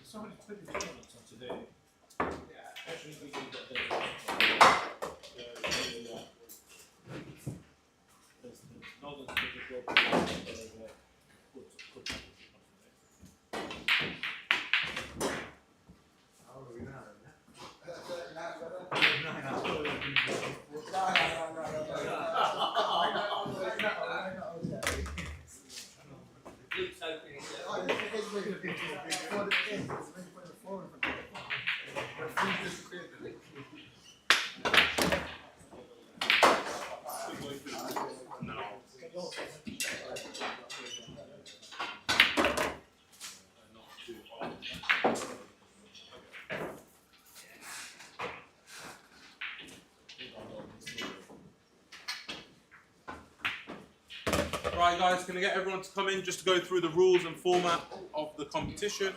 Somebody put the tournaments on today. Actually, we did that day. Right guys, can I get everyone to come in just to go through the rules and format of the competition?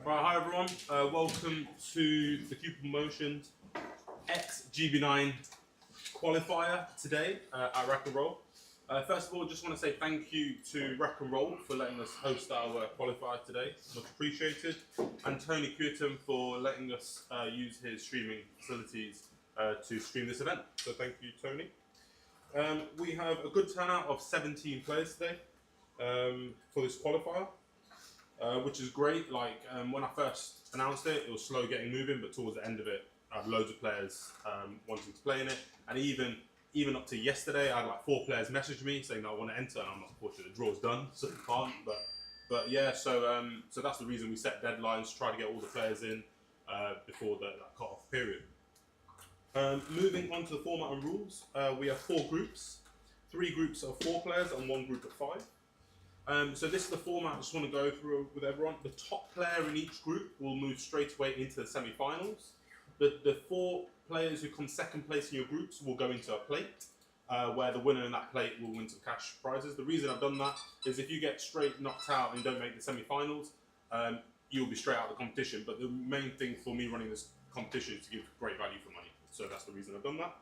Right, hi everyone, welcome to the Cueball Motions X GB9 Qualifier today at Rack and Roll. First of all, just want to say thank you to Rack and Roll for letting us host our qualifier today, much appreciated, and Tony Cueton for letting us use his streaming facilities to stream this event. So thank you, Tony. We have a good turnout of 17 players today for this qualifier. Which is great. Like when I first announced it, it was slow getting moving, but towards the end of it, I had loads of players wanting to play in it. And even up to yesterday, I had like 4 players message me saying that I want to enter, and I'm not, unfortunately, the draw's done, so you can't. But yeah, so that's the reason we set deadlines, try to get all the players in before that cut-off period. Moving on to the format and rules, we have 4 groups, 3 groups of 4 players and 1 group of 5. So this is the format I just want to go through with everyone. The top player in each group will move straight away into the semi-finals. The 4 players who come second place in your groups will go into a plate, where the winner in that plate will win some cash prizes. The reason I've done that is if you get straight knocked out and don't make the semi-finals, you'll be straight out of the competition. But the main thing for me running this competition is to give great value for money. So that's the reason I've done that.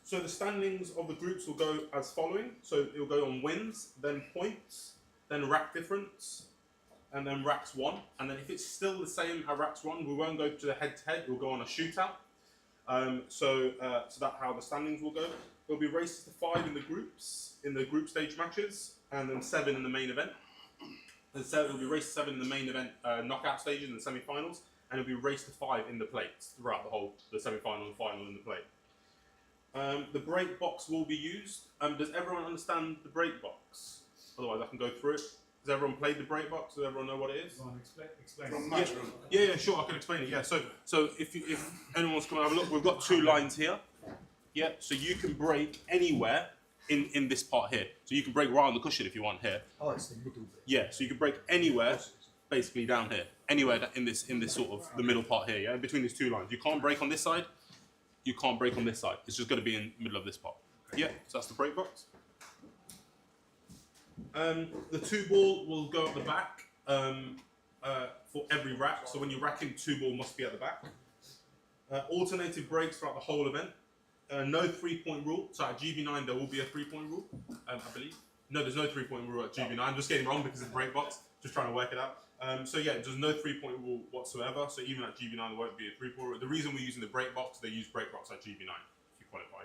So the standings of the groups will go as following. So it will go on wins, then points, then rack difference, and then racks 1. And then if it's still the same at racks 1, we won't go to the head-to-head, we'll go on a shootout. So that's how the standings will go. There'll be races to 5 in the groups, in the group stage matches, and then 7 in the main event. And so it'll be race 7 in the main event knockout stages and the semi-finals, and it'll be race to 5 in the plates throughout the semi-final and final in the plate. The break box will be used. Does everyone understand the break box? Otherwise, I can go through it. Has everyone played the break box? Does everyone know what it is? Explain. Yeah, sure, I can explain it. Yeah, so if anyone wants to come and have a look, we've got 2 lines here. Yeah, so you can break anywhere in this part here. So you can break right on the cushion if you want here. Oh, it's the middle bit. Yeah, so you can break anywhere, basically down here, anywhere in this sort of the middle part here. Yeah, in between these 2 lines. You can't break on this side. You can't break on this side. It's just going to be in the middle of this part. Yeah, so that's the break box. The 2 ball will go at the back for every rack. So when you're racking, 2 ball must be at the back. Alternative breaks throughout the whole event. No 3-point rule. So at GB9 there will be a 3-point rule, I believe. No, there's no 3-point rule at GB9. I'm just getting it wrong because it's break box. Just trying to work it out. So yeah, there's no 3-point rule whatsoever. So even at GB9 there won't be a 3-point rule. The reason we're using the break box, they use break box at GB9 if you qualify,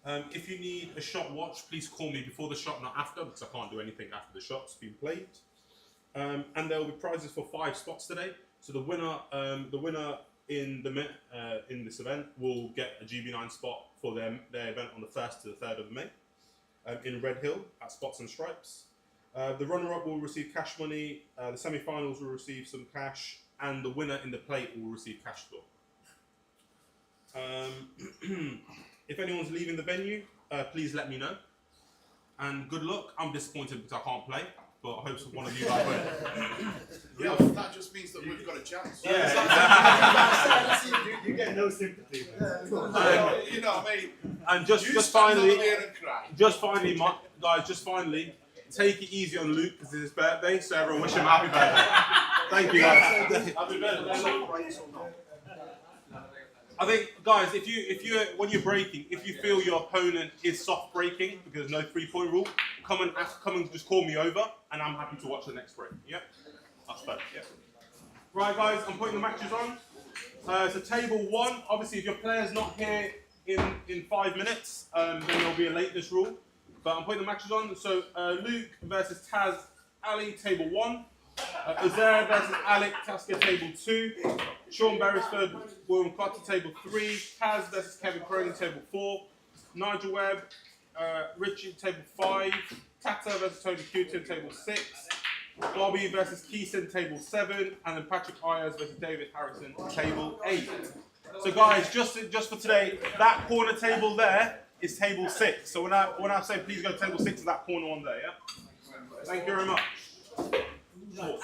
yeah. If you need a shot watch, please call me before the shot, not after, because I can't do anything after the shot's been played. And there will be prizes for 5 spots today. So the winner in this event will get a GB9 spot for their event on the 1st to the 3rd of May in Red Hill at Spots and Stripes. The runner-up will receive cash money, the semi-finals will receive some cash, and the winner in the plate will receive cash score. If anyone's leaving the venue, please let me know. And good luck. I'm disappointed because I can't play, but I hope one of you guys will. chance. Yeah. You get no sympathy. You know what I mean? And You just stand finally, over there and cry. guys, just finally, take it easy on Luke because it's his birthday, so everyone wish him a happy birthday. Thank you, guys. Happy birthday. I think, guys, if you when you're breaking, if you feel your opponent is soft breaking because there's no 3-point rule, come and just call me over, and I'm happy to watch the next break. Yeah, that's fair. Yeah. Right, guys, I'm putting the matches on. So table 1. Obviously, if your player's not here in 5 minutes, then there'll be a lateness rule. But I'm putting the matches on. So Luke versus Taz Ali, table 1. Uzair versus Alec Tasker, table 2. Sean Beresford, William Cotter, table 3. Taz versus Kevin Cronin, table 4. Nigel Webb, Richie, table 5. Tata versus Tony Cutin, table 6. Bobby versus Keeson, table 7. And then Patrick Ayers versus David Harrison, table 8. So guys, just for today, that corner table there is table 6. So when I say please go to table 6, is that corner one there, yeah? Thank you very much. Yeah,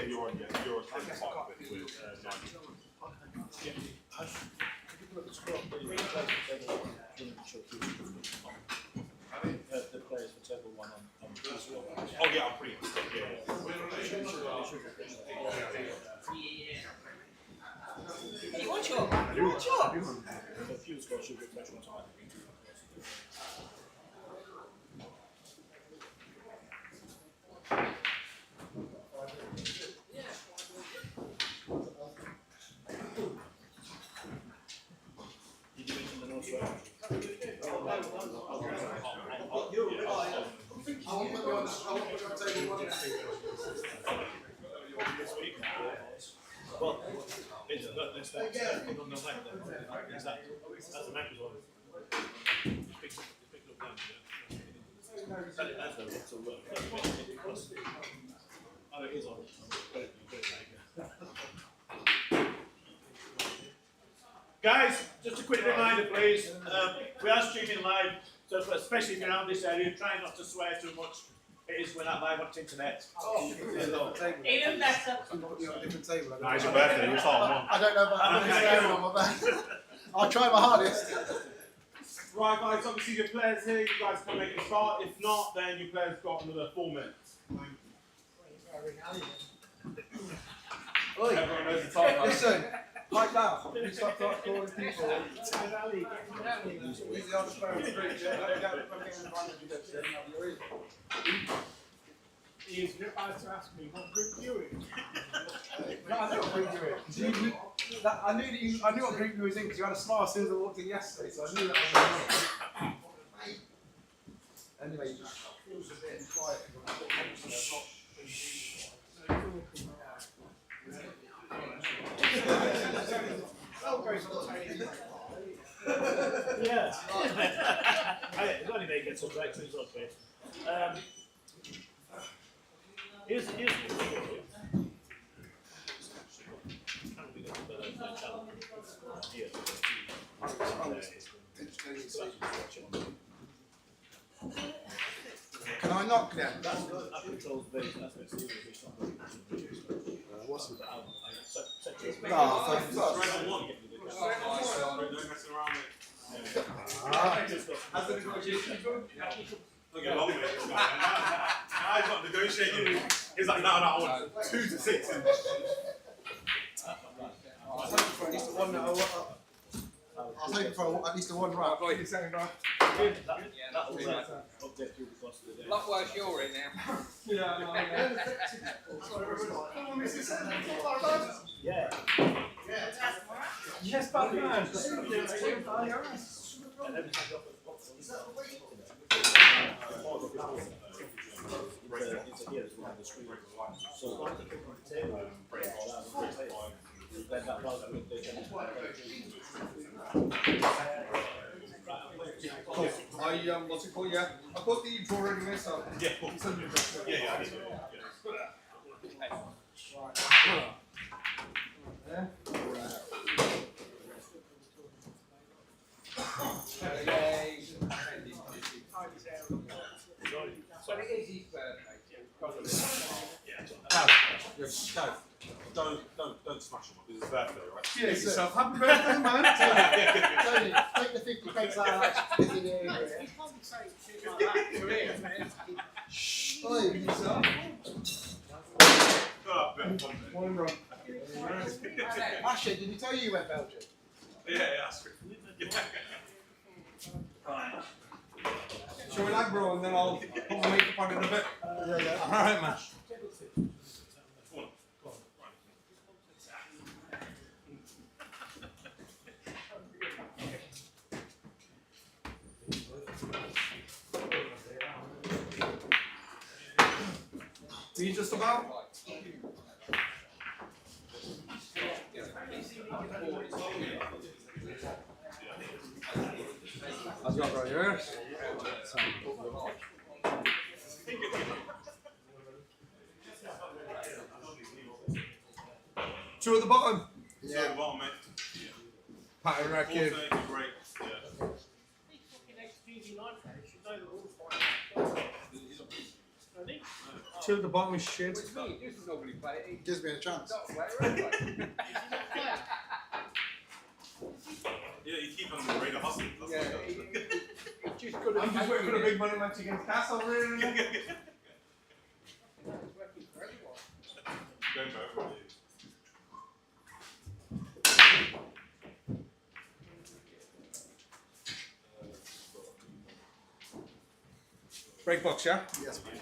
you're on table 5 with The players for table 1 on Oh yeah, I'm pretty. You want your? You want your? the few scores should be better on time. Did you mention the North Wales? Well, it's that's on the left then. Is that that's the match one. Picked up down, yeah. That's the lots of work. Oh, it is on. Guys, just a quick reminder, please. We are streaming live, so especially if you're around this area, try not to swear too much. It is when that live on the internet. Even better. I'm putting you on a different table. Nah, it's your birthday, you're starting I don't know about that. On my back. I'll try my hardest. Right, guys, obviously your players here, you guys can make a start. If not, then your players got another 4 minutes. Everyone knows the time. Listen, pipe down. You start calling people. He's the other player on the group. He's about to ask me what group you're in. I knew what group you were in. I knew what group you was in because you had a smile as soon as I walked in yesterday, so I knew that was you. Anyway, you just feels a bit quiet. Yeah. It's only they get some breaks, it's okay. Here's the thing. Can I knock them? That controls the that's what it's what's the No, thanks. Don't mess around with Look at long way. He's not negotiating. He's like, no, I want 2 to 6. I was hoping for at least at least a one right. I've got your second right. Likewise, you're in now. Yeah. Yes, but man. What's it called? Yeah, I've got the draw anyway, so Yeah, cool. Yeah. Cheers yourself. Happy birthday, man. Tony, take the 50 pence out of that. It's in the area. Oi, yourself. One run. Asher, did he tell you went Belgium? Yeah, that's good. Shall we like, bro, and then I'll put my makeup on in a bit. Yeah. Alright, man. Are you just about? I've got right here. Two at the bottom. Yeah. The bottom, mate. Pattern record. Great. Two at the bottom is shit. Gives me a chance. Yeah, you keep on the radar hustling. That's what it does. I'm just waiting for the big money match against Cass over here. Going back for you. Break box, yeah? Yes, please.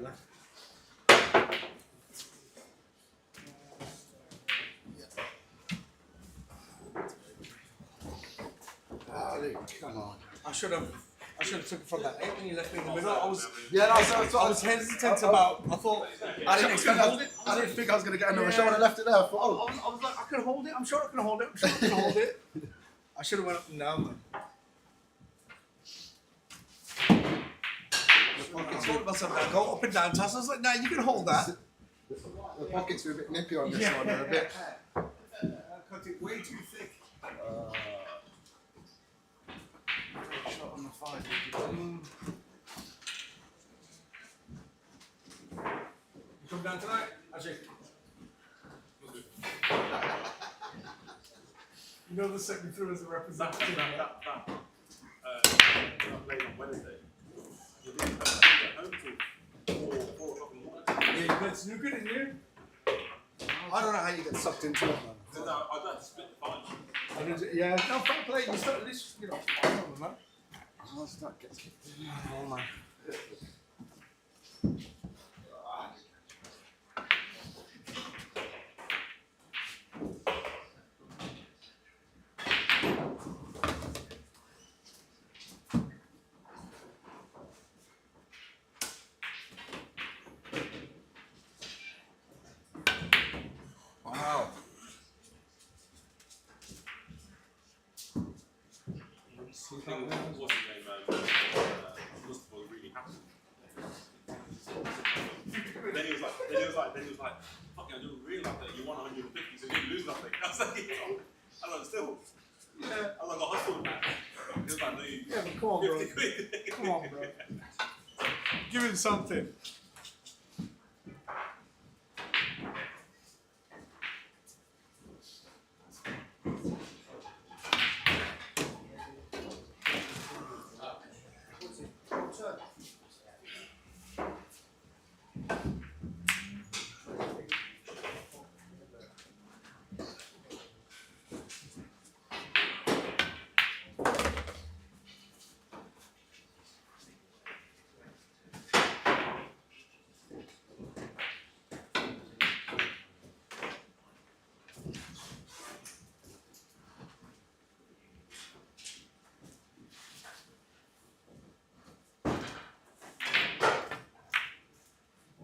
then. Oh, Luke, come on. I should have took it from that 8 when you left me in the middle. I was I was hesitant about. I thought I didn't expect hold it. I didn't think I was going to get another shot when I left it there. I thought, oh. I was like, I can hold it. I'm sure I can hold it. I'm sure I can hold it. I should have went up and down, man. I told myself that. Go up and down. Toss. I was like, nah, you can hold that. The pockets were a bit nippy on this one. They're a bit. I cut it way too thick. Shot on the 5. You come down tonight? Actually. You know they sent me through as a representative. That played on Wednesday. You didn't get home till 4 o'clock in the morning. Yeah, you played snooker, didn't you? I don't know how you get sucked into it, man. So now I'd like to split the fine. Yeah, no, fair play. You start at least, you know, I don't know, man. Once that gets kicked in. Oh, man. Wow. What's his name? Mustafa was really happy. Then he was like, fuck, I didn't realise that you won 150, so you didn't lose nothing. I was like, I don't know, still. Yeah. I was like, I hustled that. He was like, no, you. Yeah, but come on, bro. 50 quid. Come on, bro. Give him something.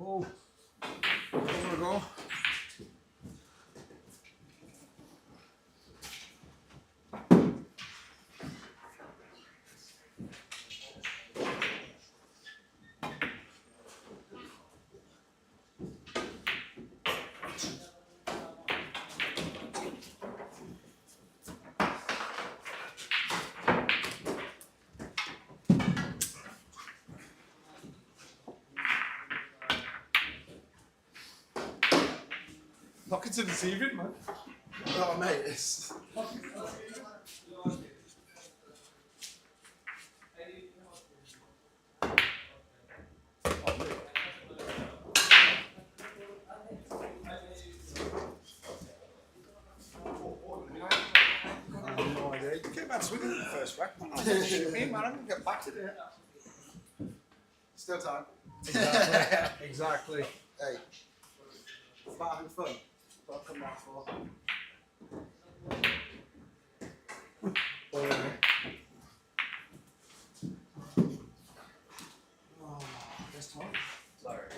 Oh, there we go. Pockets are deceiving, man. Oh, mate, it's. No idea. You came out swinging in the first rack. Shoot me, man. I'm gonna get back to it. Still time. Exactly. Exactly. Hey. It's about having fun. What I've come back for. Oh, this time. Sorry.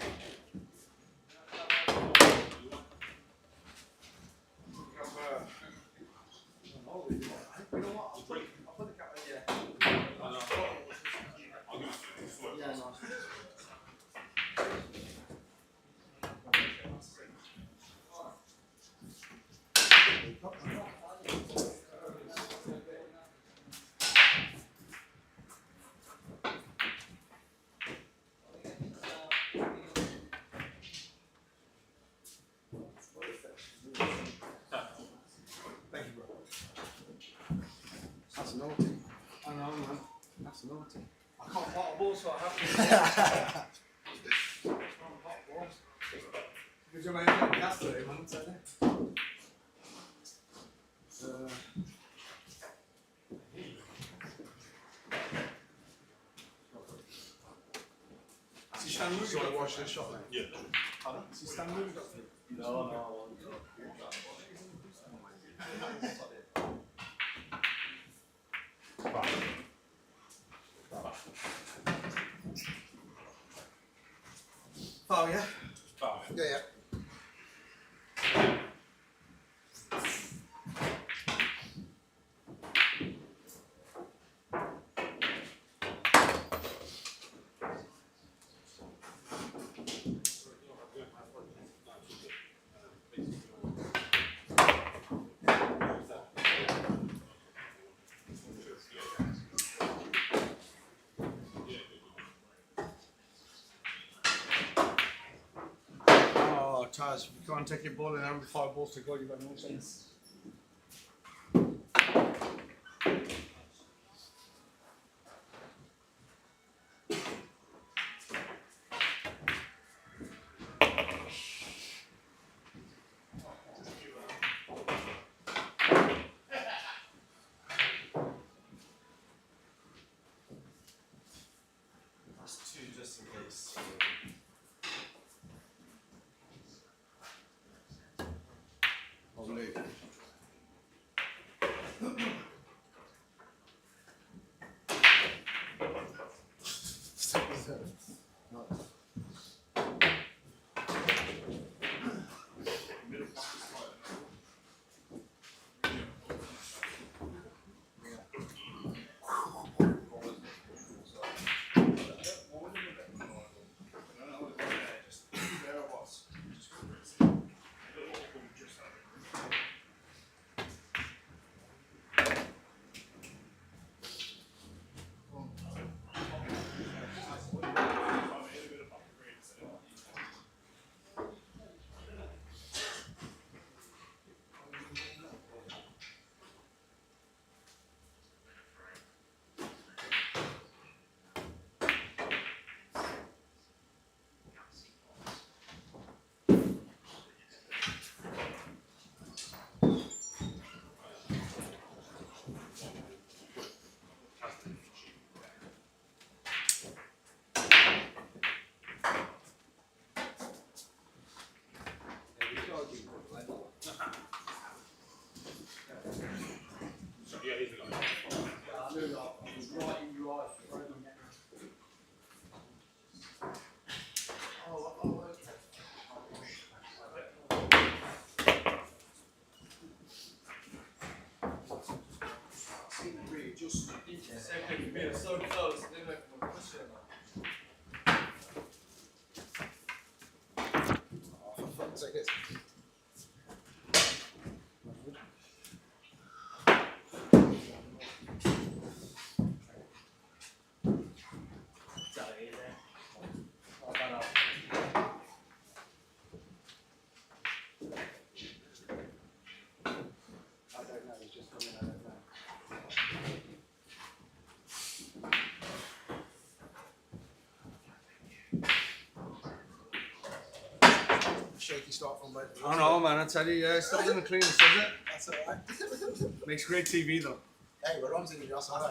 You know what? I'll put the cap in, yeah. I'll give it Yeah, nice. Thank you, bro. That's naughty. I know, man. That's naughty. I can't pot a ball, so I have to. Can't pot balls. Good job I ain't got gas today, man. I'm telling you. It's a Stan Louis got to watch this shot, mate? Yeah. Pardon? See Stan Louis got to. Foul, yeah? Foul. Yeah, yeah. Oh, Taz, you can't take your ball and have 5 balls to go, you've got no sense. That's 2 just in case. Oh, Luke. Yeah, he's the guy. So close, they went from a question. For fuck's sake, it's. I don't know, he's just coming, I don't know. Shaky start from both. I know, man. I tell you, yeah, it's not even the cleanest, is it? That's alright. Makes great TV though. Hey, we're on to the last one.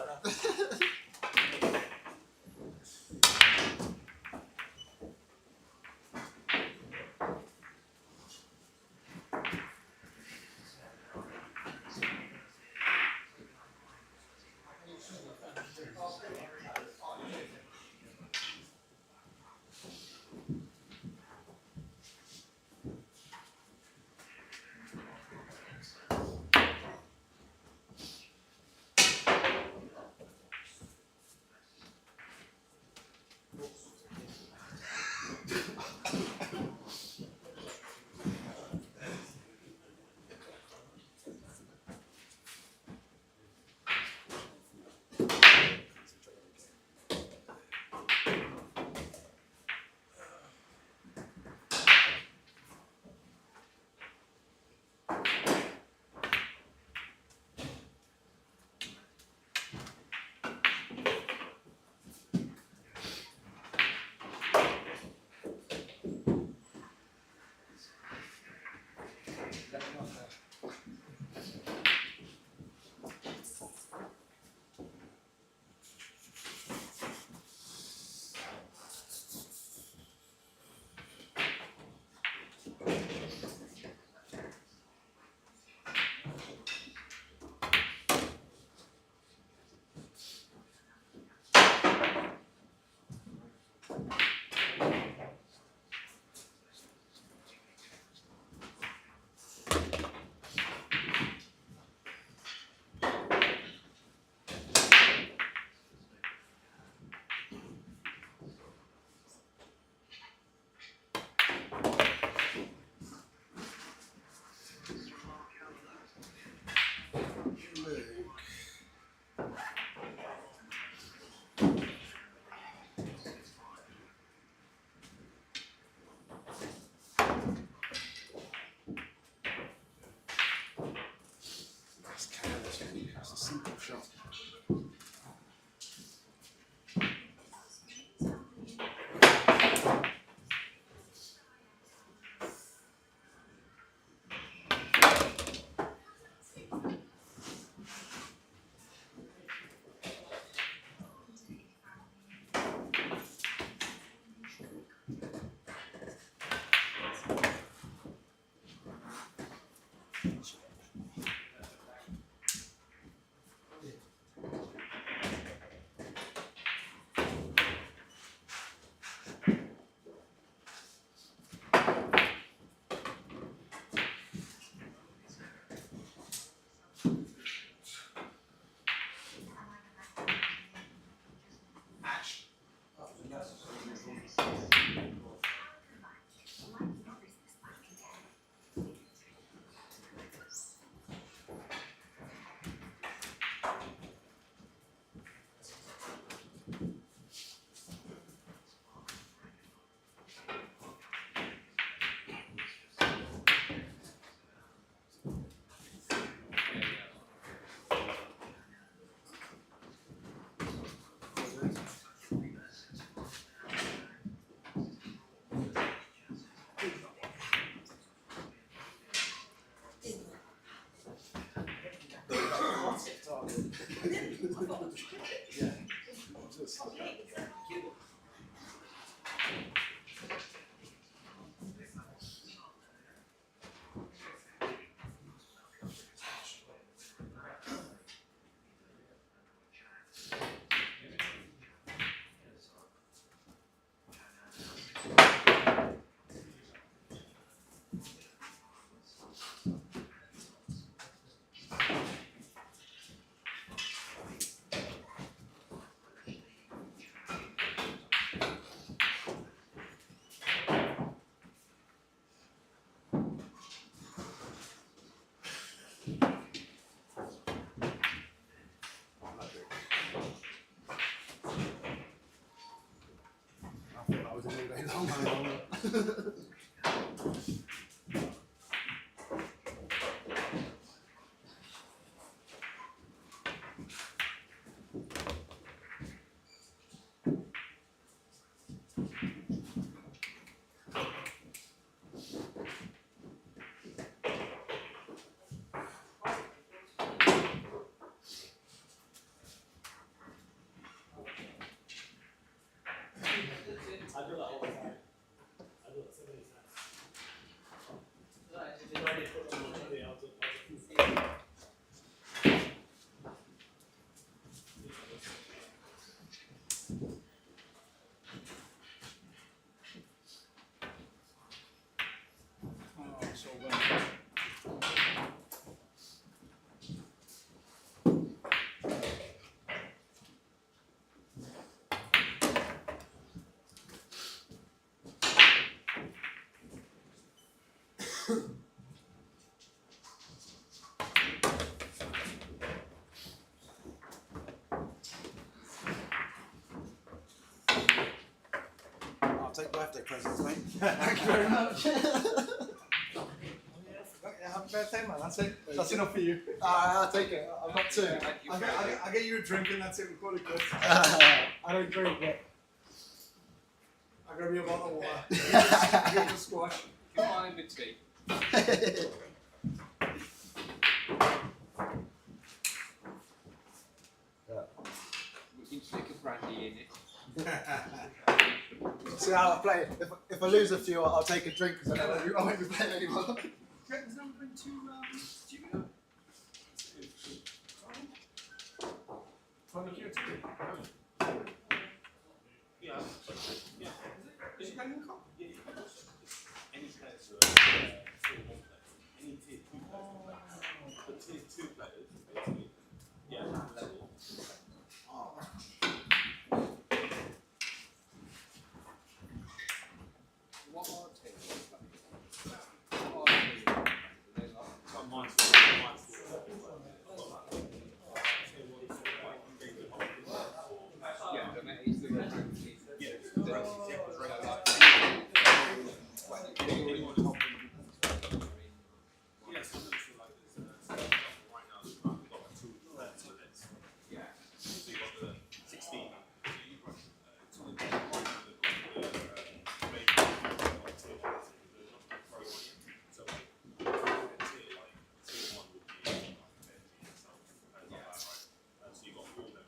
buzzing all day long. I do that all the time. I do that so many times. If I did put too much on the outer, Oh, so well. I'll take birthday presents, mate. Thank you very much. Happy birthday, man. That's it. That's enough for you. I'll take it. I've got two. I'll get you a drink and that's it. We'll call it good. I don't drink it. I'll grab you a bottle of water. Get you a squash. Come on in with tea. We can stick a brandy in it. See how I play it. If I lose a few, I'll take a drink because I won't be playing anymore. There's never been to studio. Yeah. Yeah. Is it going in the cup? Yeah, any players who are tier 1 players, any tier 2 players, but tier 2 players, basically, yeah, that level. What are teams? What are teams? They're like, So mine's yeah, the net is the rank. yeah, So the like, anyone top yeah, some of them feel like there's right now we've got like 2 players in it. yeah. So you've got the 16. So you've got so like tier 1 would be like so you've got all them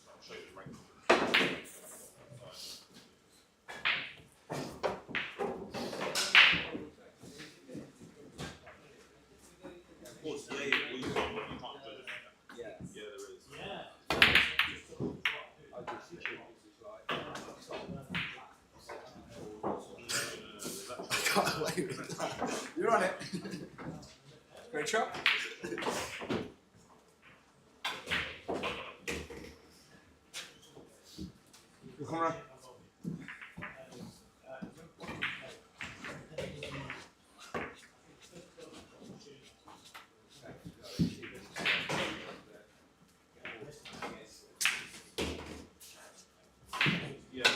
I'll show you the rank. Of course, yeah, you can't do it. Yeah. Yeah, there is. yeah. I just think it's like, Can't wait with that. You're on it. Great shot. You come around. Yeah. So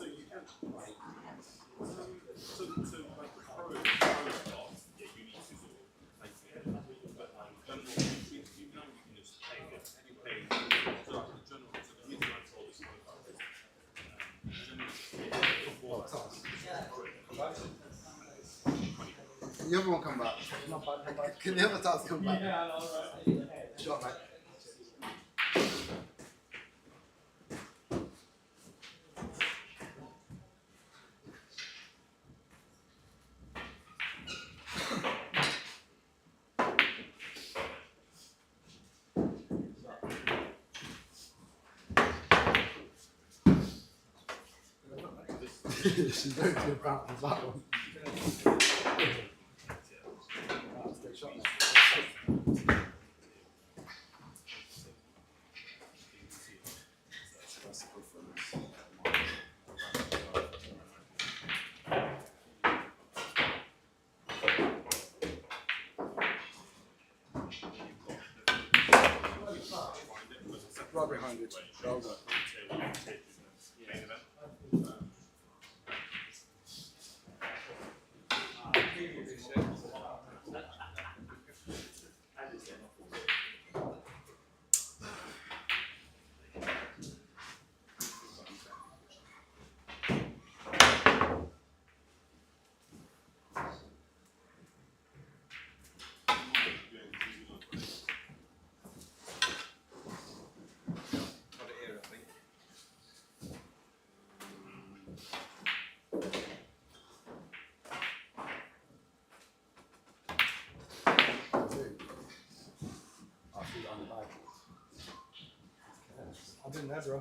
you can so like the pro class, yeah, you need to sort of like but general you know you can just pay so like the general so the reason I told this Can the other one come back? Can the other task come back? Yeah, all right. Shot, mate. She's very too proud of that one. That's a good shot, mate. find I'll be 100. I'll go. Main event. Got it here, I think. I'll shoot it on the back. I didn't know, bro.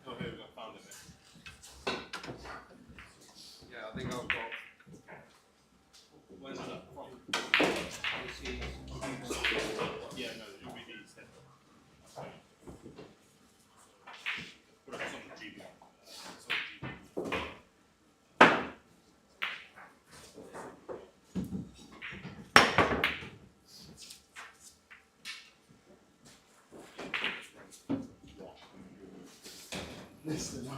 Oh, here we go. Found it. Yeah, I think I've got. Where's that from? This is. Yeah, no, it would be these. But it's on the GB. It's on the GB. Listen,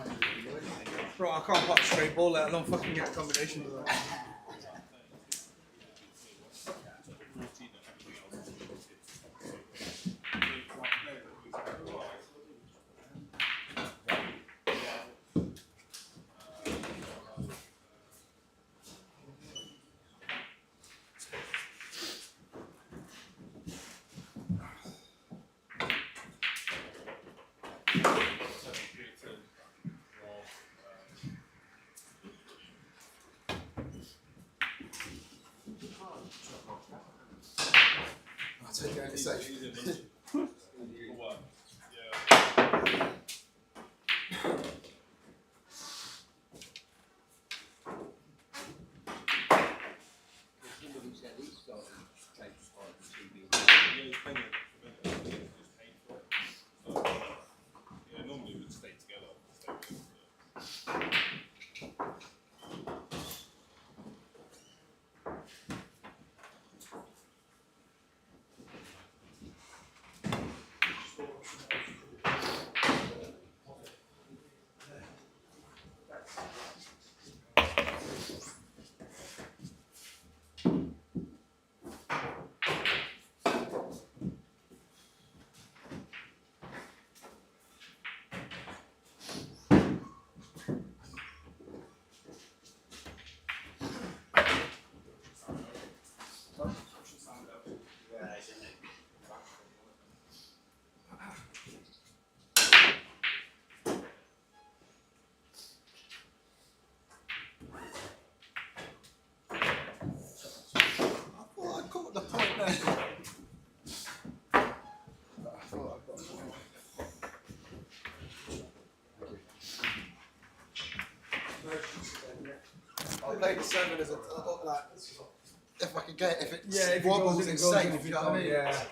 Bro, I can't pop straight ball, let alone fucking get a combination of that. I'll take you any second. For what? Yeah. Somebody said he started taking part in TV. Yeah, it's paying it. It's paid for it. So, yeah, normally we'd stay together. I caught the point there. I thought I got the point. I'll play the 7 as a like, if I could get it, if it Yeah, if it wobbles, goes in, it it's goes safe, in. If you it know what I don't, mean? yeah.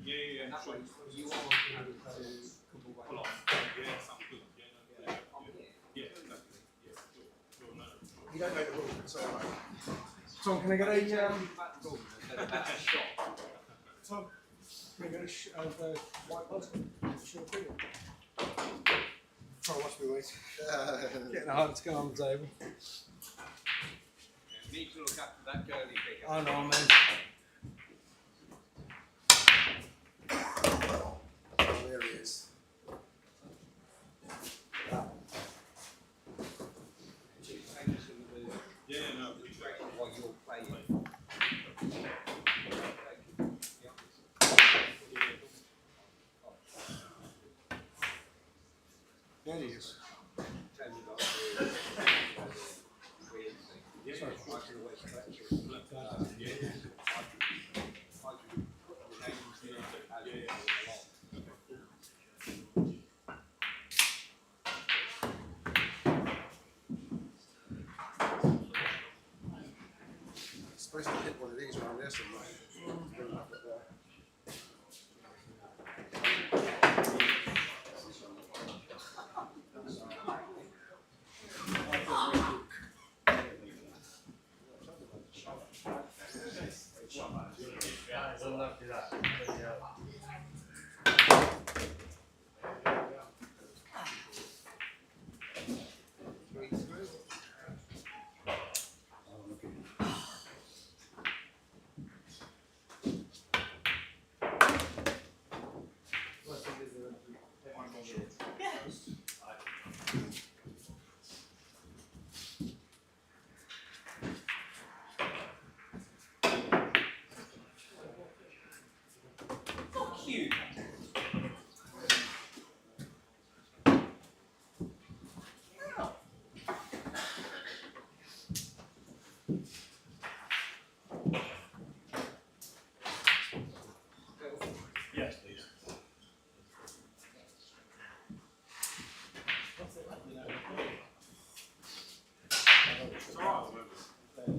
Yeah, That sure. way, you are able to couple Hold on. ways. Yeah, sounds good. Yeah, no, yeah, exactly. Yeah, sure, no, sure. You don't know the rules, so Tom, can I get a Back door, there's a better shot. Tom, can I get a white button? Sure thing. Try watch me wait. Getting hard to go on the table. You need to look after that girly figure. I know, man. Oh, there he is. Yeah, no, appreciate it. While you're playing. There he is. listen, mate. Fuck you. Yes, please. It's alright at the moment. No,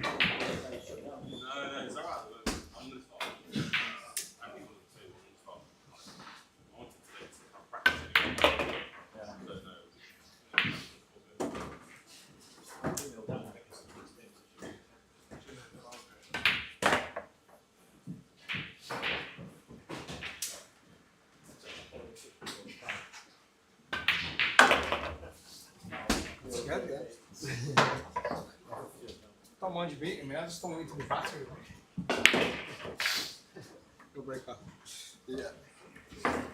it's alright at the moment. I'm gonna start. I think I'm gonna say I'm gonna start. I wanted today to have practice anyway. Yeah. So no. It's good, yeah. Don't mind you beating me, I just don't want you to be battered. Go break up. Yeah.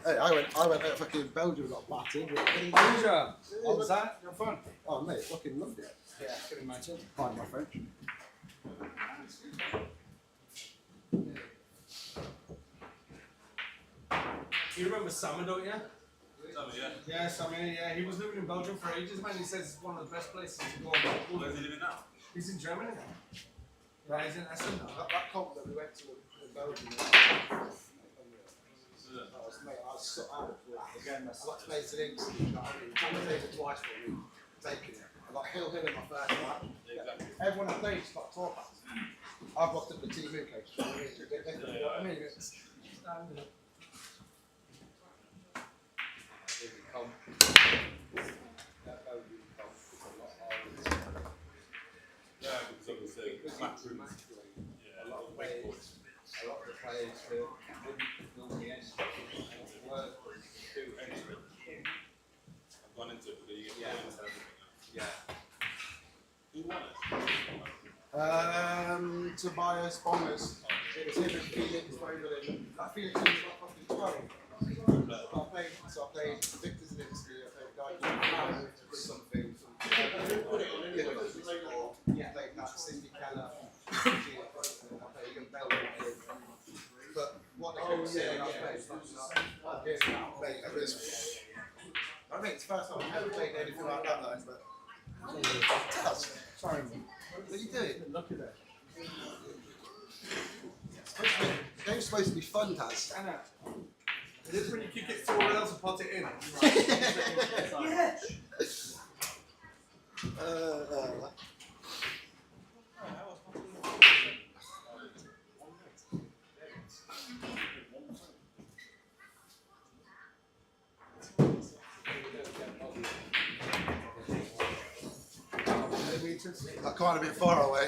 Hey, I went out fucking Belgium and got battered. Asia, how was that? You had fun? Oh mate, fucking loved it. Yeah, I can imagine. Pardon my French. You remember Summer, don't you? Yeah. Yeah, Summer, yeah. He was living in Belgium for ages, man. He says it's one of the best places to go. Where's he living now? He's in Germany now. Yeah, he's in Essen now. That comp that we went to in Belgium. I was so out of it. Again, I got to play to links. I played it twice for a week. Taking it. I got Hill in my first match. Exactly. Everyone I played just got taught that. I've lost up the TV case. You know what I mean? It's Yeah, because obviously matchroom. Yeah, a lot of players who wouldn't normally enter work do enter it. I've gone into it, but you get Yeah. points and everything. Yeah. Who won it? Tobias Bombers. It was him and Felix Vogelin. That Felix was like fucking 12. So I played Victor Zielinski, I played a guy called Matt something. Yeah, played that Cindy Keller. I played Ian Bell. But what they kept saying, I played mate, it was, I think it's the first time I've ever played anything like that though, but sorry, what are you doing? Look at that. The game's supposed to be fun, Taz. Anna, is this when you kick it through rails and pot it in? Yeah. That can't have been far away.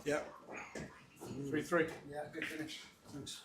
Yeah. 3-3. Yeah, good finish. Thanks.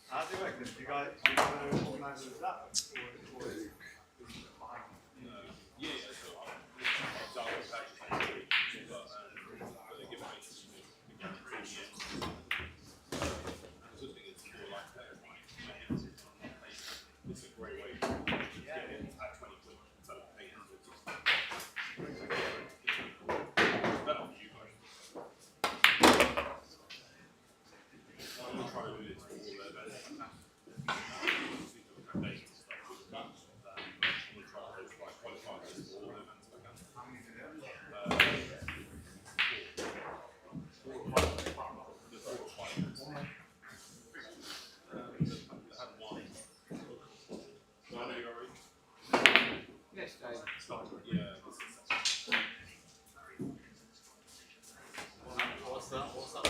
How do you reckon? You guys want to organise with that? Or is it behind? Yes, Dave. What's that?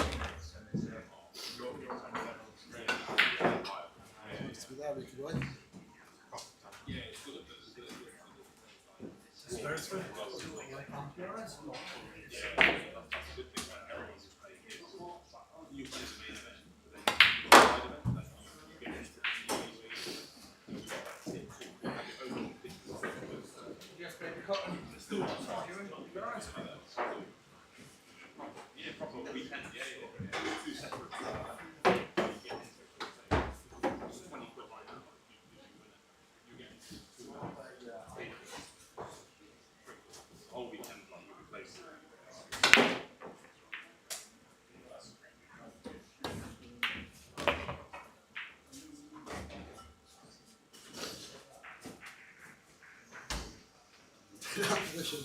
Just be there, we could wait. Position.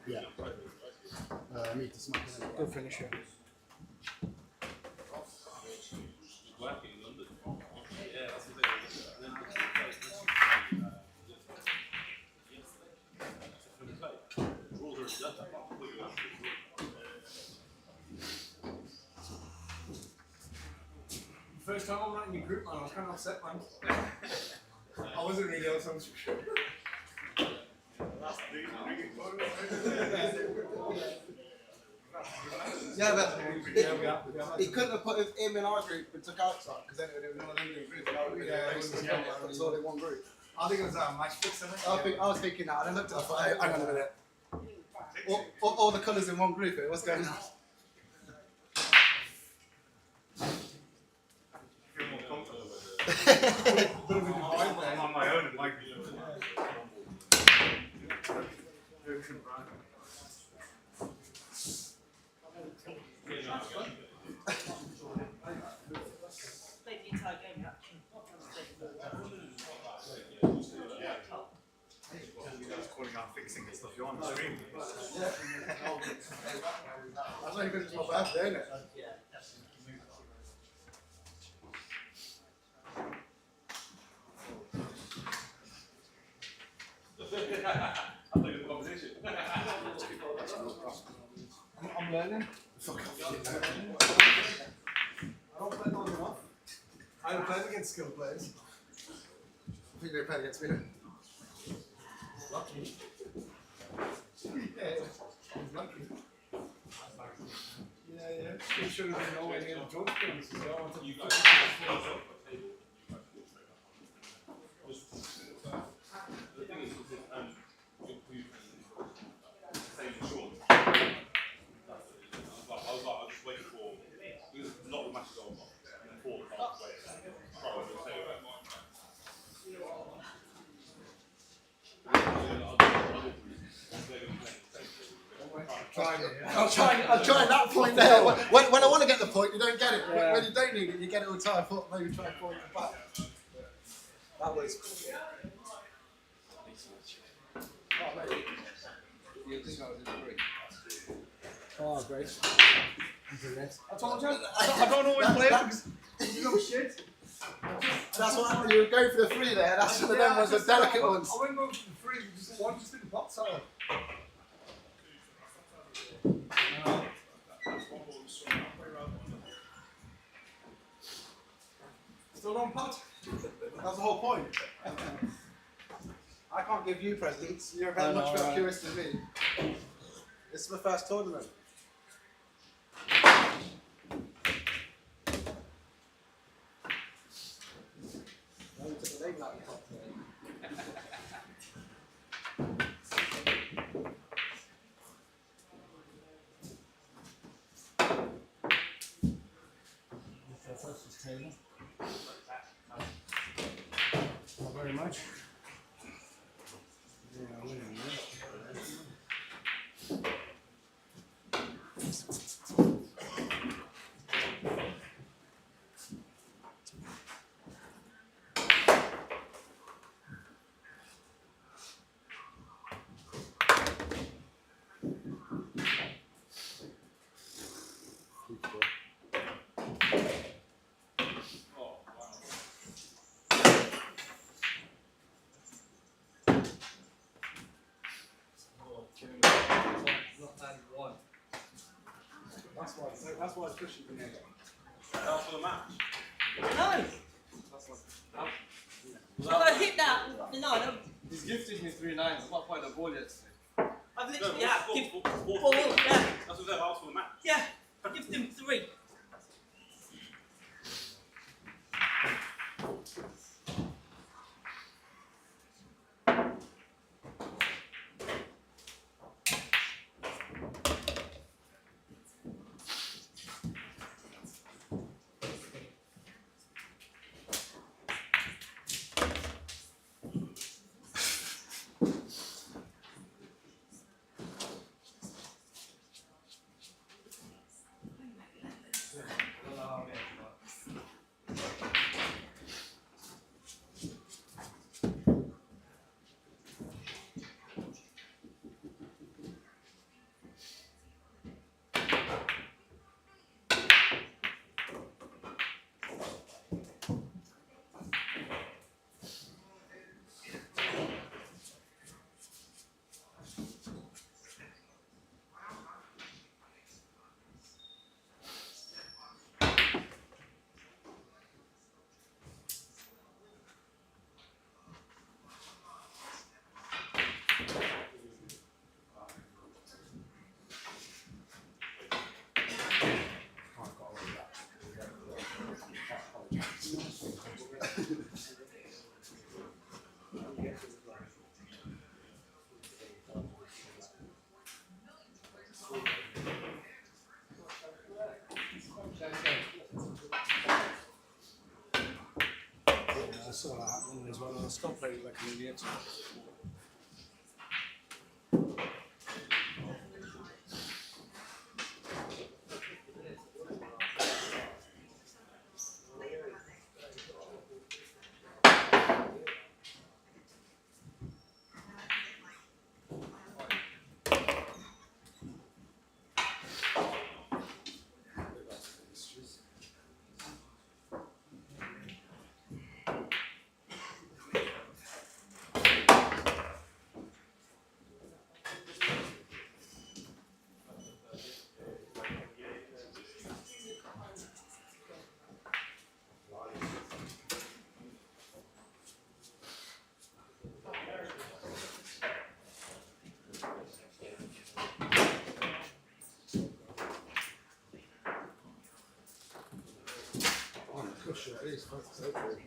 Yeah. I need to smack it. Good finisher. Working in London. Yeah, that's the First time I'm not in your group, man. I was kind of upset, man. I wasn't really on some sure. Yeah, but he couldn't have put him in our group and took outside because then it would have been one of them in group. It's all in one group. I think it was match fixing it. I was thinking that, and I looked at it, I thought, hey, hang on a minute. All the colours in one group here, what's going on? Feel more comfortable with it. I'm on my own, like. Calling out fixing and stuff. You're on the stream. That's not even just my birthday, isn't it? I'll take the competition. I'm learning. Fuck off. I don't play long enough. I haven't played against skilled players. I think they played against me. Lucky. Yeah, I was lucky. Yeah. It should have been nowhere near the George points as well. I wanted to put it The thing is, same Sean. I was just waiting for, because a lot of the matches are in 4 half way. I'm trying that point there. When I want to get the point, you don't get it. Yeah. When you don't need it, you get it all the time. I thought maybe try and point it back. That was. Oh, mate. You think I was in 3? Oh, great. I told you, I don't always play because you know shit. That's what happened. You were going for the 3 there. That's one of them ones, the delicate ones. I wouldn't go for the 3, one just didn't pot solid. Still don't pot? That's the whole point. I can't give you presents. You're very much better curious than me. This is my first tournament. No, you took the name out of your pot today. Not very much. That's why it's pushing me. That was for the match. No, if I hit that, no, He's gifted me 3 9s. I'm not playing the ball yet. I've No, literally, yeah, yeah, give, 4, yeah, That's what they've asked for the match. yeah, give them 3. I saw that happening as well. I stopped playing like an idiot. It is fun, so good.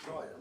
Try it.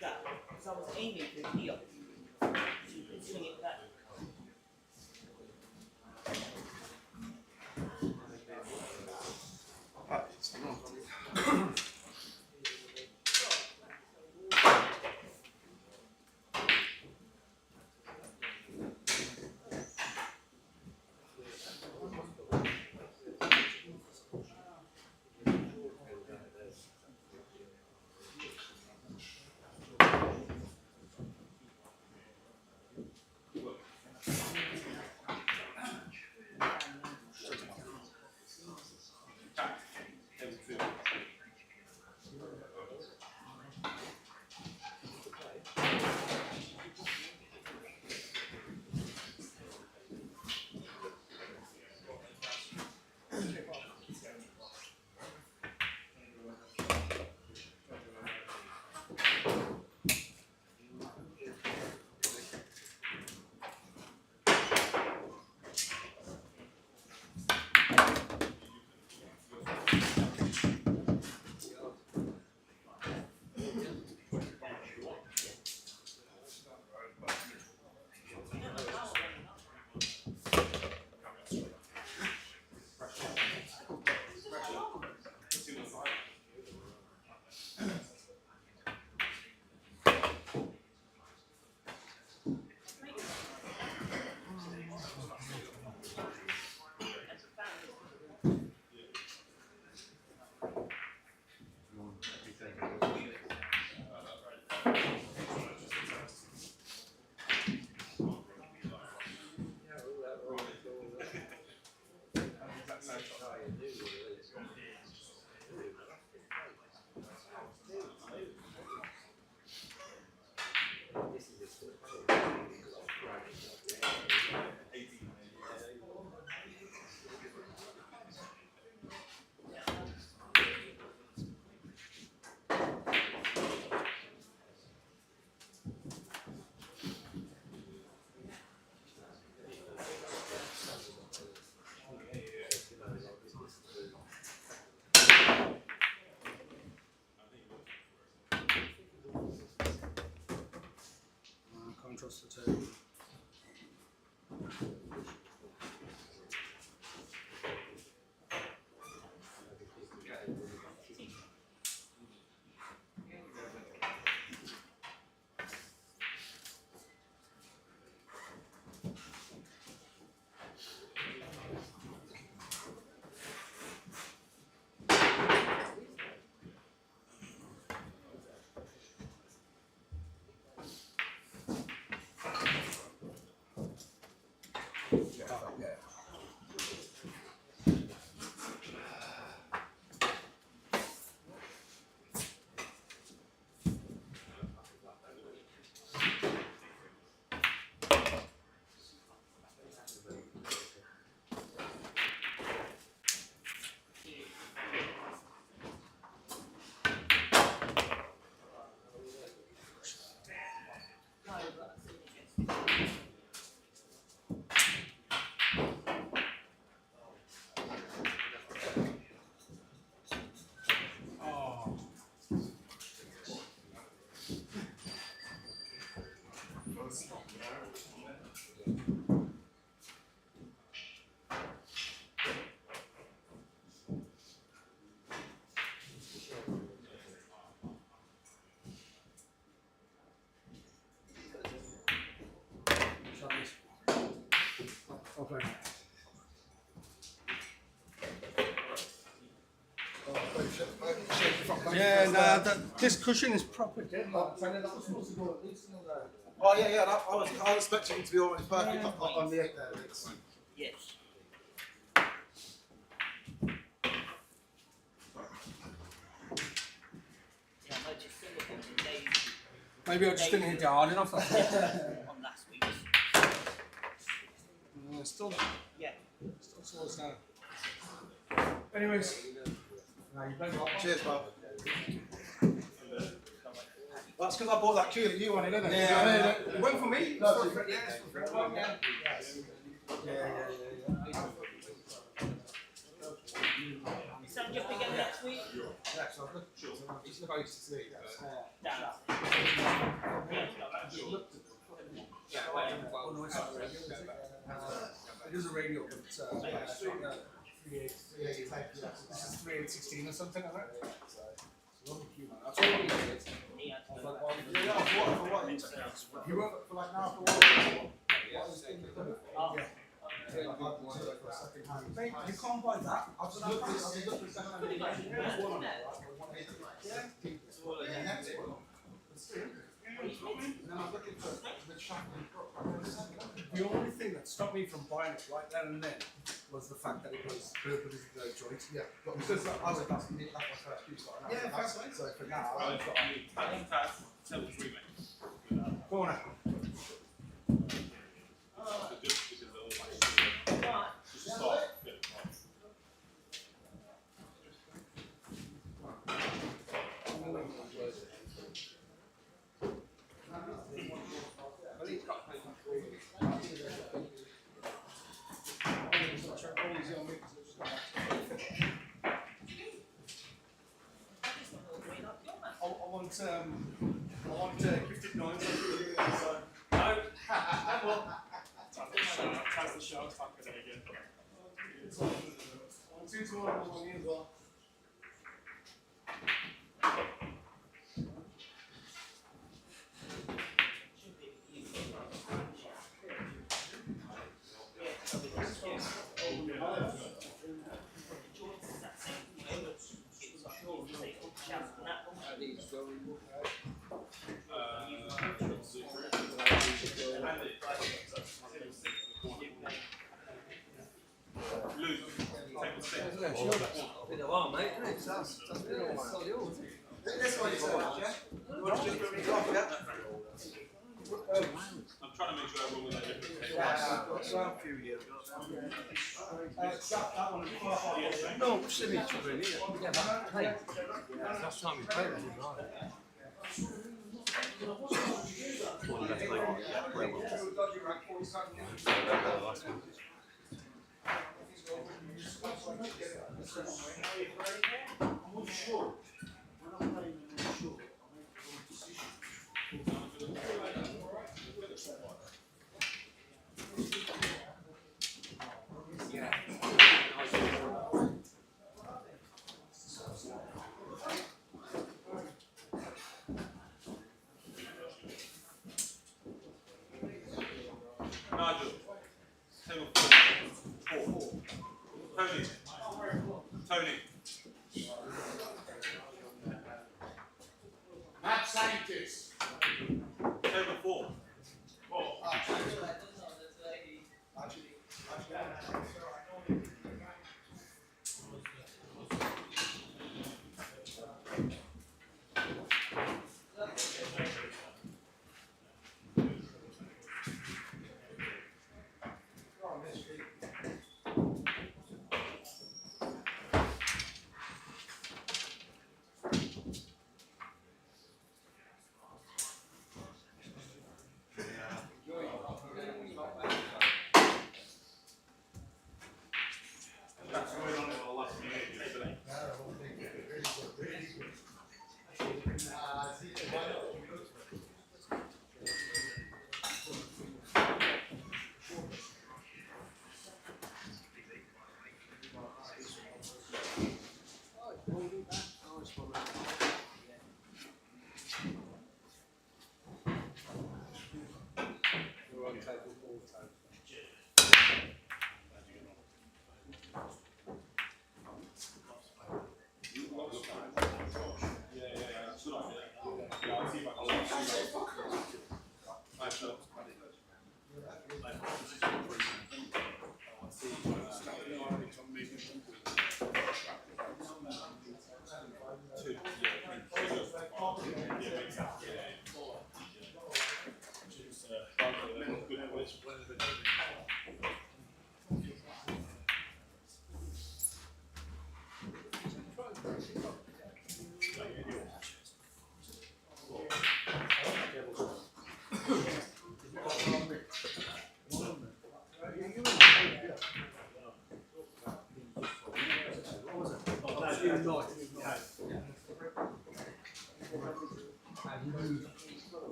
That, because I was aiming for here. You can swing it back. Can't trust the table. Yeah, no, this cushion is proper dead. Oh yeah, yeah. I was expecting it to be already perfect on the 8 there. Yes. Yeah, I noticed some of them today Maybe I just didn't hit it hard enough. on last week's. Still Yeah. slows down. Anyways, cheers, Bob. That's because I bought that cue that you wanted, isn't it? Yeah. It went for me. No, it's for everyone. Yeah. So just again next week? Yeah, so it's not used to see it. Down. It is a radio, but it's 3816 or something like that. That's all we need. You work for like now for what? Mate, you can't buy that. I've just looked for second The only thing that stopped me from buying it right then and then was the fact that it was purple as the joint. Yeah, but because I was that's my first piece. Yeah, that's right. So for now, I've got go on. I want gifted knives. So no, that's the show. Fuck it again. I want 2 tomorrow on me as well. Been a while, mate, isn't it? That's been a while. This one is yeah? I'm trying to make sure everyone was at different tables. A few years ago. No, we've seen each other in here. Yeah, but hey, last time we played, we did right. Well, let's play one. Yeah, play one. Last one. Nigel, table 4. Tony. Mad scientist. Table 4.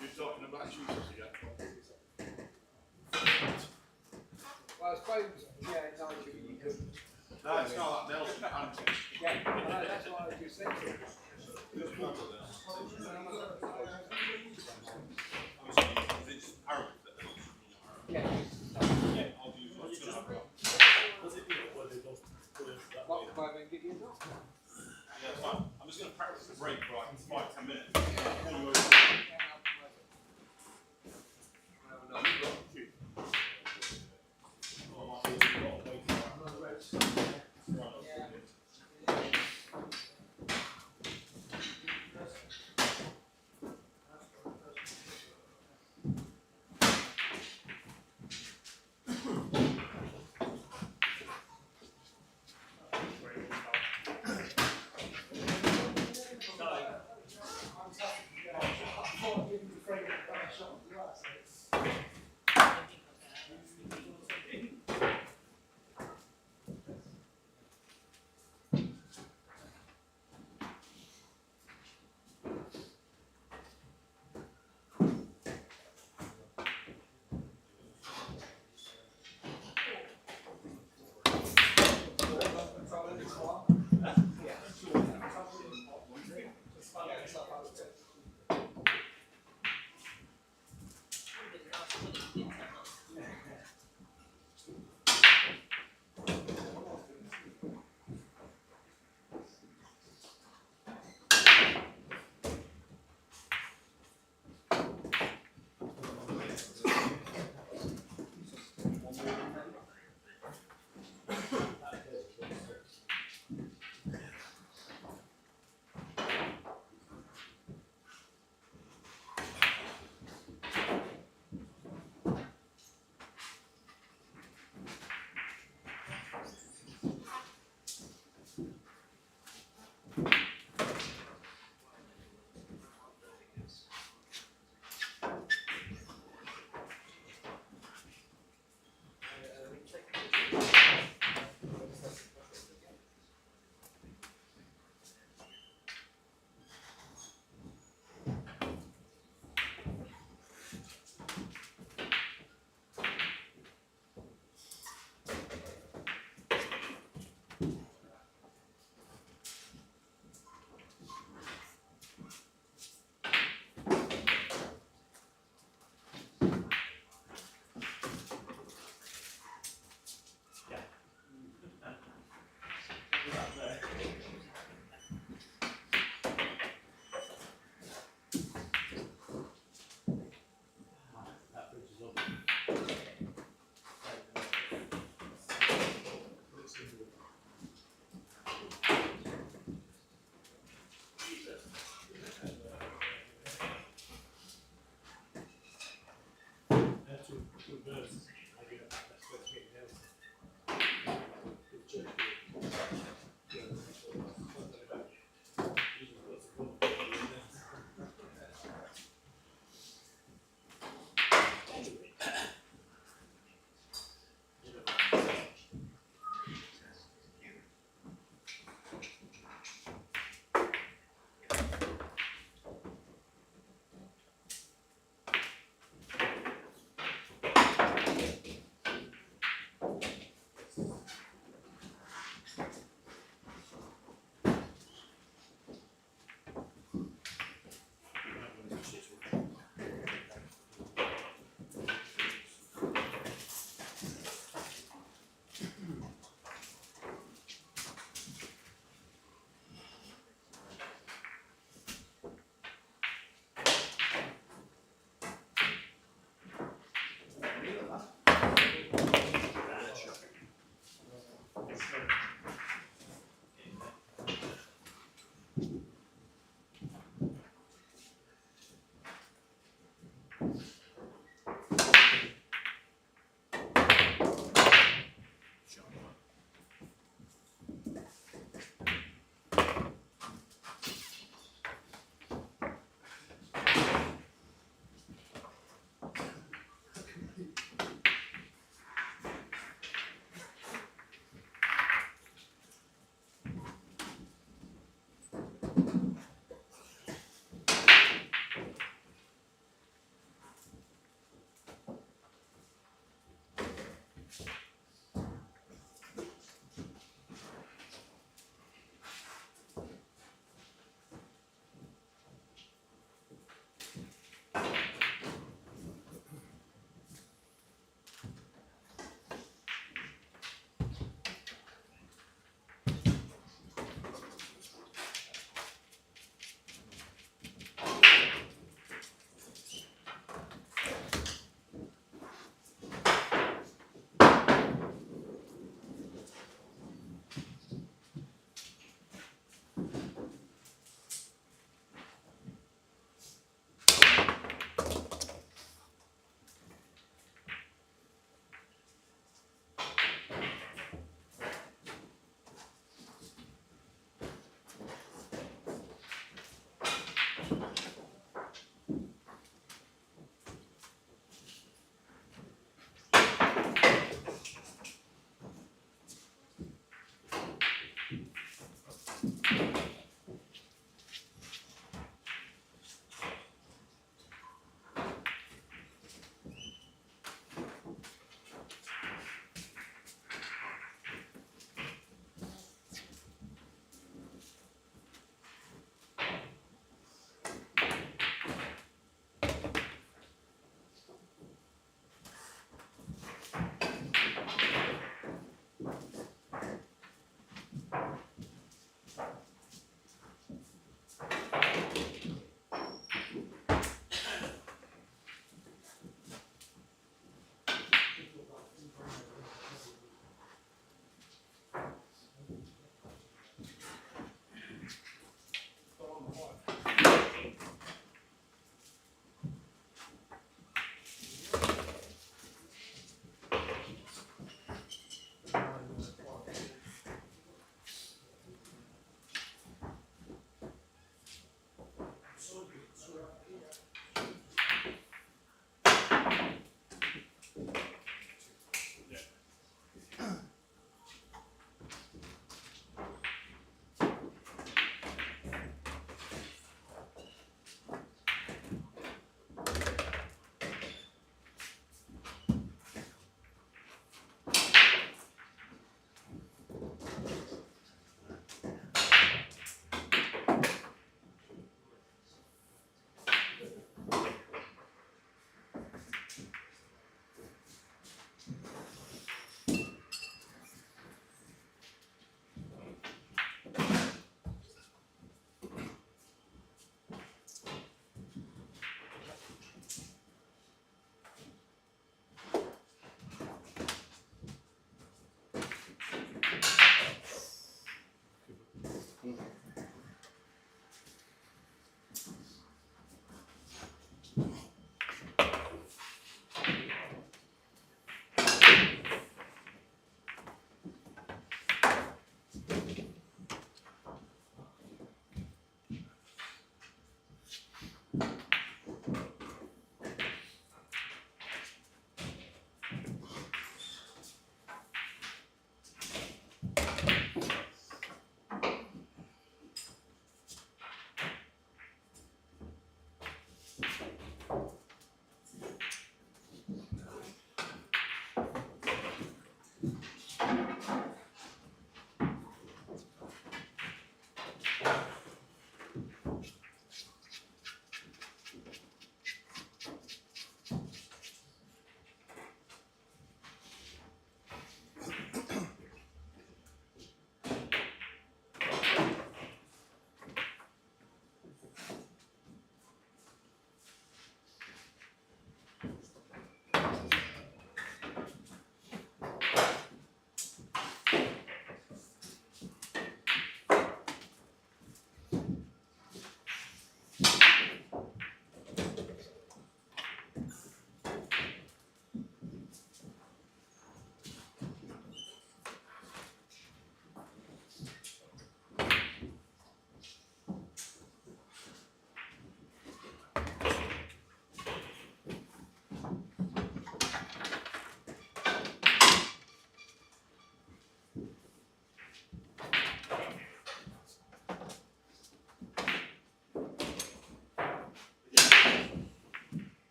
You're talking about Jesus again? Well, I suppose, yeah, no, you could. No, it's not that Nelson Hampton. Yeah, I know, that's what I was just saying. It's Arabic. Yeah. Yeah, I'll use what you have. Does it mean what they both do that What, way? why then give you a knock? Yeah, that's fine. I'm just going to practice the break for like 5-10 minutes. Before you go.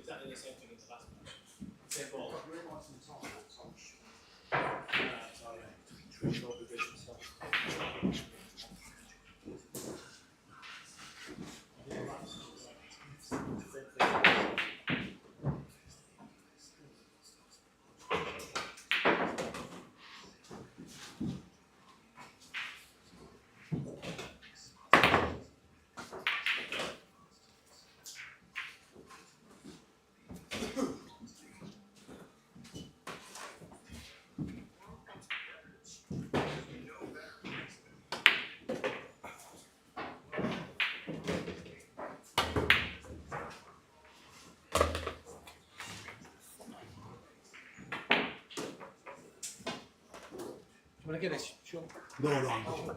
exactly the same thing as the last match. Same ball. Want to get this? Sure. No, no, I'm good.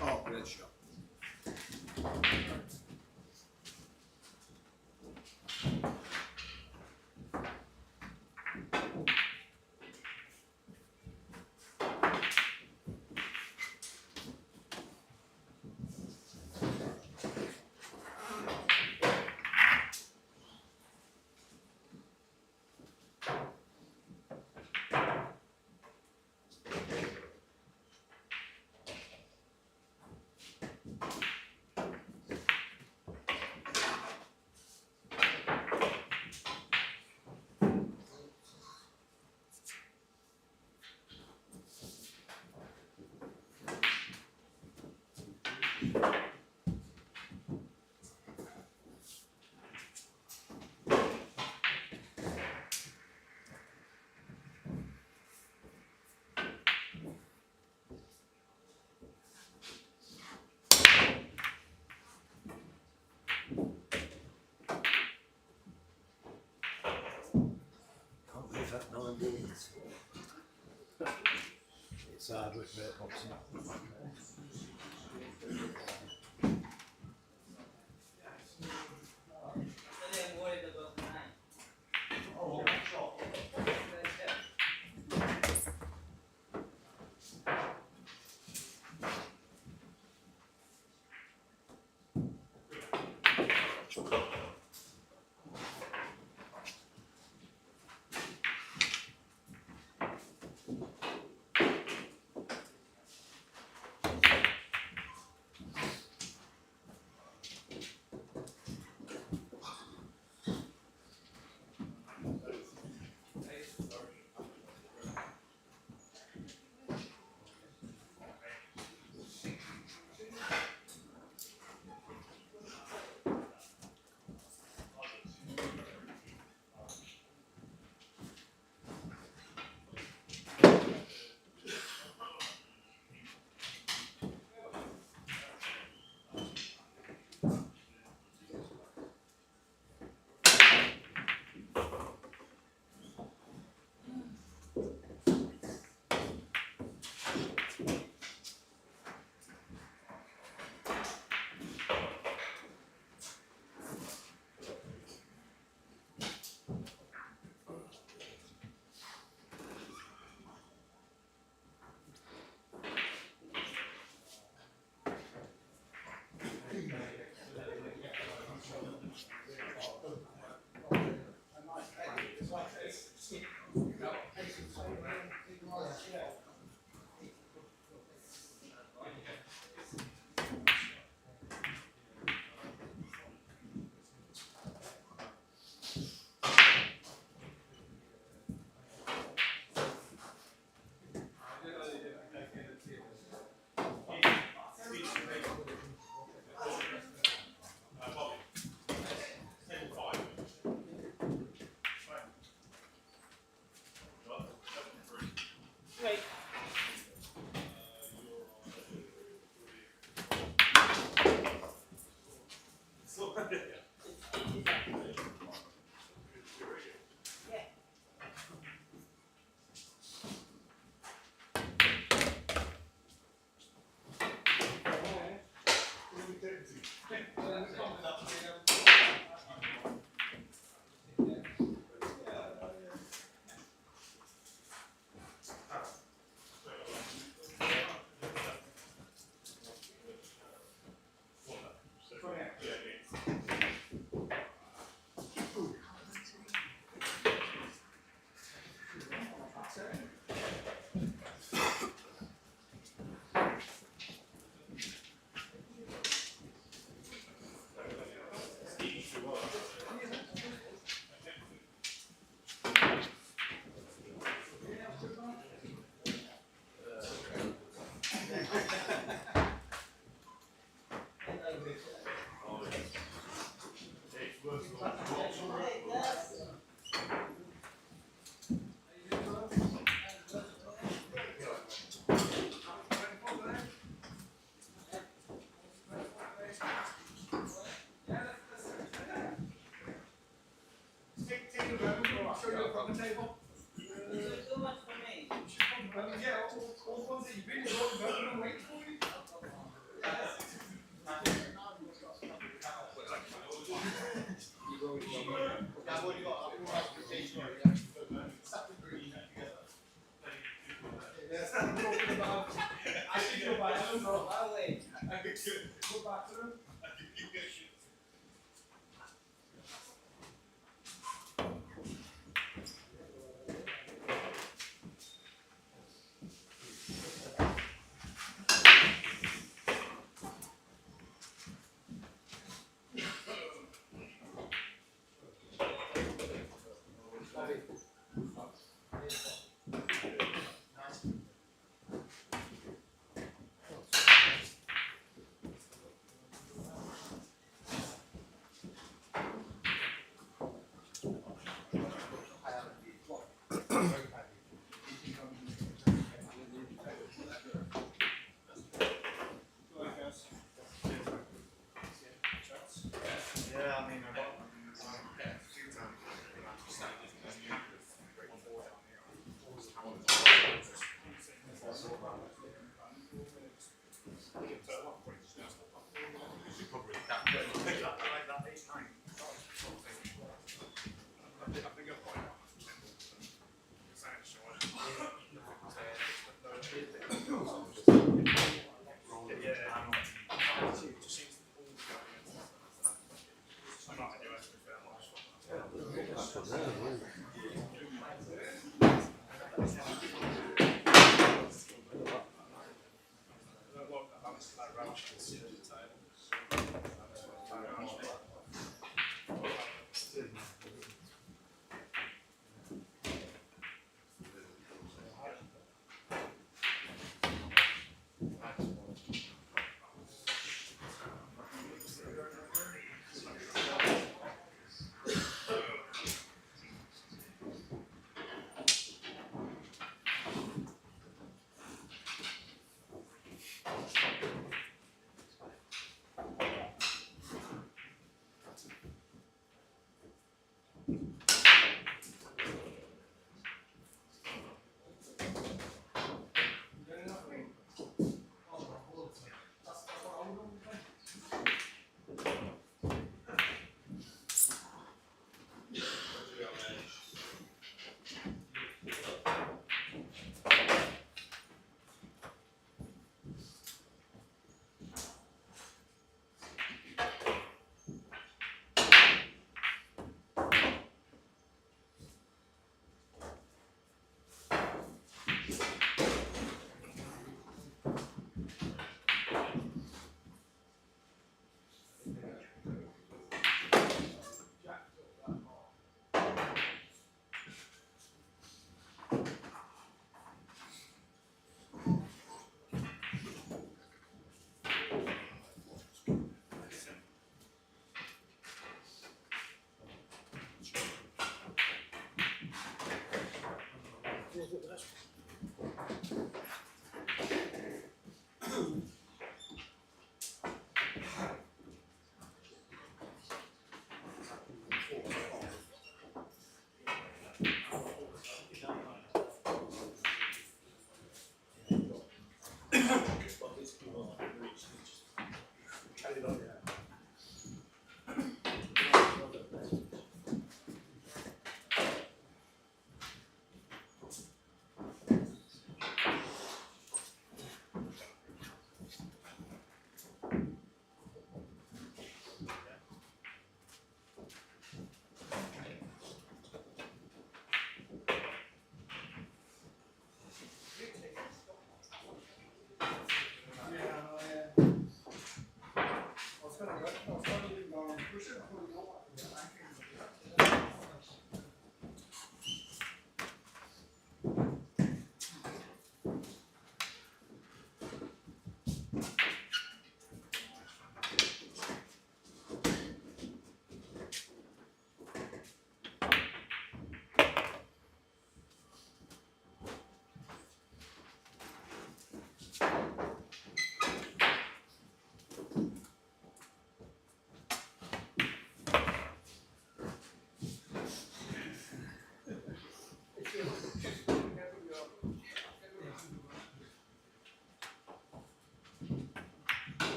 Oh, great shot. Can't believe that 9 minutes. It's hard with great boxing.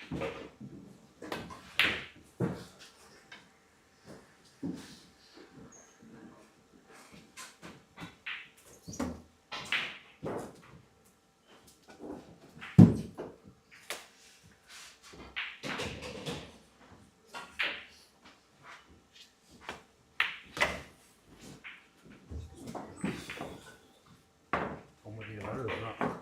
I'm with you there, isn't it?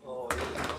Oh, yeah.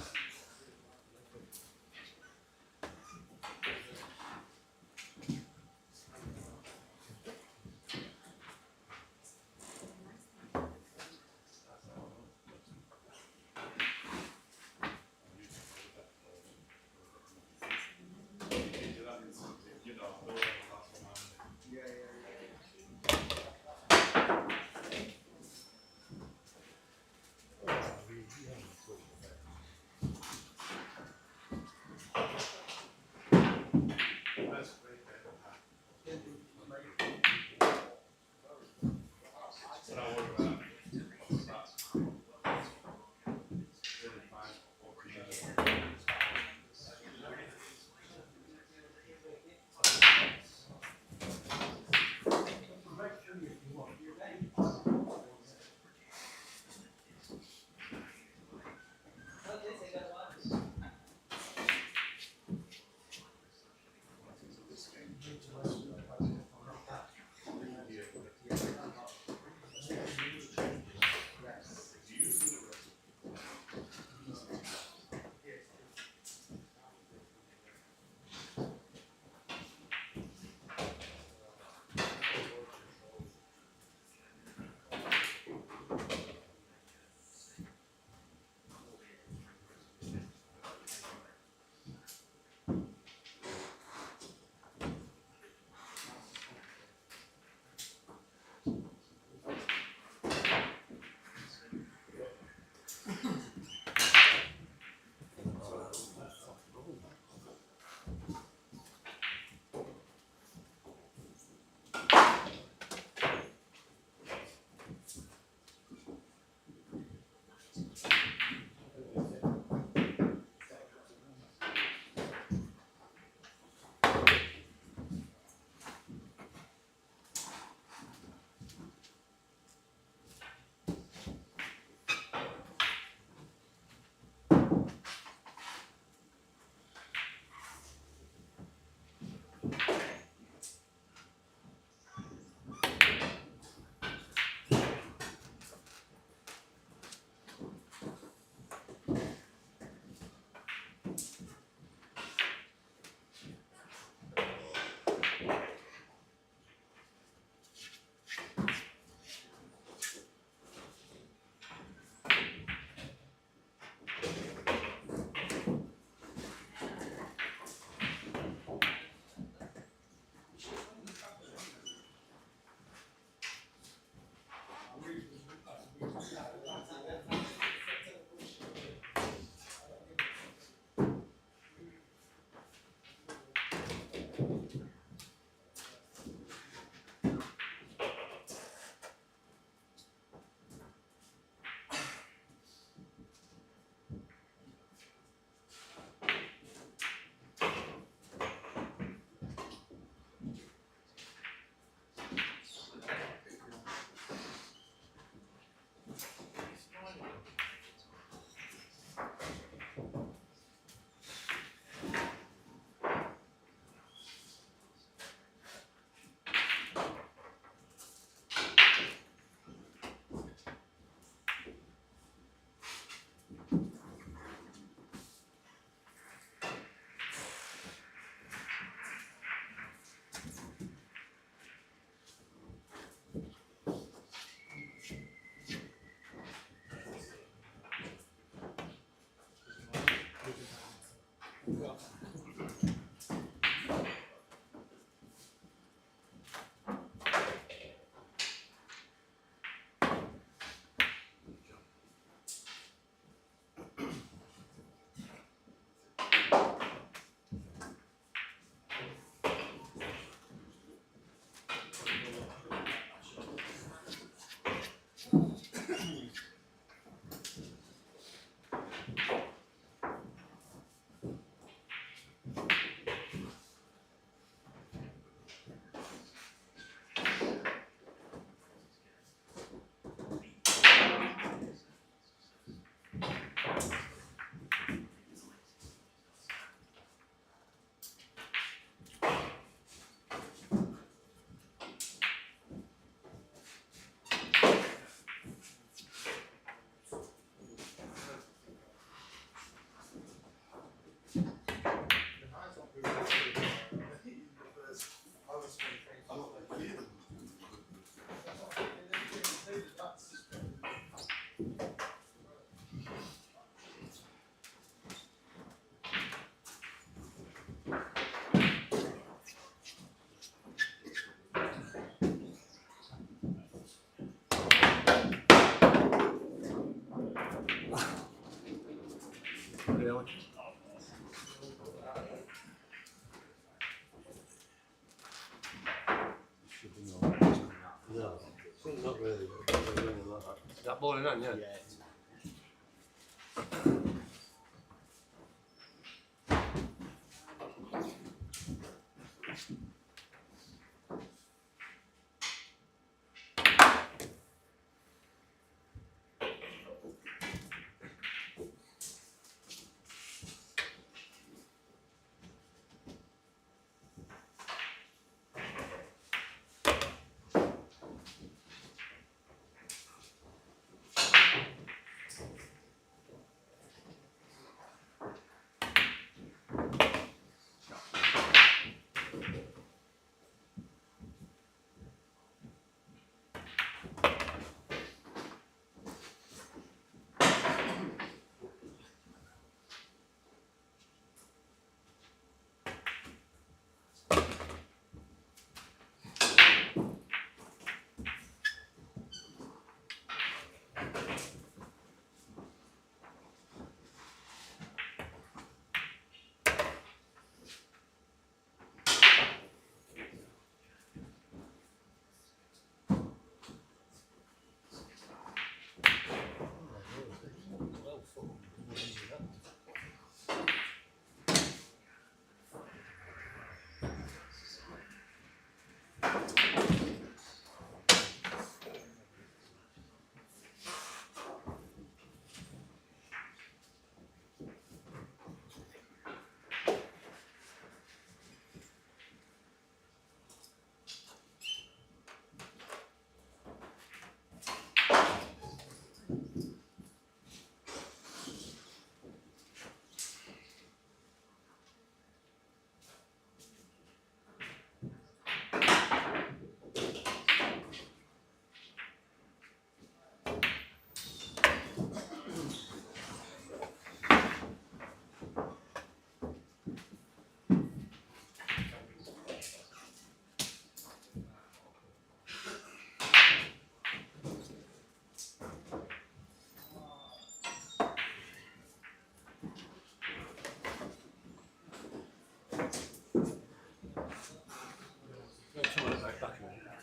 ball in hand, yeah.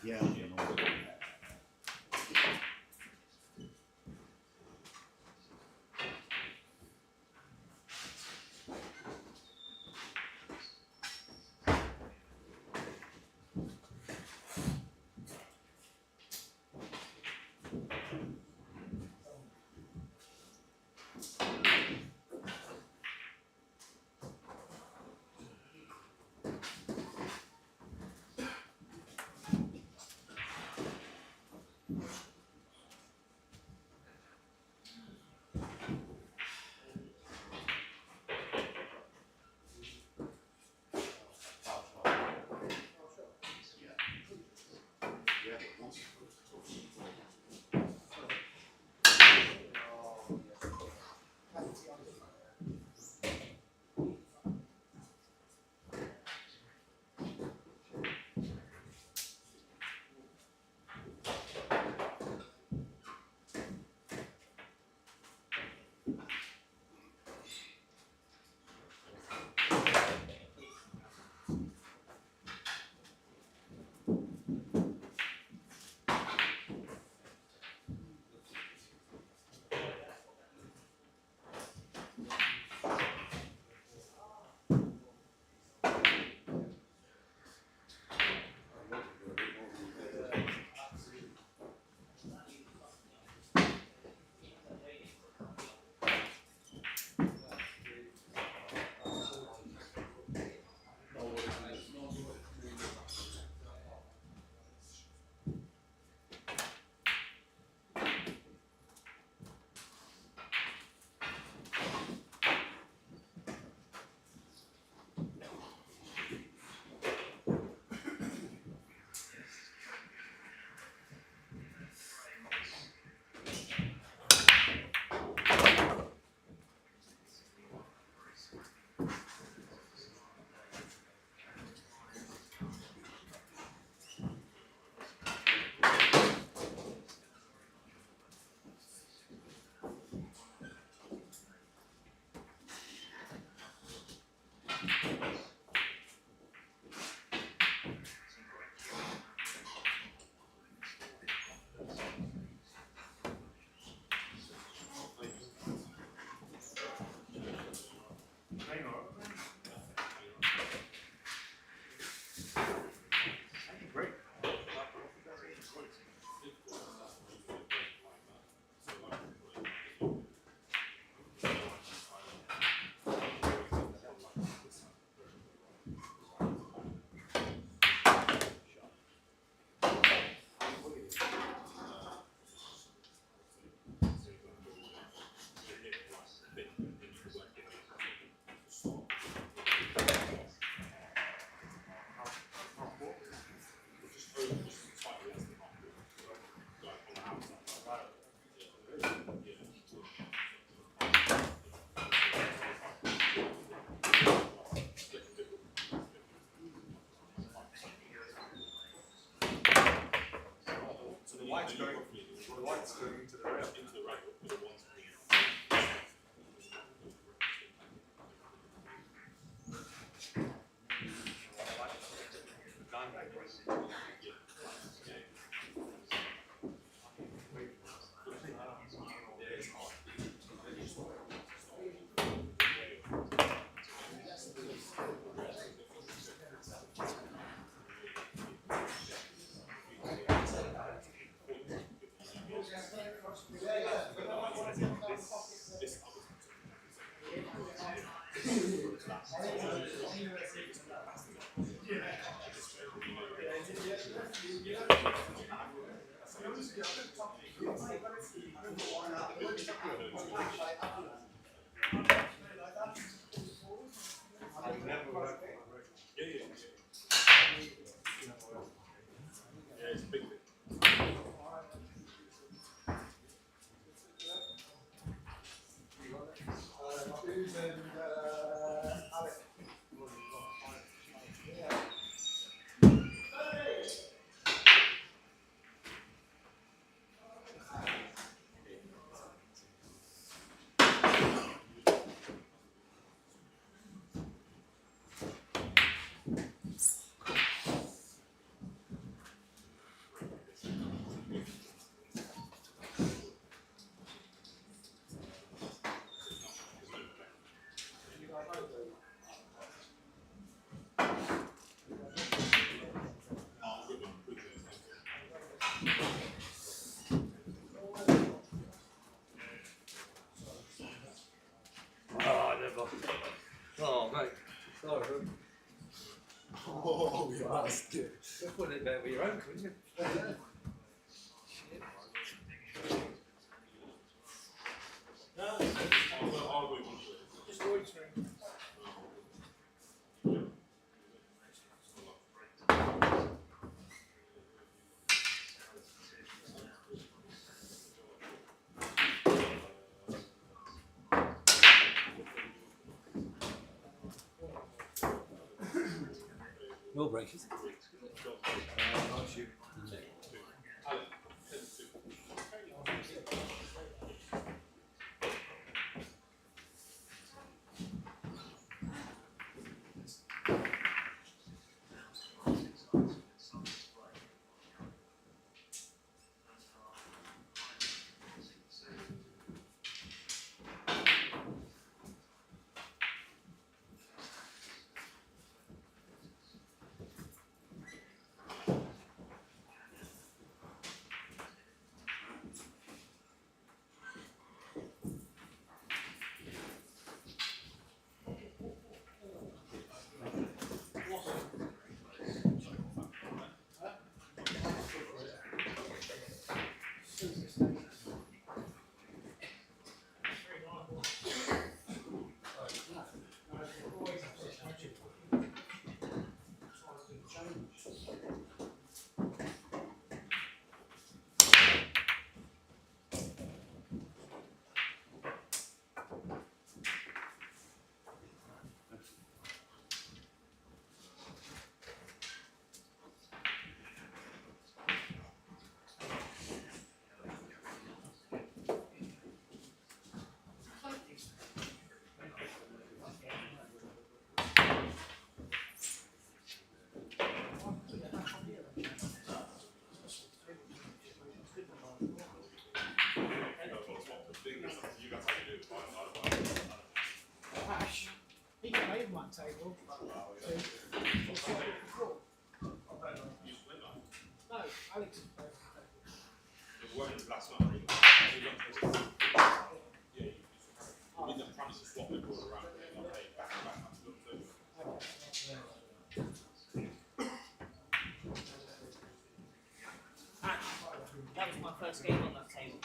Yeah. into the rail. Into the rail. With a one. Oh, never. Oh, mate. Sorry. Oh, you bastard. You put it there with your own, couldn't you? No breakers. Ash, he can lay on that table. No, Alex is playing. That was my first game on that table.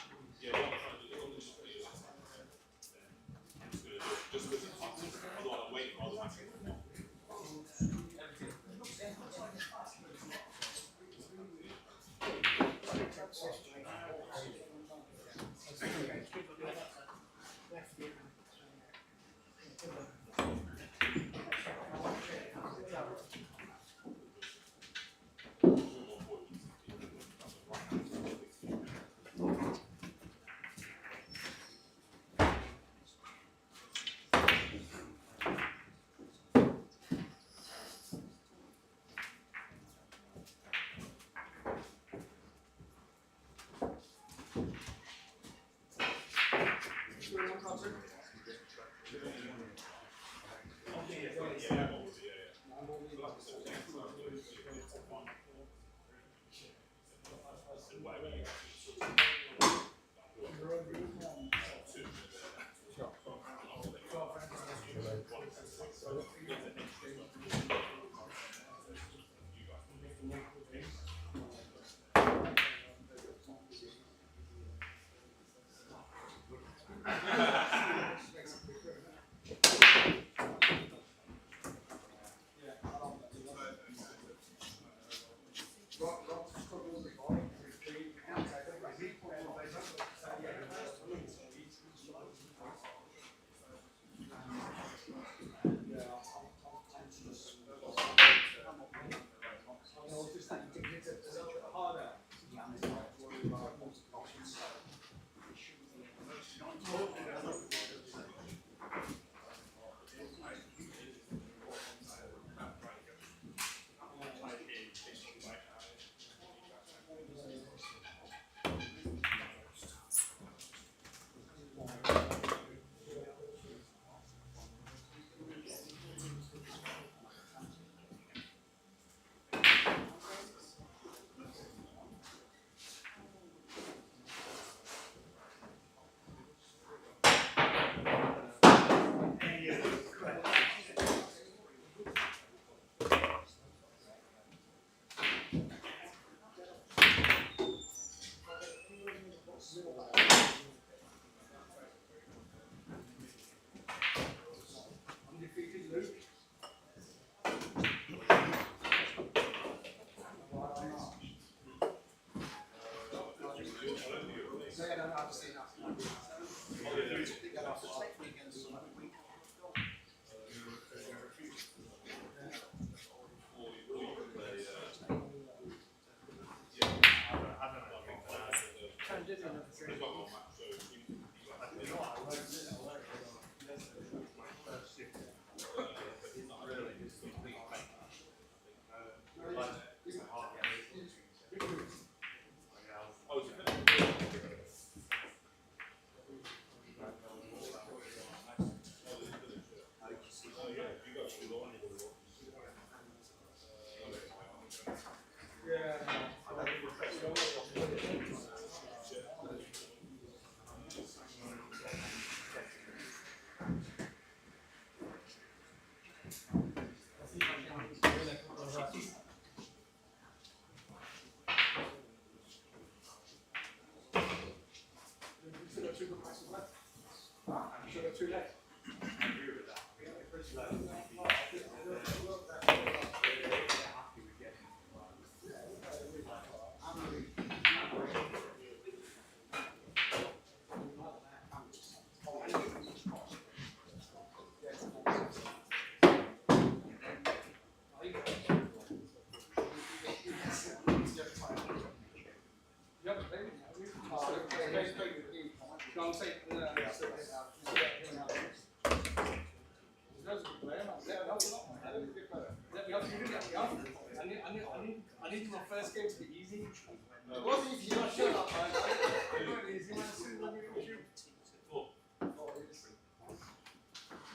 I need my first game to be easy. It wasn't easy, you're not sure that time. It wasn't easy, man. As soon as I knew it was you. As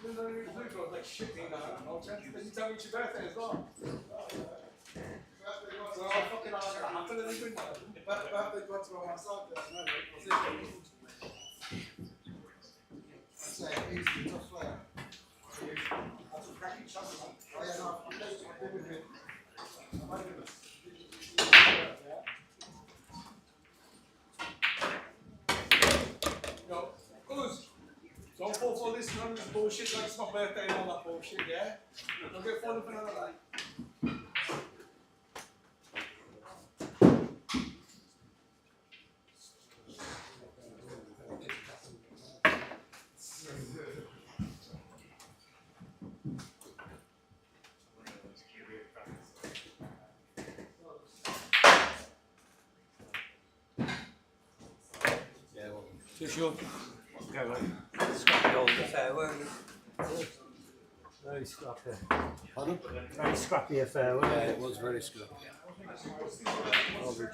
soon as I knew it was you, I was like, shit, me now. No chance. Then you tell me it's your birthday as well. So I fucking asked her, I'm gonna leave it now. Birthday got to my side, that's no, what's it? I'd say easy, tough player. That's a cracking shot, man. Oh yeah, no, I did with it. Yo, Uz, don't fall for this none of this bullshit like it's my birthday and all that bullshit, yeah? Don't get falling for none of that. Too sure? Okay, mate. Scrappy old affair, weren't it? Very scrappy. Pardon? Very scrappy affair, wasn't Yeah, it? it was very scrappy. Average.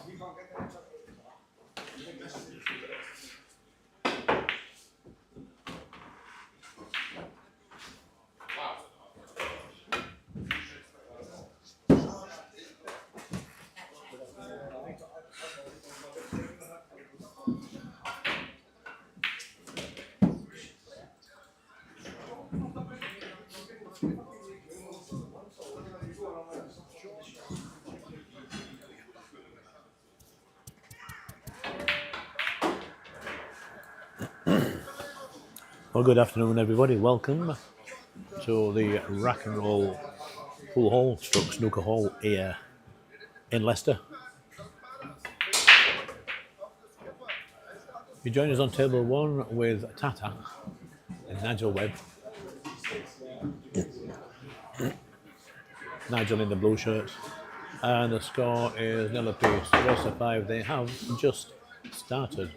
You can't get there. Well, good afternoon, everybody. Welcome to the Rack and Roll Pool Hall, stroke snooker hall here in Leicester. You join us on table one with Tata and Nigel Webb. Nigel in the blue shirt. And the score is nil apiece. The rest of five, they have just started.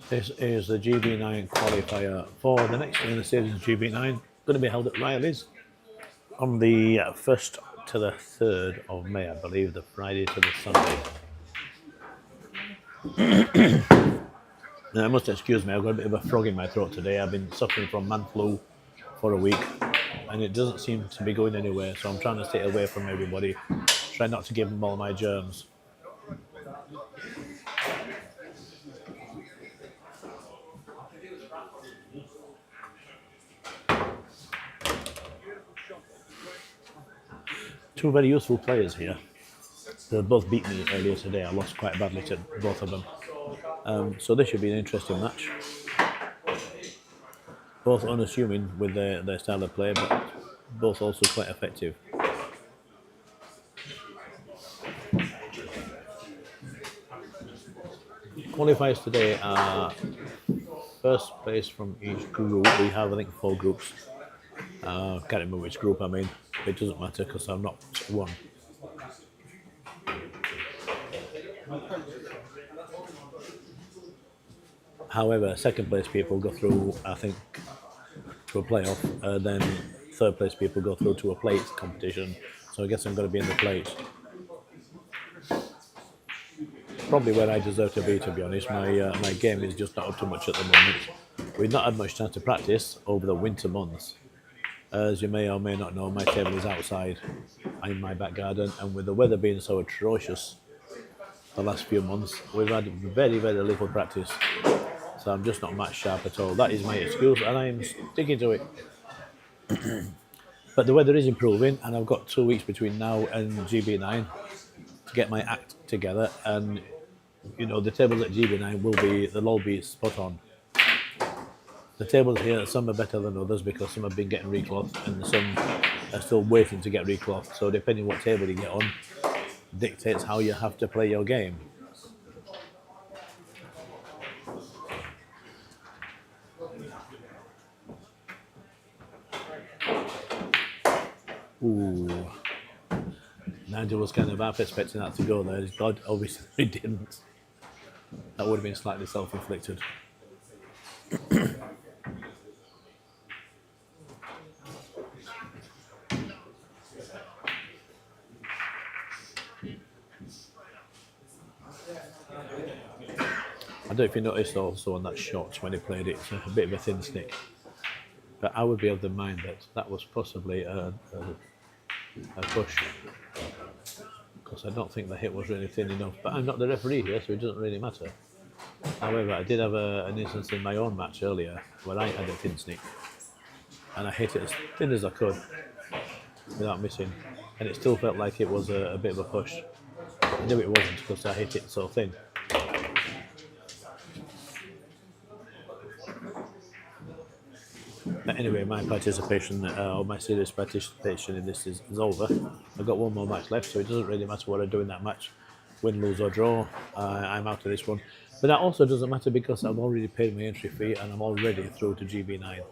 This is the GB9 Qualifier for the next in the series GB9, going to be held at Riley's on the 1st to the 3rd of May, I believe, the Friday to the Sunday. Now, I must excuse me, I've got a bit of a frog in my throat today. I've been suffering from man flu for a week and it doesn't seem to be going anywhere, so I'm trying to stay away from everybody, try not to give them all my germs. Two very useful players here. They both beat me earlier today. I lost quite badly to both of them. So this should be an interesting match. Both unassuming with their style of play, but both also quite effective. Qualifiers today are first place from each group. We have, I think, 4 groups. Can't remember which group I'm in. It doesn't matter because I'm not one. However, second place people go through, I think, to a playoff. Then third place people go through to a plate competition. So I guess I'm going to be in the plate. Probably where I deserve to be honest. My game is just not up to much at the moment. We've not had much time to practice over the winter months. As you may or may not know, my table is outside in my back garden, and with the weather being so atrocious the last few months, we've had very, very little practice. So I'm just not match sharp at all. That is my excuse, and I'm sticking to it. But the weather is improving, and I've got 2 weeks between now and GB9 to get my act together, and you know the tables at GB9 they'll all be spot on. The tables here, some are better than others because some have been getting reclothed and some are still waiting to get reclothed. So depending what table you get on, dictates how you have to play your game. Ooh. Nigel was kind of half expecting that to go there. His God obviously didn't. That would have been slightly self-inflicted. I don't know if you noticed also on that shot when he played it, it's a bit of a thin stick. But I would be of the mind that was possibly a push. Because I don't think the hit was really thin enough. But I'm not the referee here, so it doesn't really matter. However, I did have an instance in my own match earlier where I had a thin stick. And I hit it as thin as I could without missing. And it still felt like it was a bit of a push. I knew it wasn't because I hit it so thin. But anyway, my participation, or my serious participation in this is over. I've got one more match left, so it doesn't really matter what I do in that match. Win, lose or draw, I'm out of this one. But that also doesn't matter because I've already paid my entry fee and I'm already through to GB9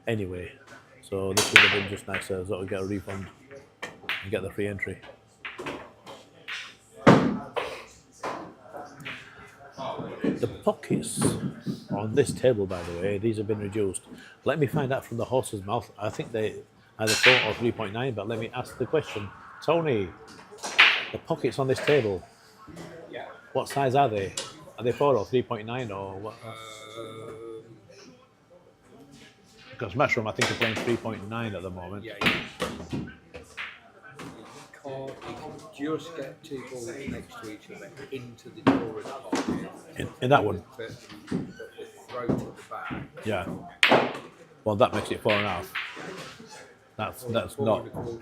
anyway. So this would have been just nicer, sort of get a refund and get the free entry. The pockets on this table, by the way, these have been reduced. Let me find out from the horse's mouth. I think they either 4 or 3.9, but let me ask the question. Tony, the pockets on this table, Yeah. what size are they? Are they 4 or 3.9 or what? Because Matchroom, I think, are playing 3.9 at the moment. Yeah. You can just get 2 balls next to each other into the door of the pocket. In that one? But throat at the back. Yeah. Well, that makes it 4.5. That's not 4.25.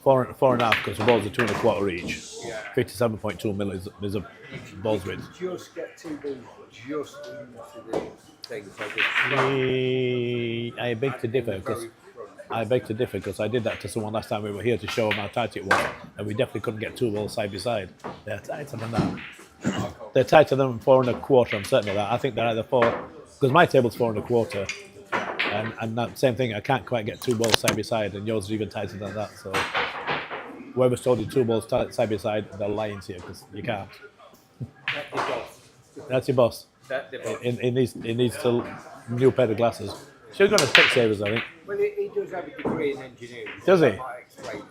4.5 because the balls are 2.25 each. Yeah. 57.2 mil is a ball's width. Just get two balls just into the thing. So I beg to differ because I did that to someone last time we were here to show them how tight it was, and we definitely couldn't get two balls side by side. They're tighter than that. They're tighter than 4.25. I'm certain of that. I think they're either 4 because my table's 4.25, and that same thing. I can't quite get two balls side by side, and yours is even tighter than that. So whoever's told you two balls side by side, they're lying to you because you can't. That's your boss. He needs to new pair of glasses. So you're going to pick savers, I think. Well, he does have a degree in engineering. Does he? I might explain it.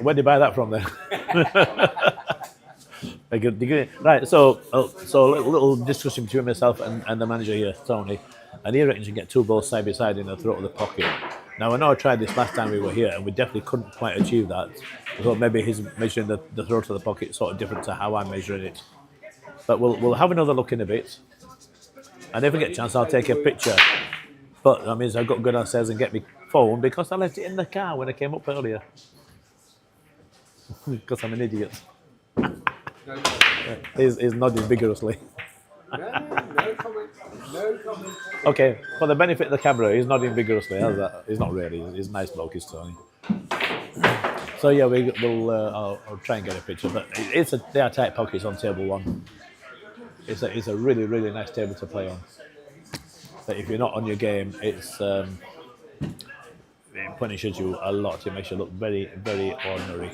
Where did you buy that from then? A good degree. Right, so a little discussion between myself and the manager here, Tony, and he reckons you can get two balls side by side in the throat of the pocket. Now I know I tried this last time we were here, and we definitely couldn't quite achieve that. I thought maybe he's measuring the throat of the pocket sort of different to how I'm measuring it. But we'll have another look in a bit, and if we get a chance, I'll take a picture. But that means I've got to go downstairs and get my phone because I left it in the car when I came up earlier. Because I'm an idiot. He's nodding vigorously. No comment. No comment. Okay, for the benefit of the camera, he's nodding vigorously. How's that? He's not really. He's a nice bloke, he's Tony. So yeah, I'll try and get a picture. But they are tight pockets on table 1. It's a really, really nice table to play on. But if you're not on your game, it punishes you a lot. It makes you look very, very ordinary.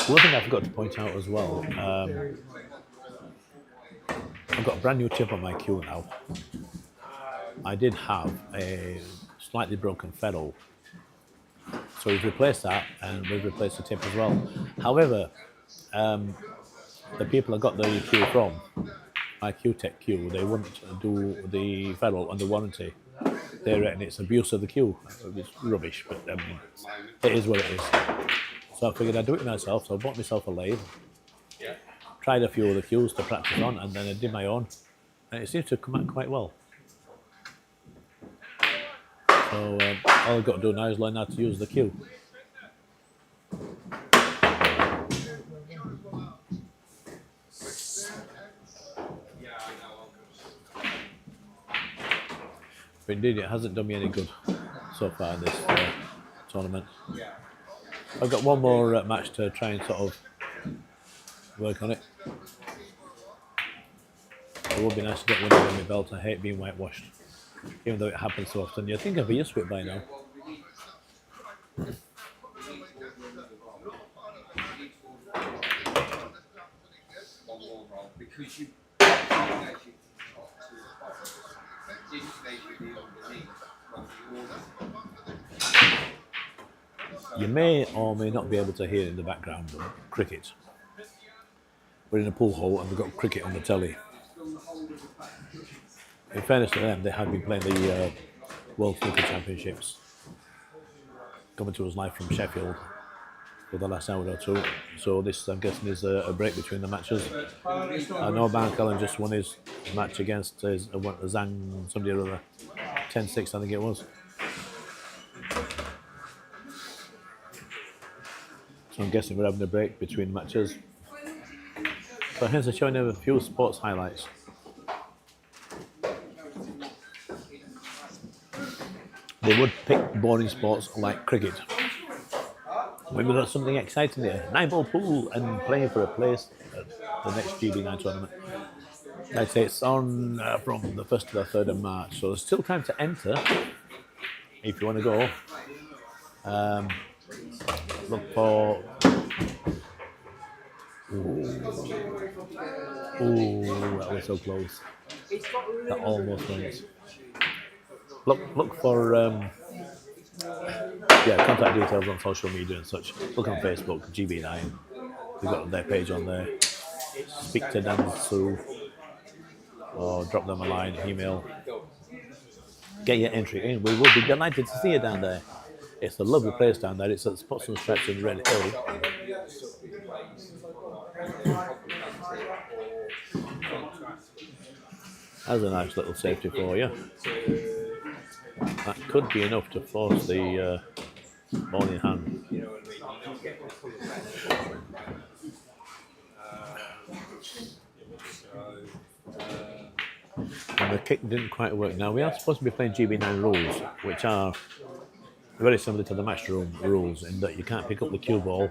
One thing I forgot to point out as well, I've got a brand new tip on my cue now. I did have a slightly broken ferrule, so we've replaced that and we've replaced the tip as well. However, the people I got the cue from, my Q-Tech cue, they wouldn't do the ferrule under warranty. They reckon it's abuse of the cue. It's rubbish, but it is what it is. So I figured I'd do it myself, so I bought myself a lathe, tried a few of the cues to practice on, and then I did my own, and it seems to come out quite well. So all I've got to do now is learn how to use the cue. But indeed, it hasn't done me any good so far in this tournament. I've got one more match to try and sort of work on it. It would be nice to get one under my belt. I hate being whitewashed, even though it happens so often. You'd think I'd be used to it by now. Because you You may or may not be able to hear in the background cricket. We're in a pool hall and we've got cricket on the telly. In fairness to them, they have been playing the World Snooker Championships, coming to us live from Sheffield for the last hour or two. So this, I'm guessing, is a break between the matches. I know Mark Allen just won his match against Zhang, somebody or other, 10-6 I think it was. So I'm guessing we're having a break between matches. So here's showing you a few sports highlights. They would pick boring sports like cricket. We've got something exciting here. 9-ball pool and playing for a place at the next GB9 tournament. I'd say it's on from the 1st to the 3rd of March. So there's still time to enter if you want to go. Look for... Ooh, that was so close. That almost went. Look for contact details on social media and such. Look on Facebook, GB9. We've got their page on there. speak to Dan Sue or drop them a line, email. Get your entry in. We would be delighted to see you down there. It's a lovely place down there. It's at Spots and Stripes in Red Hill. That's a nice little safety for you. That could be enough to force the ball in hand. And the kick didn't quite work. Now we are supposed to be playing GB9 rules, which are very similar to the matchroom rules in that you can't pick up the cue ball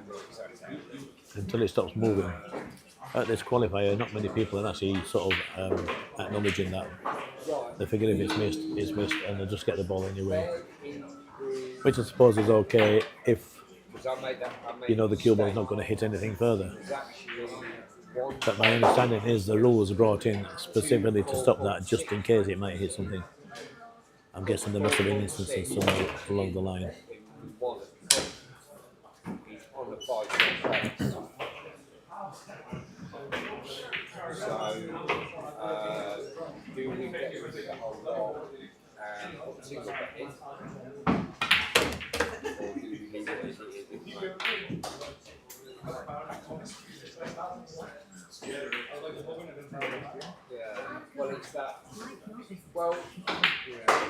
until it stops moving. At this qualifier, not many people are actually sort of acknowledging that. They figure if it's missed, it's missed, and they'll just get the ball anyway. Which I suppose is okay if you know the cue ball is not going to hit anything further. But my understanding is the rules are brought in specifically to stop that, just in case it might hit something. I'm guessing there must have been instances somewhere along the line. Do we get rid of the whole ball and put single back in? Or do we leave it as it is at the moment? Yeah, well, it's that. Well, yeah.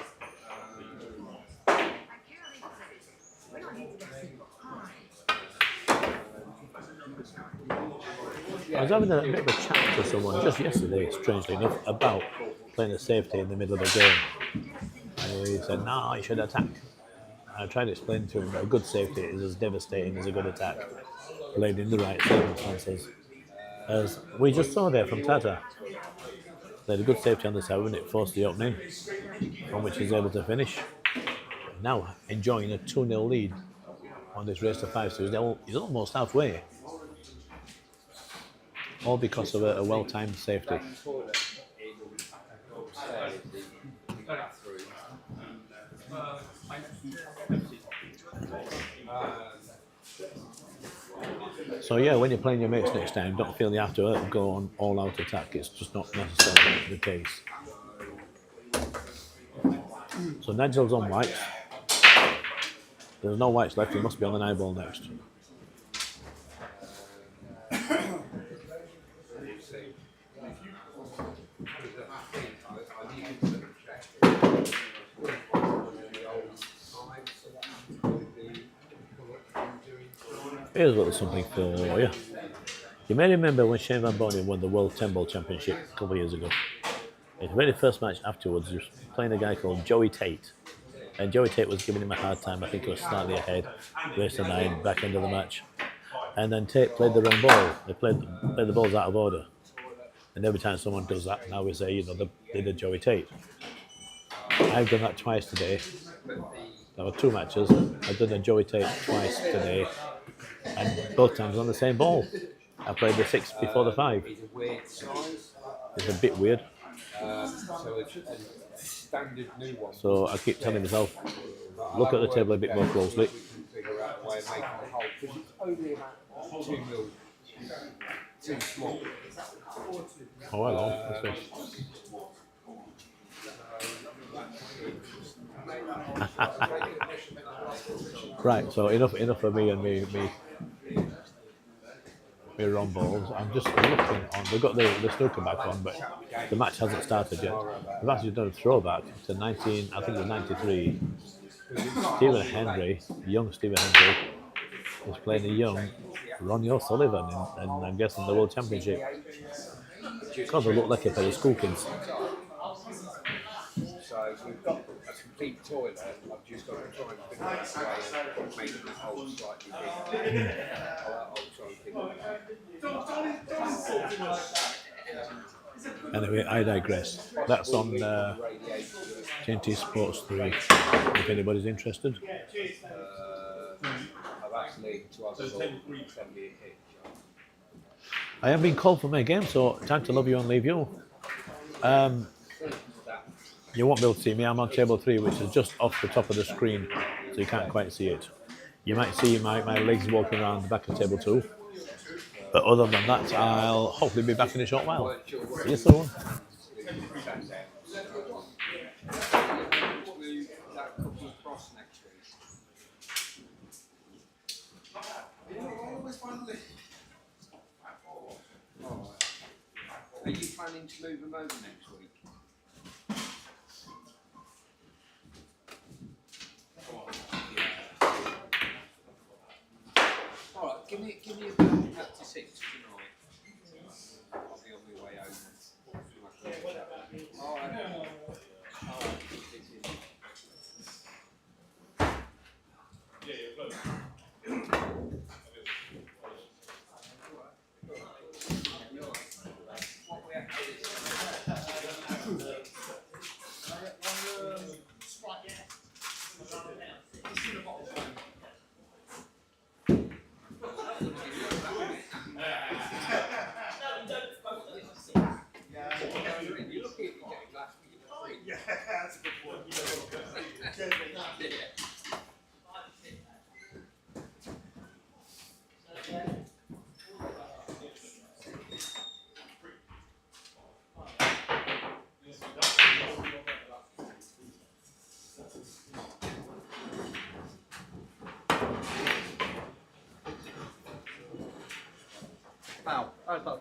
I was having a bit of a chat to someone just yesterday, strangely enough, about playing a safety in the middle of the game. And he said, no, you should attack. I tried to explain to him that a good safety is as devastating as a good attack, played in the right circumstances. As we just saw there from Tata, they had a good safety on the side when it forced the opening, from which he's able to finish. Now enjoying a 2-0 lead on this race to 5, so he's almost halfway. All because of a well-timed safety. So yeah, when you're playing your mates next time, don't feel you have to go on all-out attack. It's just not necessarily the case. So Nigel's on whites. There's no whites left. He must be on the 9 ball next. Here's a little something for you. You may remember when Shane Van Bonen won the World 10 Ball Championship a couple of years ago. In the very first match afterwards, he was playing a guy called Joey Tate. And Joey Tate was giving him a hard time. I think he was slightly ahead, race to 9, back end of the match. And then Tate played the wrong ball. They played the balls out of order. And every time someone does that, now we say, they did Joey Tate. I've done that twice today. There were 2 matches. I've done a Joey Tate twice today. And both times on the same ball. I played the 6 before the 5. It's a bit weird. So I keep telling myself, look at the table a bit more closely. Oh, hello. Right, so enough for me and me wrong balls. I'm just looking on. They've got the snooker back on, but the match hasn't started yet. They've actually done a throwback to 19, I think it was 93. Stephen Hendry, young Stephen Hendry, was playing a young Ronnie O'Sullivan in I'm guessing the World Championship. God, they look like a pair of school kids. So we've got a complete toilet. I've just got to try and figure out a way of making the hole slightly bigger. Anyway, I digress. That's on TNT Sports 3, if anybody's interested. I have been called for my game, so time to love you and leave you. You won't be able to see me. I'm on table 3, which is just off the top of the screen, so you can't quite see it. You might see my legs walking around the back of table 2. But other than that, I'll hopefully be back in a short while. See you soon. Are you planning to move them over next week? All right, give me a call back to 6 tonight. I'll be on my way home then. All right. All right. Bow. Oh, bow.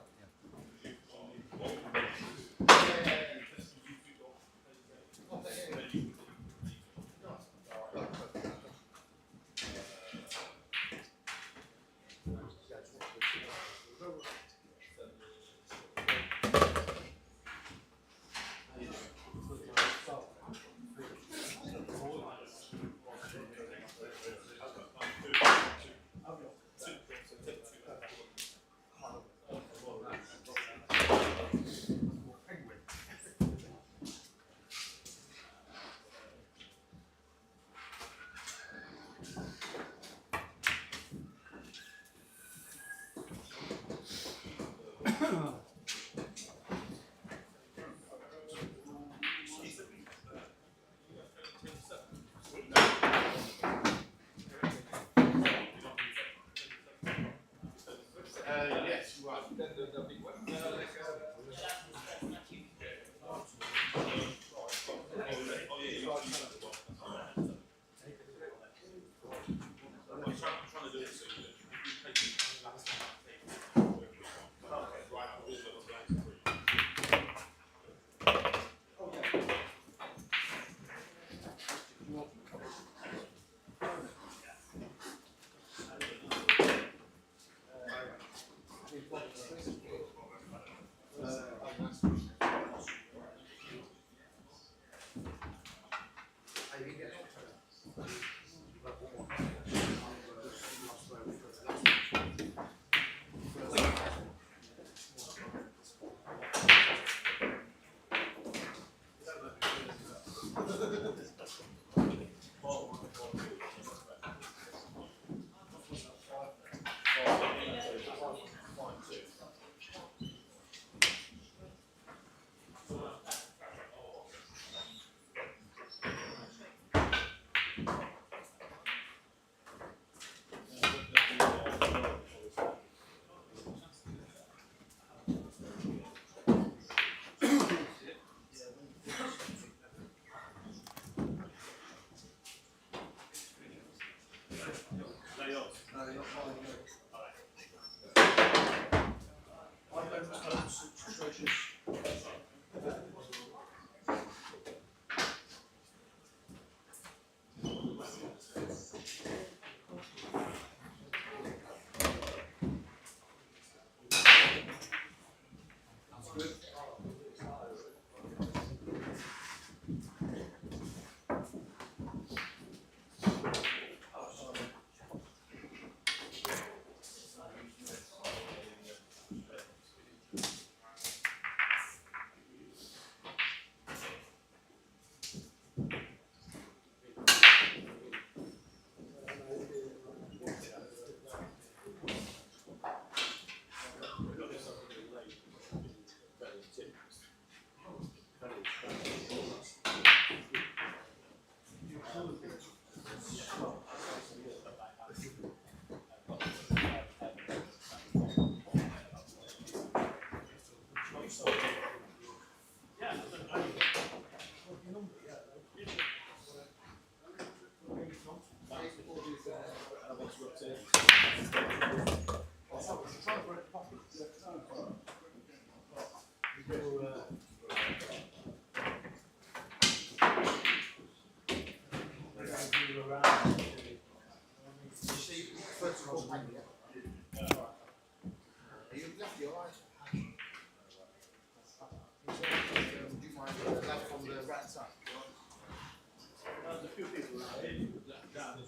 There's a few people down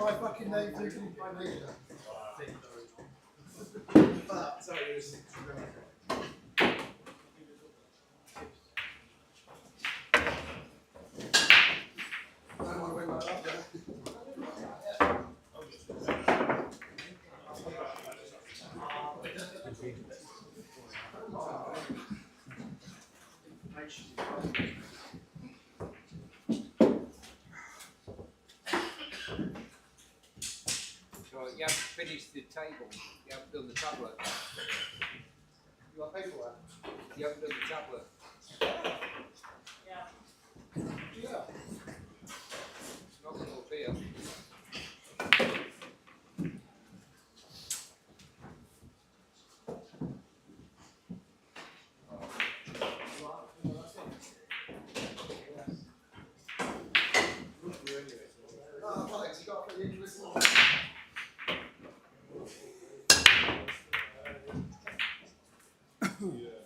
My fucking name, thinking my name. But, sorry, it was I don't want to win my love there. So you haven't finished the table. You haven't done the tablet. You want paperwork? You haven't done the tablet. Yeah. Yeah. It's not going to appear. Yeah.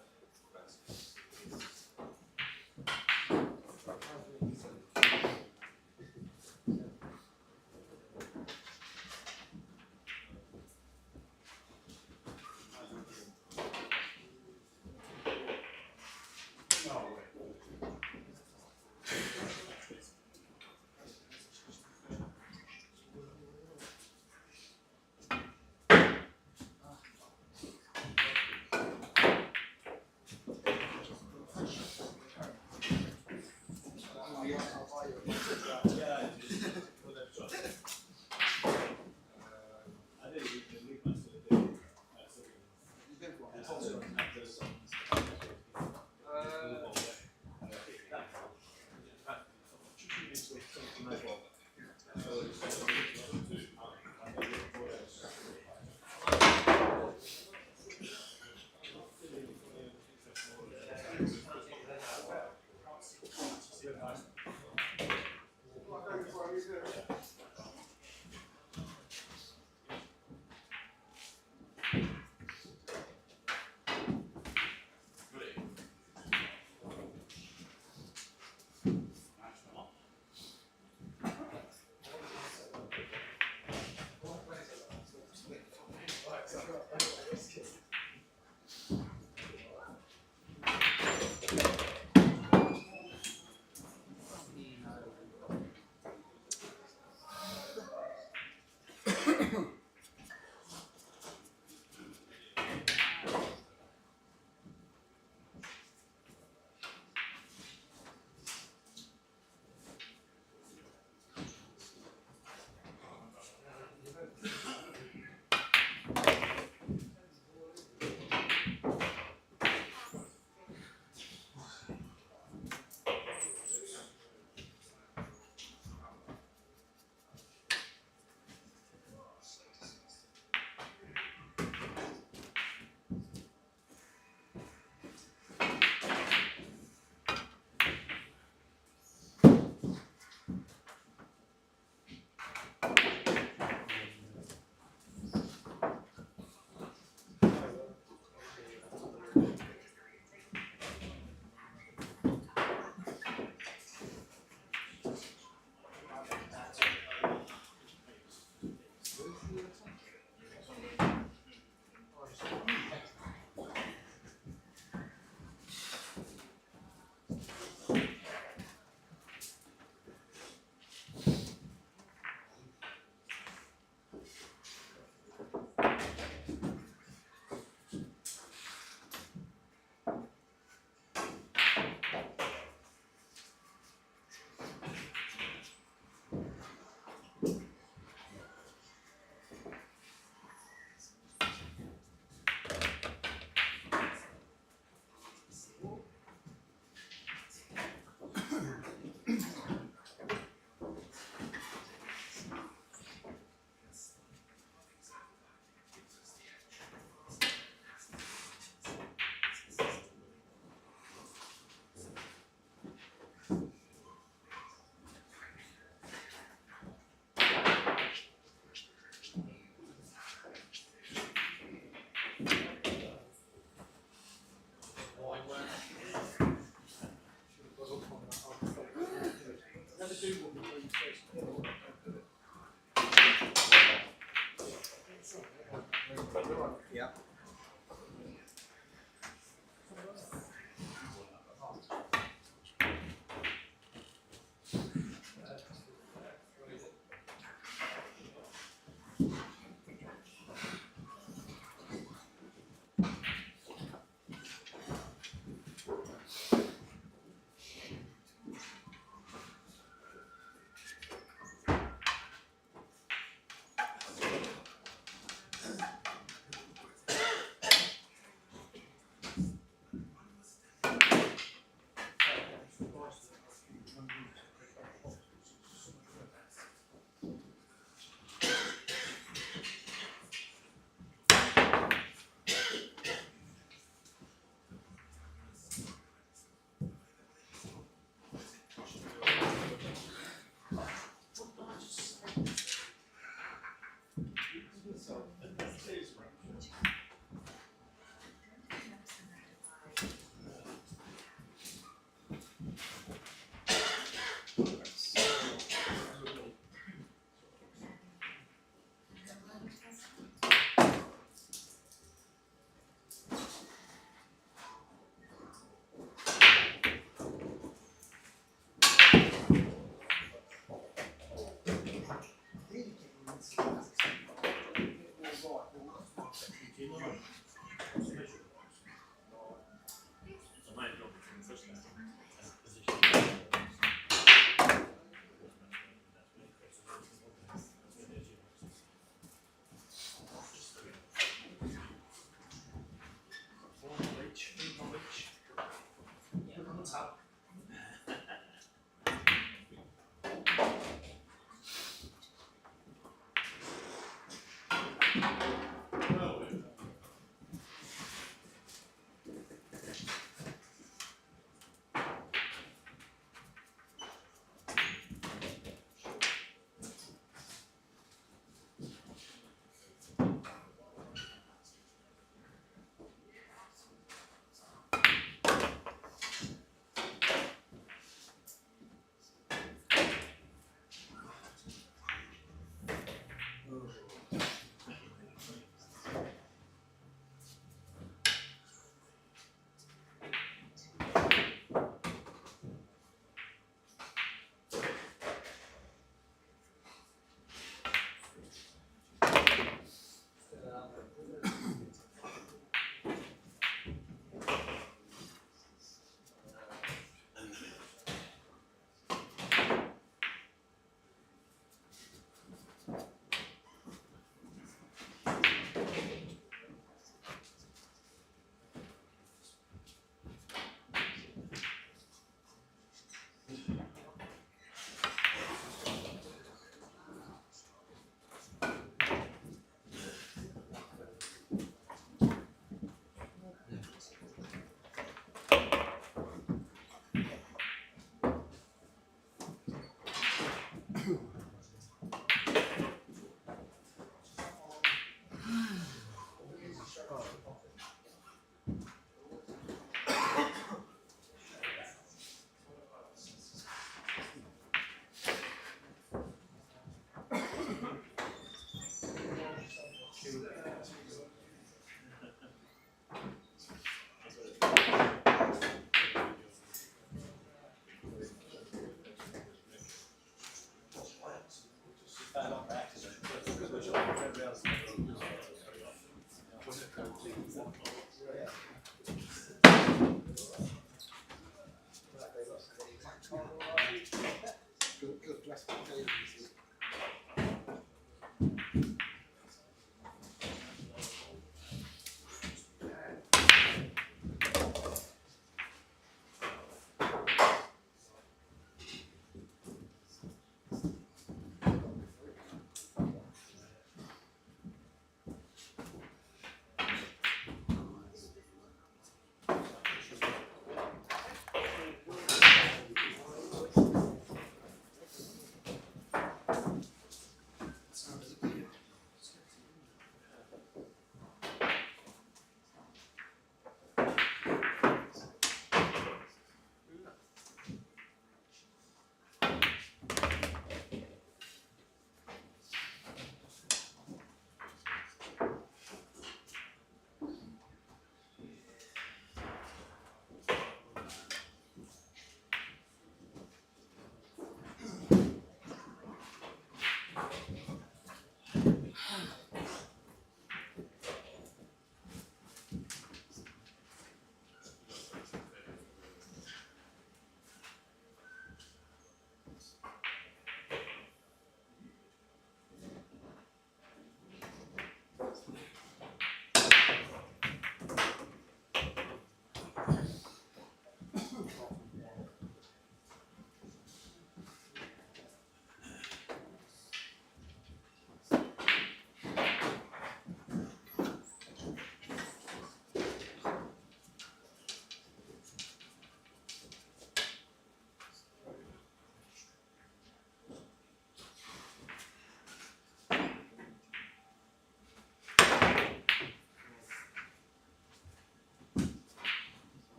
Good dress potatoes.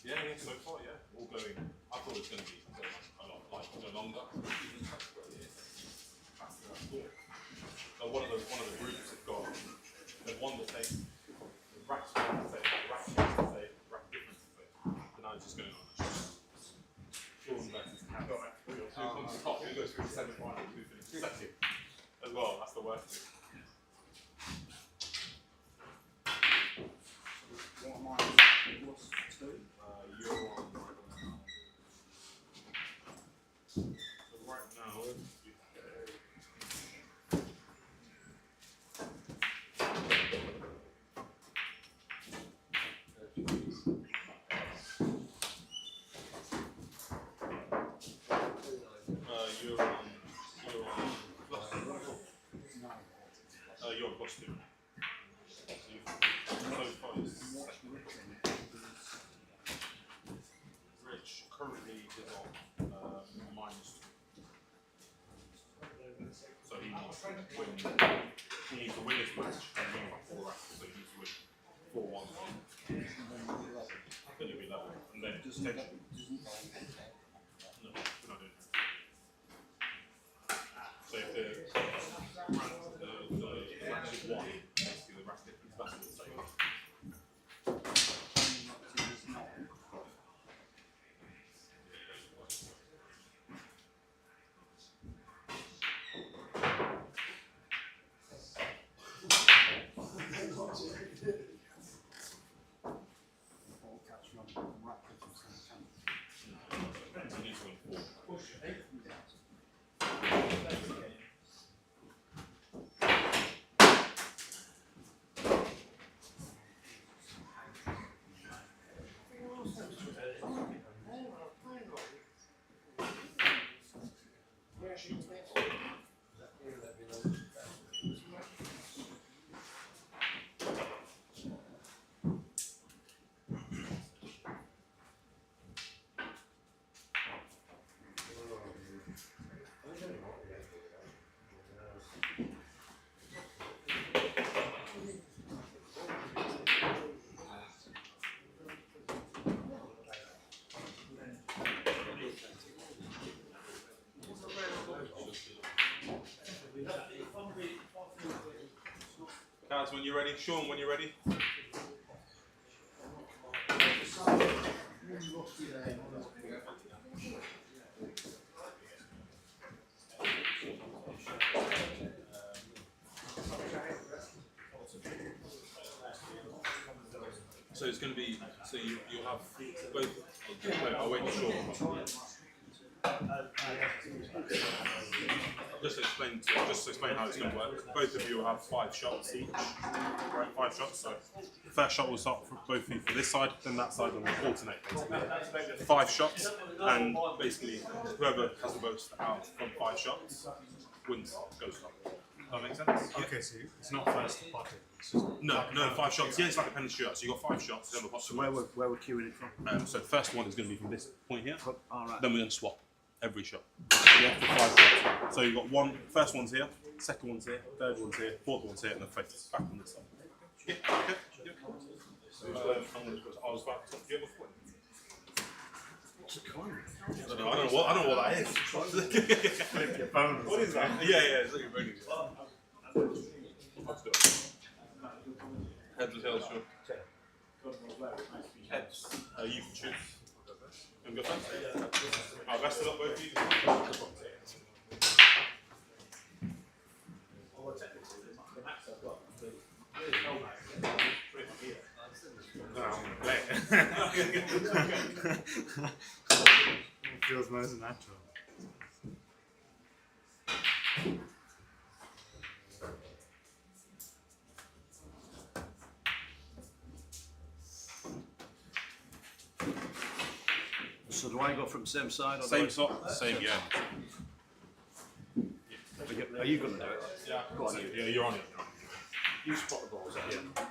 Yeah, so far, yeah, all going. I thought it was going to be a lot like longer. So one of the groups have got the one that say the rack difference to say. And now it's just going on. Sean versus Cam. Who comes to top? Who goes through the semi-final? Who finishes second? As well, that's the worst thing. What am I? What's 2? You're on. So right now, you're on plus. You need to win this match and win by 4 rounds, so you need to win 4-1. Then you'll be level, and then just take it. No, we're not doing that. So if the match is 1, basically the rest difference, that's what it's saying. You need to win 4. Guys, when you're ready. Sean, when you're ready. So it's going to be, so you'll have both, I'll wait for Sean. Just to explain how it's going to work. Both of you will have 5 shots each, right? 5 shots. So the first shot will start for both of you for this side, then that side, and we'll alternate basically. 5 shots, and basically whoever has the most out from 5 shots wins, goes top. Does that make sense? Okay, so it's not first to pocket. No, 5 shots. Yeah, it's like a penalty shootout. So you got 5 shots. Then we'll So where we're queuing it from? so the first one is going to be from this point here. All right. Then we're going to swap every shot. Yeah, for 5 shots. So you've got first one's here, second one's here, third one's here, fourth one's here, and then fifth back on this side. Yeah, okay. Yeah. So I was about to. Do you have a point? It's a coin. I don't know what that is. Flip your phone. What is that? Yeah, it's like a bonus. Let's do it. Heads or tails, sure. Heads. You can choose. And go first. I'll best it up both of you. Feels most natural. So do I go from the same side? Or Same side, same, yeah. Are you going to do it? Yeah, go on, yeah, you're on it. You spot the balls out. Yeah.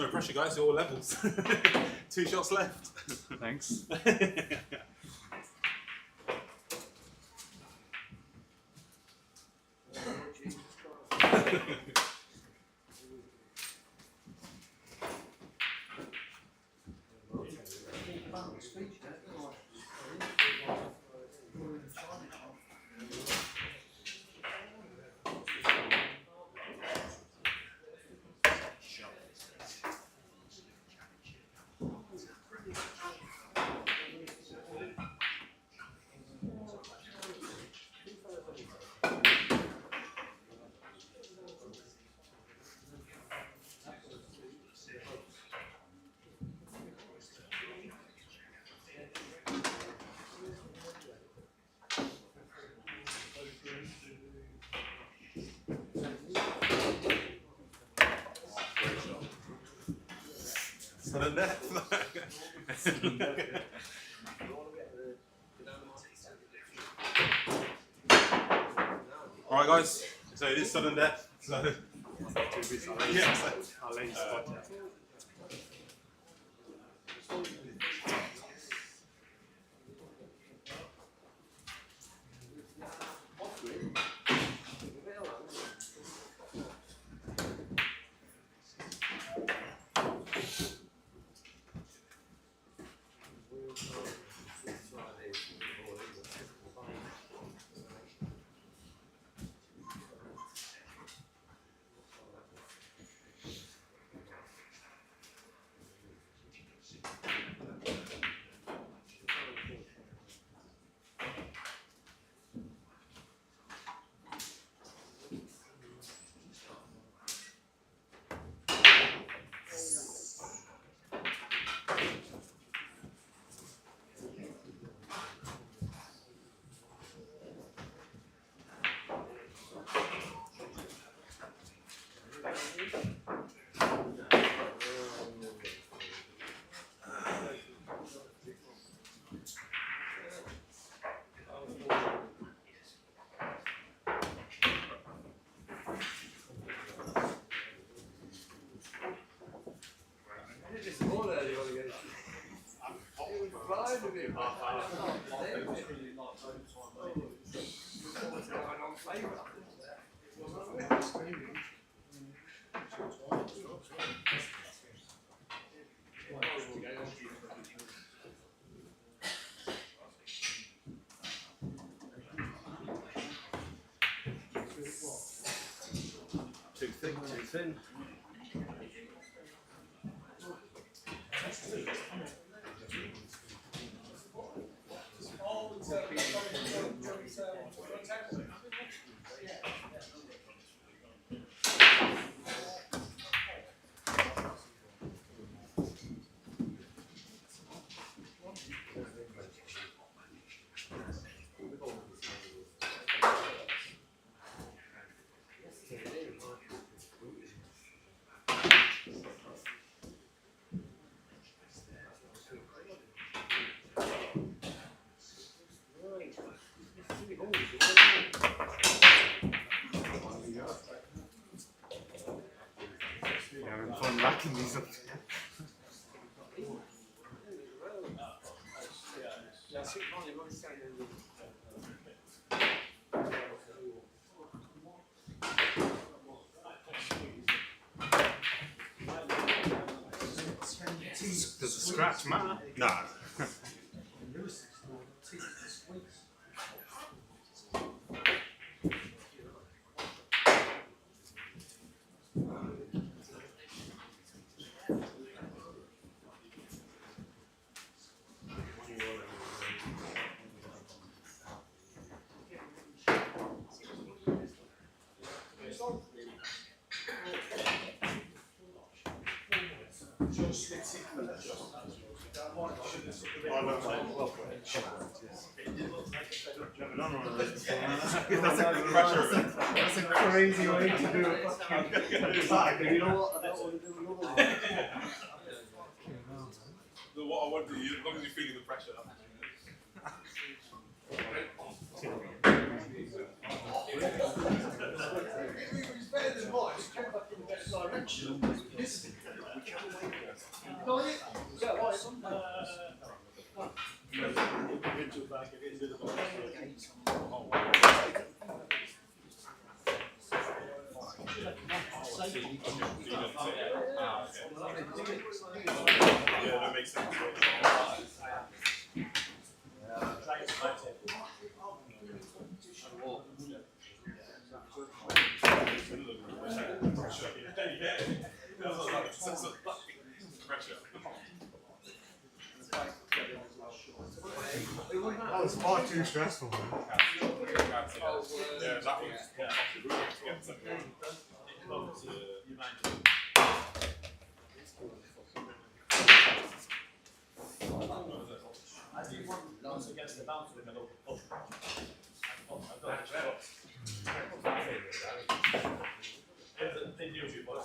No pressure, guys. You're all levels. 2 shots left. Thanks. Sudden death. Alright guys, so it is sudden death. So yeah, I'll let you spot it. too thick, too thin. Having fun racking these up. Does the scratch matter? No. That's a crazy way to do it. You know what? I don't want to do another one. What I want to do, as long as you're feeling the pressure. It's better than mine. It's going back in the best direction. Yeah, that makes sense. That was far too stressful, man. Yeah, that was against the bounce with a little push. They knew you, but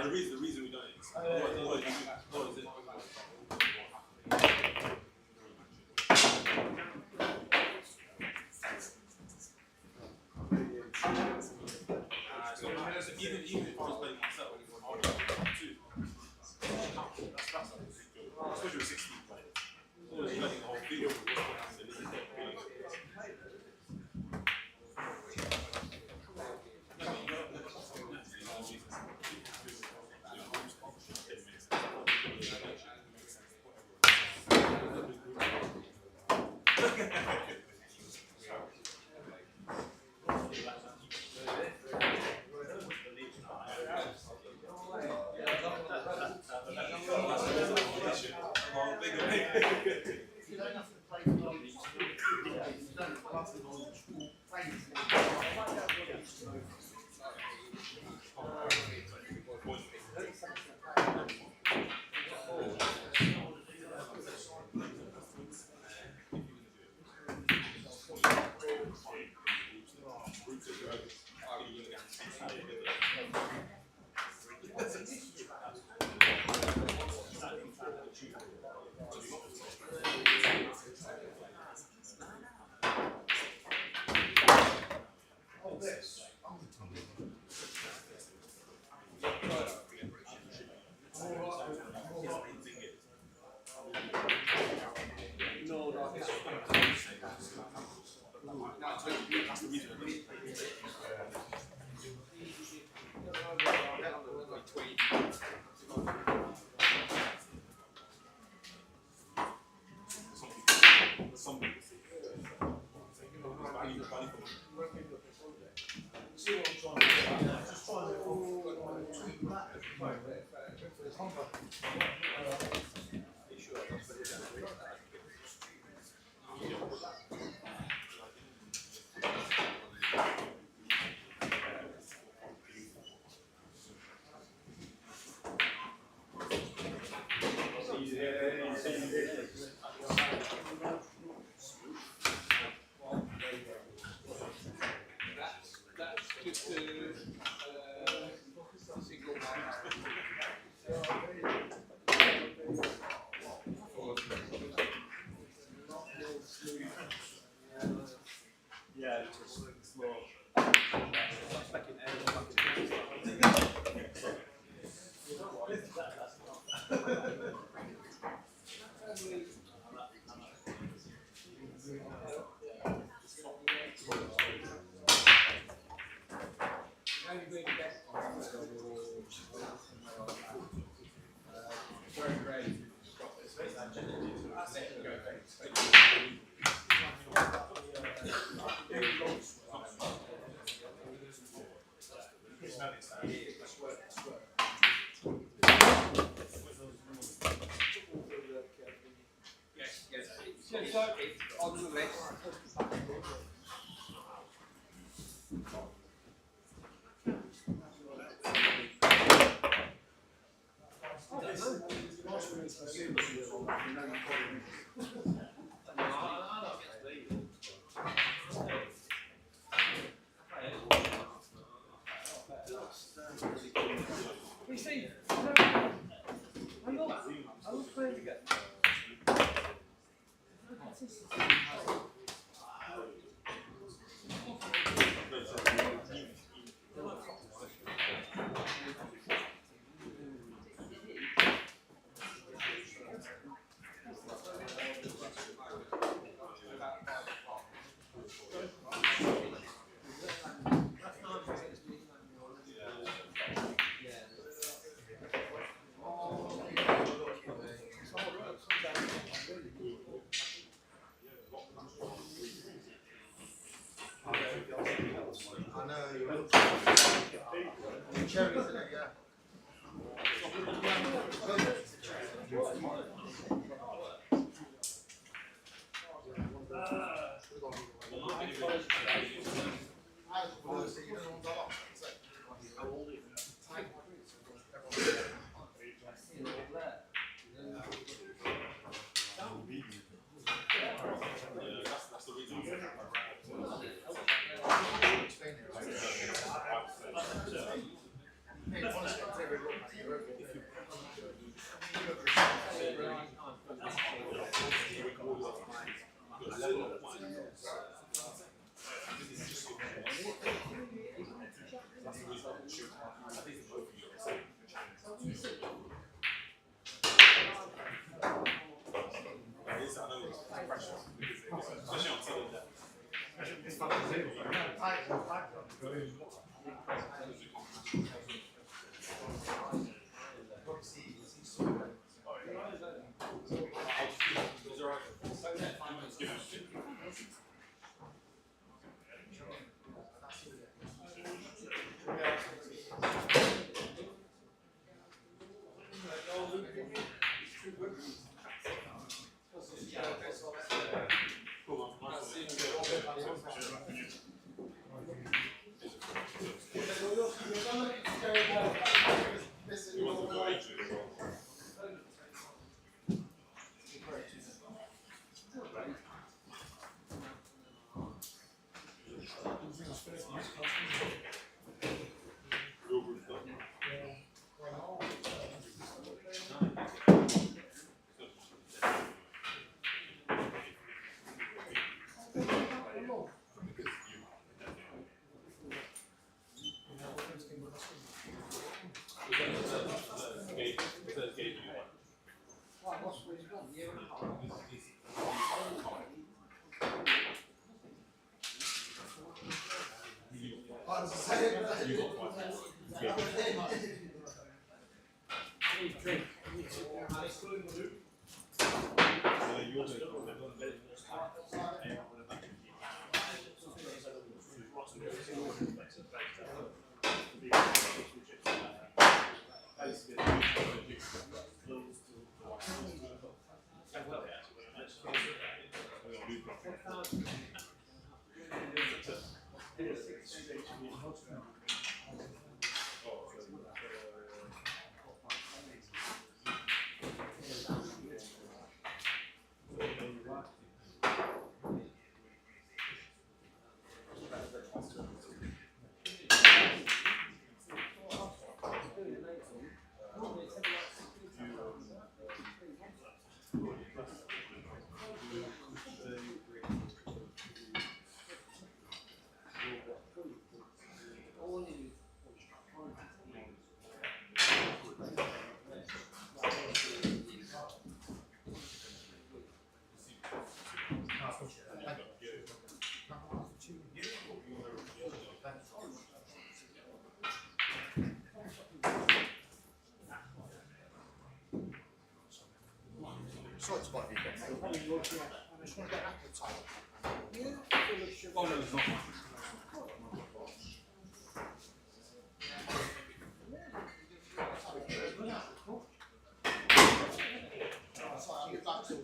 the reason we don't what is it? So even if I was playing myself, I would have two. Especially with 16 players. Always letting the whole field. on the list. You see, I was playing again. I know. Cherries in it, yeah. Sorry to bother you, Ben. I just want to get appetite. Oh no, it's not. Sorry, I'll get back to it.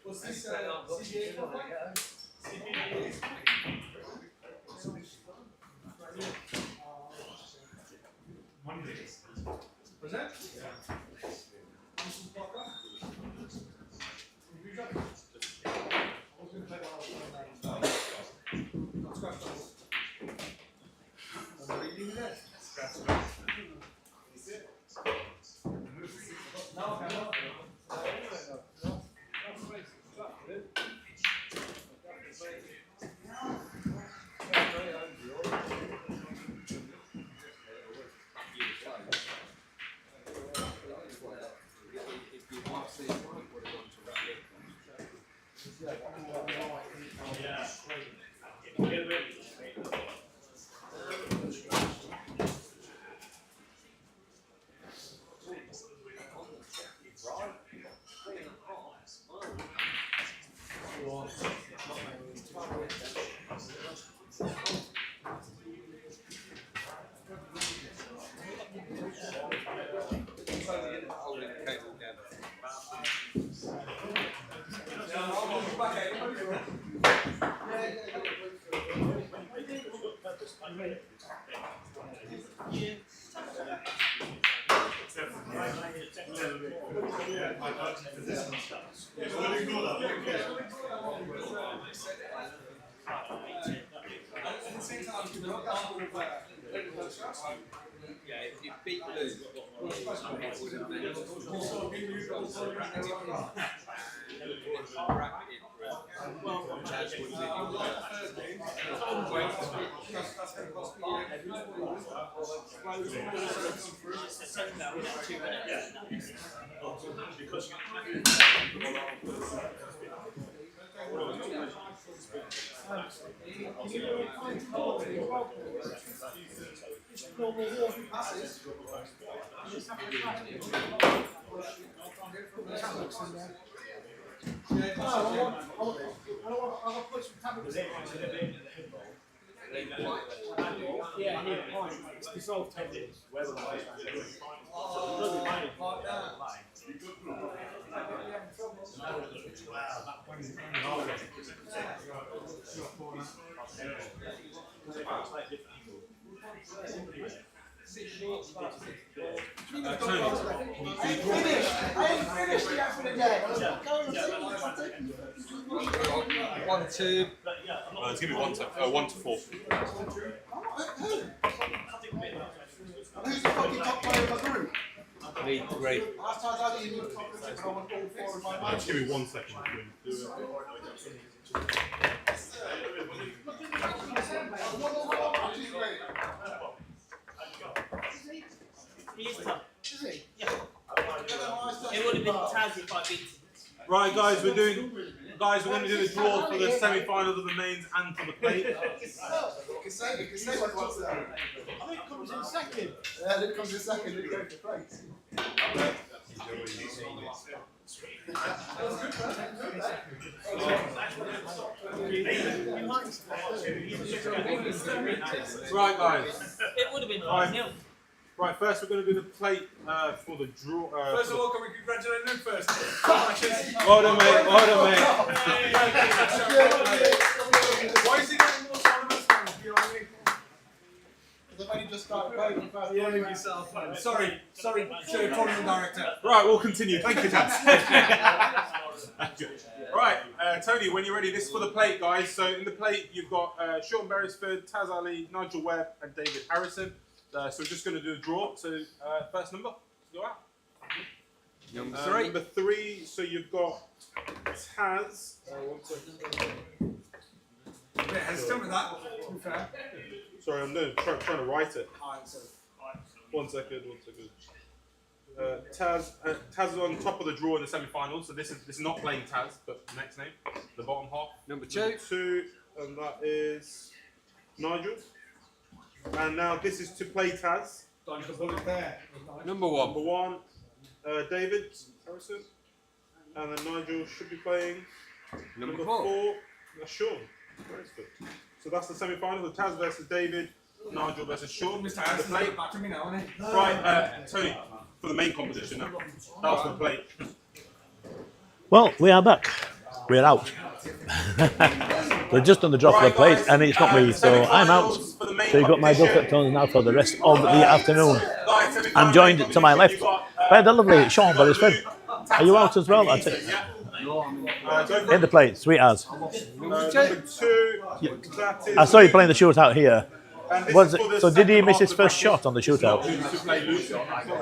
What's this? CGA qualifier? Was that? Yeah. Yeah, if you beat Lou, it wouldn't matter. Yeah, it's dissolved tendons. One, two. Let's give me 1 to 4. Who's the fucking top player of the group? Me, three. Last time I did, you were top player, but I want all 4 of my Just give me 1 second. He's tough. Is he? Yeah. It would have been Taz if I beat him. Right, guys, we're going to do the draw for the semi-finals of the mains and for the plate. You can say what wants that. I think it comes in second. Yeah, Luke comes in second, Luke goes to place. Right, guys. It would have been Right. 5-0. Right, first we're going to do the plate for the draw. First of all, can we congratulate Luke first? Well done, mate. Well done, mate. Why is he getting more tournaments than you know what I mean? They've only just started playing. Yeah, yourself. Sorry, tournament director. Right, we'll continue. Thank you, Dad. Right, Tony, when you're ready, this is for the plate, guys. So in the plate, you've got Sean Beresford, Taz Ali, Nigel Webb, and David Harrison. So we're just going to do a draw. So first number, go out. Number 3. Number 3, so you've got Taz. One second. A bit hesitant with that, to be fair. Sorry, I'm trying to write it. One second. Taz is on top of the draw in the semi-final, so this is not playing Taz, but next name, the bottom half. Number 2, and that is Nigel. And now this is to play Taz. number 1. Number 1, David Harrison, and then Nigel should be playing Number 4. That's Sean. So that's the semi-final, the Taz versus David, Nigel versus Sean. Mr. Harrison's got back to me now, isn't he? Right, Tony, for the main competition now. That was for the plate. Well, we are back. We're out. We're just on the drop of the plate, and it's not me, so I'm out. So you've got my dulcet tones now for the rest of the afternoon. I'm joined to my left by the lovely Sean Beresford. Are you out as well? That's it. In the plate, sweet as. Number 2, I saw you playing the shootout here. So did he miss his first shot on the shootout?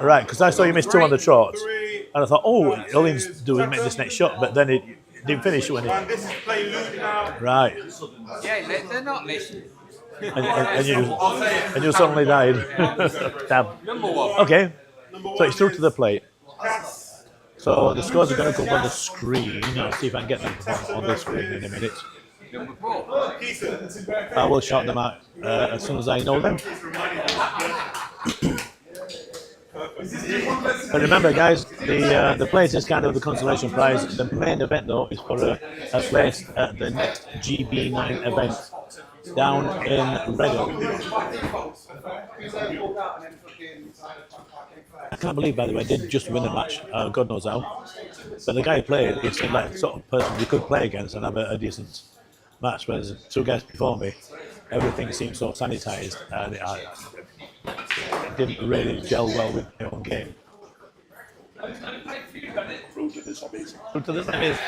Right, because I saw you miss 2 on the trot, and I thought, oh, all he needs to do is make this next shot, but then it didn't finish when it. And this is play Luke now. Right. Yeah, they're not listening. And you suddenly died. Damn. Number 1. Okay, so it's through to the plate. So the scores are going to come on the screen. I'll see if I can get them on the screen in a minute. Number 4. I will shout them out as soon as I know them. But remember, guys, the plate is kind of the consolation prize. The main event, though, is for a place at the next GB9 event down in Reading. I can't believe, by the way, they didn't just win the match. God knows how. But the guy who played, he seemed like the sort of person you could play against and have a decent match. Whereas 2 guys before me, everything seemed so sanitised, and it didn't really gel well with my own game. Through to the semis.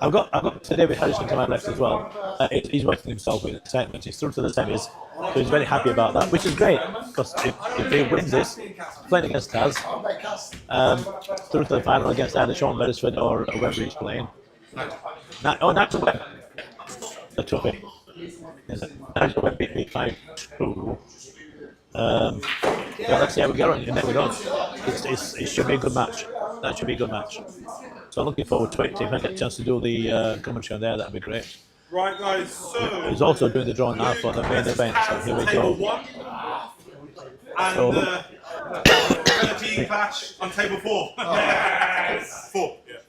I've got David Harrison to my left as well. He's working himself with excitement. He's through to the semis, so he's very happy about that, which is great, because if he wins this, playing against Taz, through to the final against either Sean Beresford or whoever he's playing. Nigel Webb. The trophy. Nigel Webb beat me 5-2. Yeah, let's see how we get on. You never know. It should be a good match. That should be a good match. So looking forward to it. If I get a chance to do the commentary on there, that'd be great. Right, guys, so. He's also doing the draw now for the main event, so here we go. Table 1. And the team clash on table 4. Yes. 4, yeah.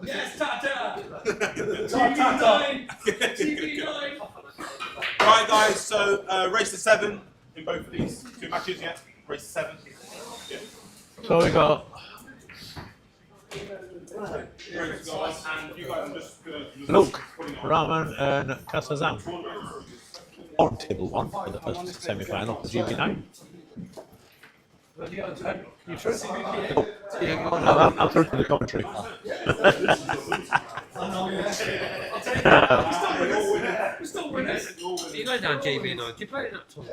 Yes, Tata! GB9! Right, guys, so race to 7 in both of these 2 matches, yeah? Race to 7. Yeah. So we got Luke, Rahman, and Kasazan on table 1 for the first semi-final for GB9. I'm through to the commentary. You go down GB9. Do you play that time?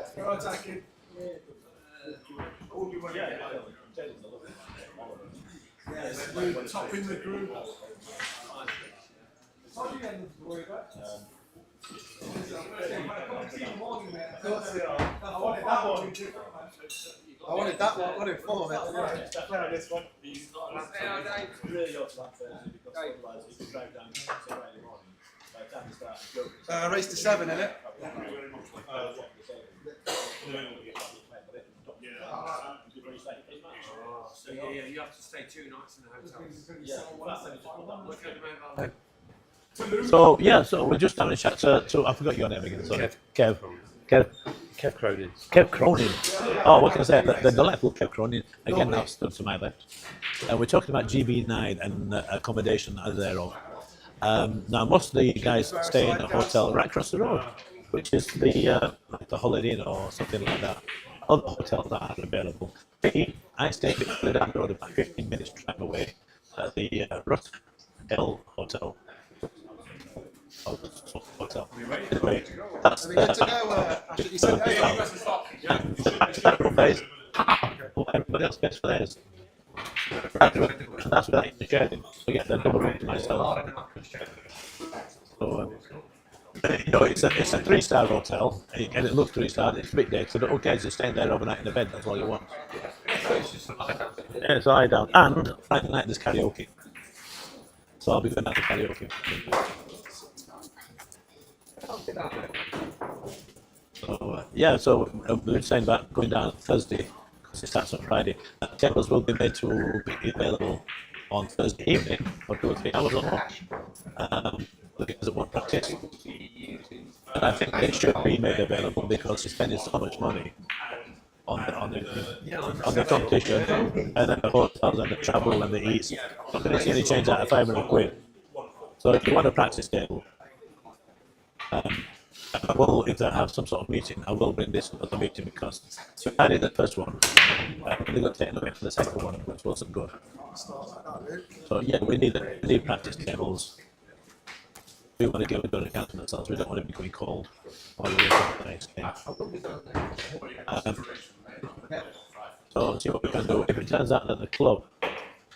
Top in the group. I wanted that one, I wanted 4 of it. This one. Really ought to have Thursday, because otherwise you can drive down to Saturday in the morning. By the time you start, Race to 7, innit? So yeah, you have to stay 2 nights in the hotel. So yeah, so we're just having a chat to I forgot your name again. Sorry, Kev Cronin. Kev Cronin. Oh, what can I say? The delightful Kev Cronin again now stood to my left. We're talking about GB9 and accommodation as thereof. Now most of the guys stay in a hotel right across the road, which is the Holiday Inn or something like that. Other hotels that are available. I stay a bit further down the road, about 15 minutes drive away. at the Rut Hill Hotel. Hotel. Anyway, that's Are we good to go? Ashley, you said, hey, you Press stop. Yeah. place. Everybody else gets theirs. And that's without even sharing. So get the double room to myself. So, you know, it's a 3-star hotel, and it looks 3-star. It's a bit dated, so okay, just staying there overnight in the bed. That's all you want. Yeah, it's lie down, and Friday night there's karaoke. So I'll be going out to karaoke. So yeah, so we were saying about going down on Thursday because it starts on Friday. Tables will be made to be available on Thursday evening for 2 or 3 hours or more. The guys that want practice. And I think they should be made available because you're spending so much money on the competition and then the hotels and the travel and the eats. I'm going to see any change out of £500. So if you want a practice table, I will, if I have some sort of meeting, I will bring this other meeting because I did the first one. They got taken away for the second one, which wasn't good. So yeah, we need practice tables. We want to give a good account of ourselves. We don't want to be going cold all the way to the next game. So see what we can do. If it turns out that the club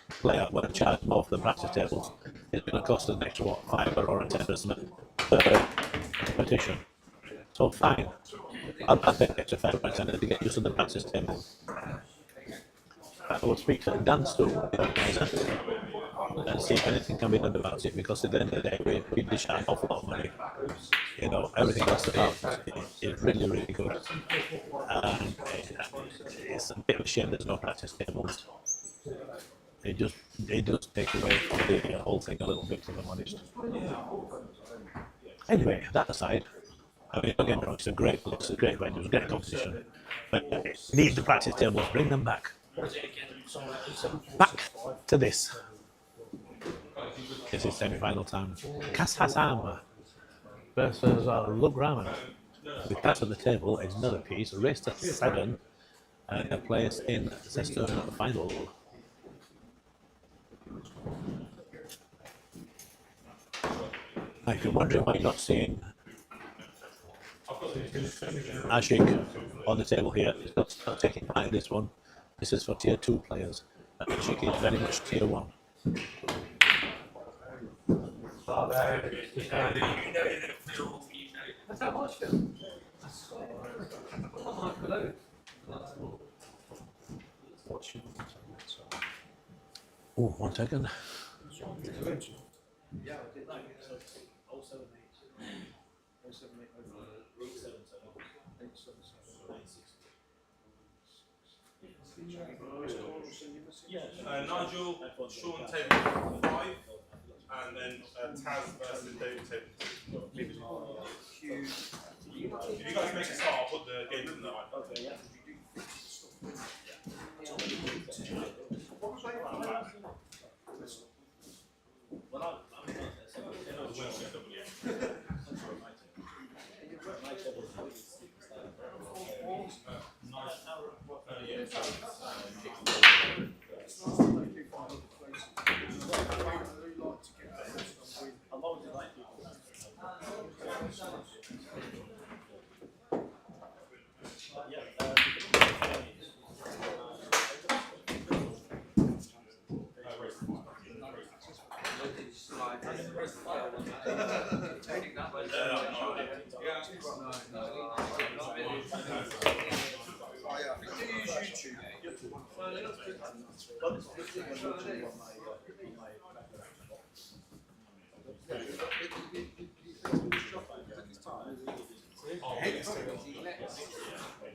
player want to charge more for the practice tables, it's going to cost us an extra what, £5 or £10 or something per competition. So fine, I'll pay extra £5 to get used to the practice table. I will speak to Dan Stool, the organiser, and see if anything can be done about it, because at the end of the day we dish out an awful lot of money. You know, everything else about it is really, really good. And it's a bit of a shame there's no practice tables. It does take away from the whole thing a little bit, if I'm honest. Anyway, that aside, I mean, again, it's a great place, a great venue, it's a great competition. But need the practice tables, bring them back. Back to this. This is semi-final time. Cas Hassam versus Lugrama. The catch on the table is another piece, race to 7, and a place in the Leicester final. If you're wondering why you're not seeing Ashik on the table here, he's not taking part in this one. This is for tier 2 players. Ashik is very much tier 1. Oh, 1 second. Nigel, Sean table 5, and then Taz versus David table 2. If you guys make a start, I'll put the game in the line. Okay, yeah.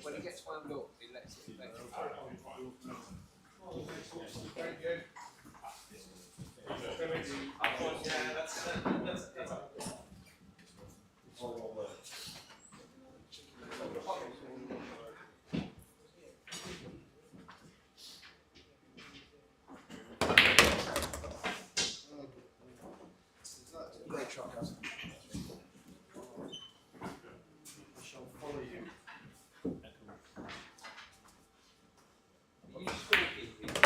When he gets wound up, he lets it go. Great shot, guys. I shall follow you. You stalking people?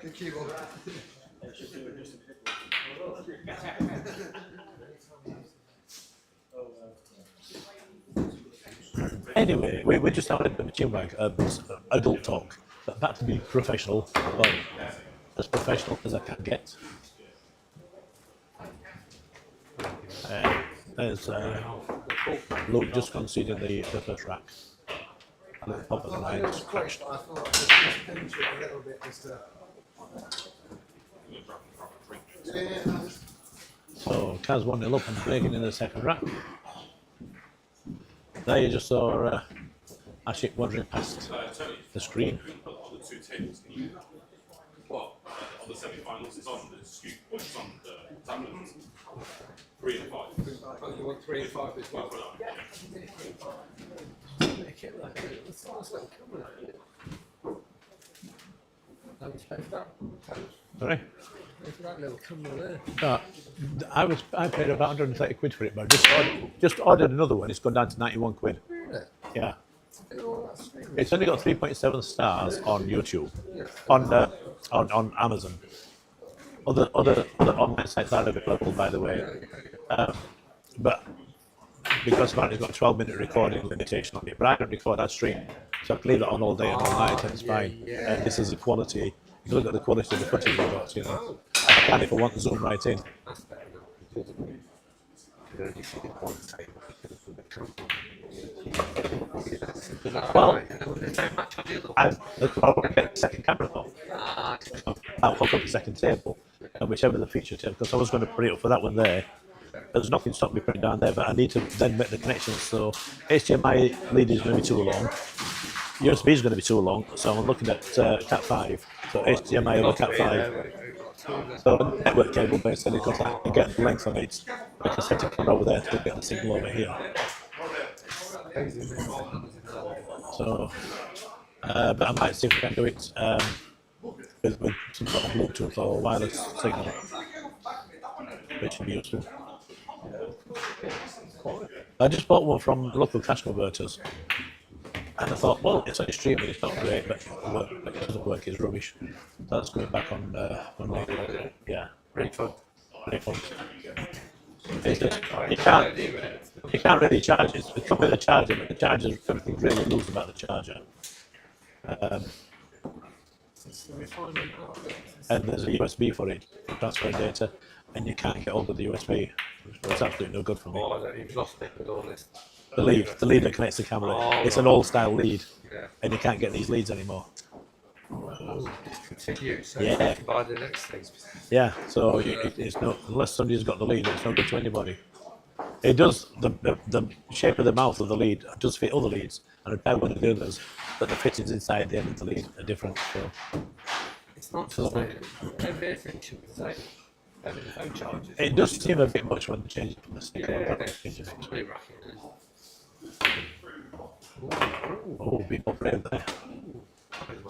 Good keyboard. Anyway, we just started a bit of chinwag, adult talk, but back to be professional, well, as professional as I can get. There's Luke just conceded the first rack. And the top of the line is crashed. I thought I'd just pinch it a little bit just to. So Kaz 1-0 up and breaking in the second rack. There you just saw Ashik wandering past the screen. On the two tables, what? On the semi-finals, it's on the scoop, it's on the tablets. 3 and 5. Oh, you want 3 and 5 as well? Make it like a nice little camera. Don't expect that. Sorry? Look at that little camera there. I paid about 130 quid for it, but just ordered another one. It's gone down to 91 quid. Really? Yeah. Oh, that's really It's only got 3.7 stars on YouTube, on Amazon. Other online sites are a bit level, by the way. But because apparently it's got a 12-minute recording limitation on it, but I don't record that stream, so I can leave it on all day and all night, and it's fine. And this is the quality. You look at the quality of the footage we've got, you know. I can if I want to zoom right in. That's better because you see the quality because of the company. Well, I want to get the second camera though. I'll hook up the second table, and whichever the feature table, because I was going to put it up for that one there. There's nothing stopping me putting it down there, but I need to then make the connections. So HDMI lead is going to be too long. USB is going to be too long, so I'm looking at Cat 5. So HDMI over Cat 5. So network cable basically, because I can get the length on it. I can set it over there to get the signal over here. So, but I might see if I can do it with some sort of Bluetooth or wireless signal, which would be useful. I just bought one from local cash converters, and I thought, well, it's only streaming, it's not great, but it doesn't work, it's rubbish. So that's going back on yeah, refund. It's just, you can't really charge it. It comes with a charger, but the charger, everything's really loose about the charger. And there's a USB for it, for transferring data, and you can't get hold of the USB. So it's absolutely no good for me. You've lost it with all this. The lead that connects the camera. It's an old style lead, and you can't get these leads anymore. Discontinue, so Yeah. you have to buy the next thing. Yeah, so it's no, unless somebody's got the lead, it's no good to anybody. It does, the shape of the mouth of the lead does fit other leads, and a pair of the others, but the fittings inside the end of the lead are different. So It's not just everything should be the same. Having the phone charges. it does seem a bit much when they change it from the stick. It's really racking. Oh, people brave there.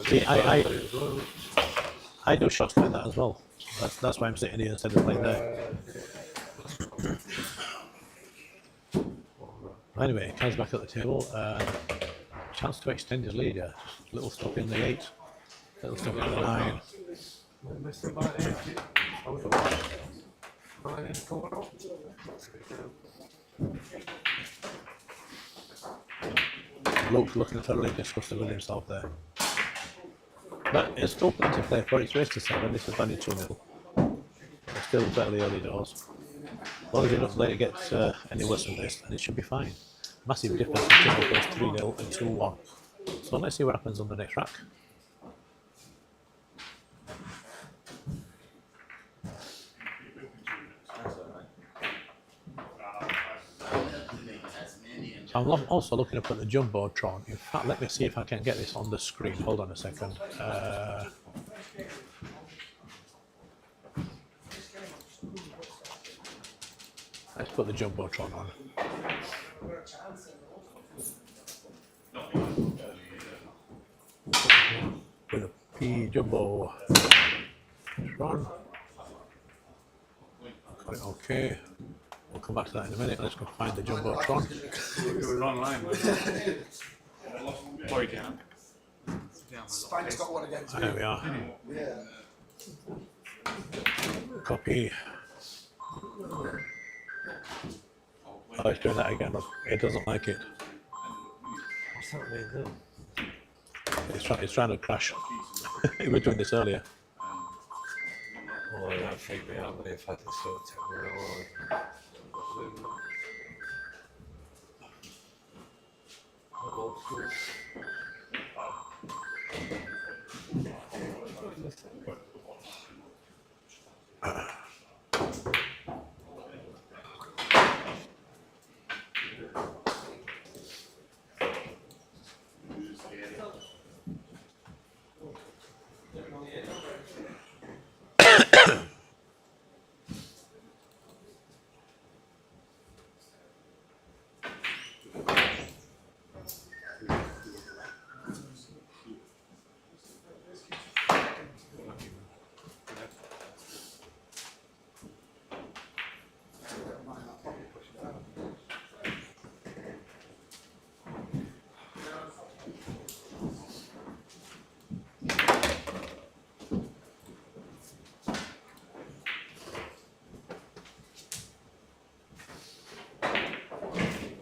See, I do shots like that as well. That's why I'm sitting here instead of playing there. Anyway, Kaz back at the table. Chance to extend his lead. Yeah. Just little stop in the 8, little stop in the 9. Luke looking thoroughly disgusted with himself there. But it's still plenty to play for. It's race to 7. This is only 2-0. It's still fairly early doors. As long as you don't let it get any worse than this, then it should be fine. Massive difference between the 3-0 and 2-1. So let's see what happens on the next rack. I'm also looking up at the Jumbotron. In fact, let me see if I can get this on the screen. Hold on a second. Let's put the Jumbotron on. With a Copy jumbo. Run. Got it okay. We'll come back to that in a minute. Let's go find the jumbotron. It was online, wasn't it? Sorry, Dan. Spain's got one against me. There we are. Yeah. Copy. Oh, it's doing that again. Look, it doesn't like it. What's that mean? It's trying to crash. We were doing this earlier. Oh, that freaked me out when they've had this sort of technology.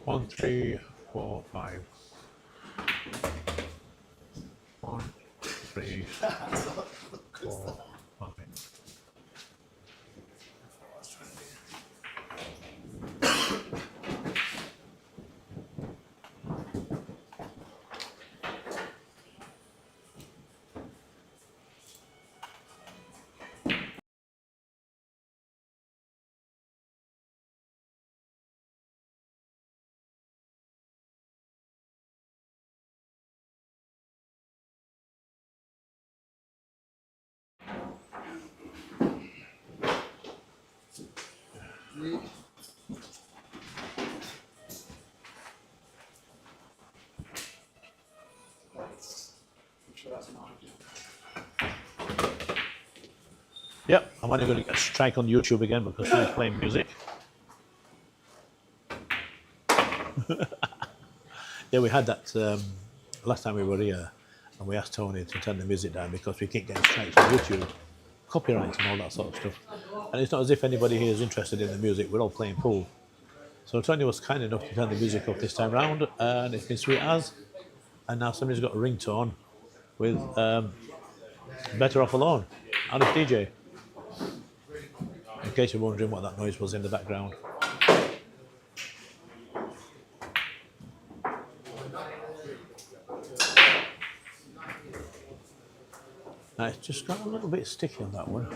One, 3, 4, 5. 1, 3, 4, 5. Yep, I'm only going to get a strike on YouTube again because he's playing music. Yeah, we had that last time we were here, and we asked Tony to turn the music down because we keep getting strikes on YouTube, copyrights and all that sort of stuff. And it's not as if anybody here is interested in the music, we're all playing pool. So Tony was kind enough to turn the music off this time round, and it's been sweet as. And now somebody's got a ringtone with Better Off Alone, Alice DJ. In case you're wondering what that noise was in the background. Now it's just got a little bit sticky on that one.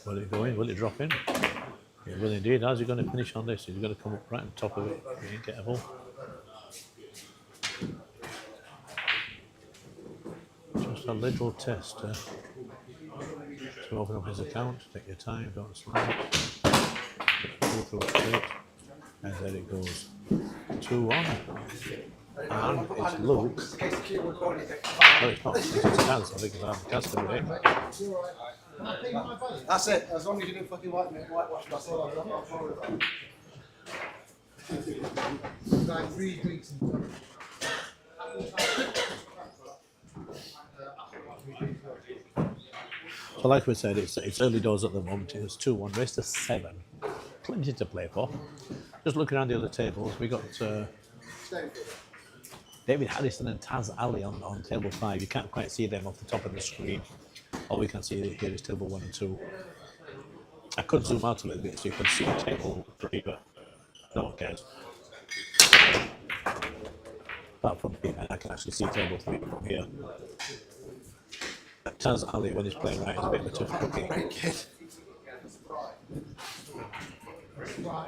Will it go in? Will it drop in? It will indeed. How's he going to finish on this? He's going to come up right on top of it. Be careful. Just a little test to open up his account. Take your time, don't slide. Go through straight, and there it goes. 2-1. And it's Luke. No, it's not. It's Kaz. I think it's Kaz today. That's it. As long as you didn't fucking whitewash, that's all I'm worried about. Like 3 weeks. So like we said, it's early doors at the moment. It's 2-1, race to 7. Plenty to play for. Just looking around the other tables, we got David Harrison and Taz Ali on table 5. You can't quite see them off the top of the screen. All we can see here is table 1 and 2. I could zoom out a little bit so you can see table 3, but no one cares. Apart from here, I can actually see table 3 from here. Taz Ali, when he's playing right, is a bit of a tough cookie.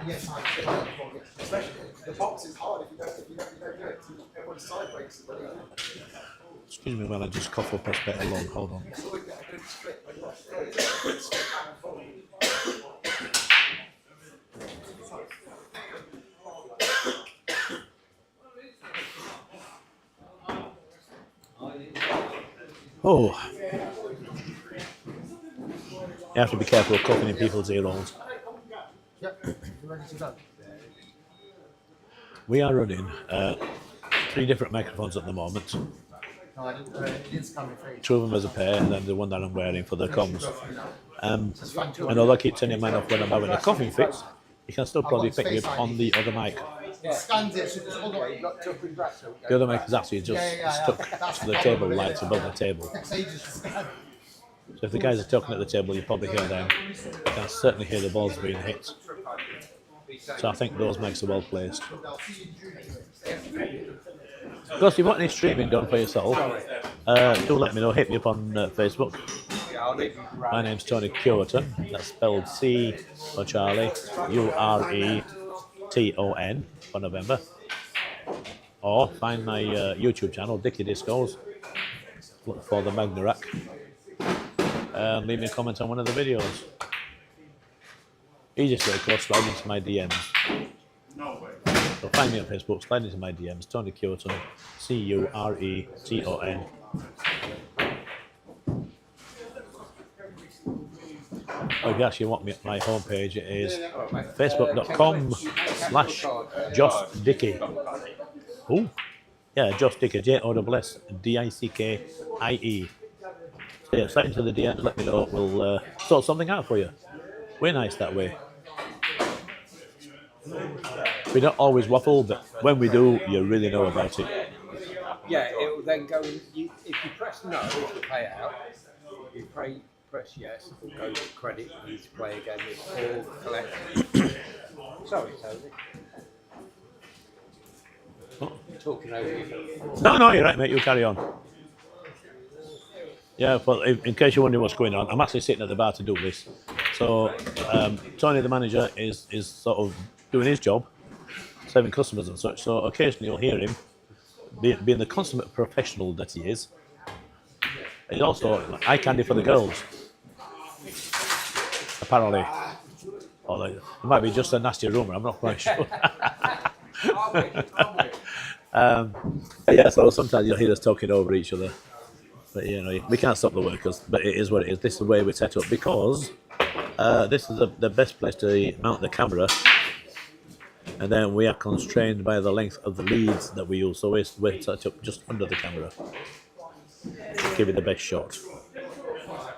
Yes, especially the box is hard if you don't do it. Everyone's side breaks. Excuse me while I just cough up a bit along. Hold on. Oh, you have to be careful of coughing in people's ear holes. Yep. You ready to go? We are running 3 different microphones at the moment. No, I didn't. It didn't come in free. 2 of them as a pair, and then the one that I'm wearing for the comms. It's fine too. And although I keep turning mine off when I'm having a coughing fit, you can still probably pick me up on the other mic. Scans it. So just hold on. You've got to with breath. So The other mic is actually just stuck to the table, lights above the table. So you just scan. So if the guys are talking at the table, you probably hear them. You can certainly hear the balls being hit. So I think those mics are well placed. Of course, if you want any streaming done for yourself, do let me know. Hit me up on Facebook. My name's Tony Cureton. That's spelled C for Charlie, Ureton for November. Or find my YouTube channel, Dicky Discos. Look for the Magna Rack. Leave me a comment on one of the videos. Easiest way, of course, slide into my DMs. So find me on Facebook, slide into my DMs, Tony Cureton, Cureton. Or if you actually want me at my homepage, it is facebook.com/JossDicky. Oh, yeah, Joss Dicky, JOSSDICKIE. So yeah, slide into the DMs, let me know, we'll sort something out for you. We're nice that way. We don't always waffle, but when we do, you really know about it. Yeah, it will then go. If you press no to pay it out, you press yes, it will go to credit for you to play again or collect. Sorry, Tony. Talking over you. No, you're right, mate. You carry on. Yeah, well, in case you're wondering what's going on, I'm actually sitting at the bar to do this. So, Tony, the manager, is sort of doing his job, serving customers and such. So, occasionally you'll hear him, being the consummate professional that he is. He's also eye candy for the girls. Apparently. Or it might be just a nasty rumour, I'm not quite sure. Yeah, so sometimes you'll hear us talking over each other. But you know, we can't stop the workers, but it is what it is. This is the way we're set up because this is the best place to mount the camera. And then we are constrained by the length of the leads that we use, so we're set up just under the camera. To give you the best shot.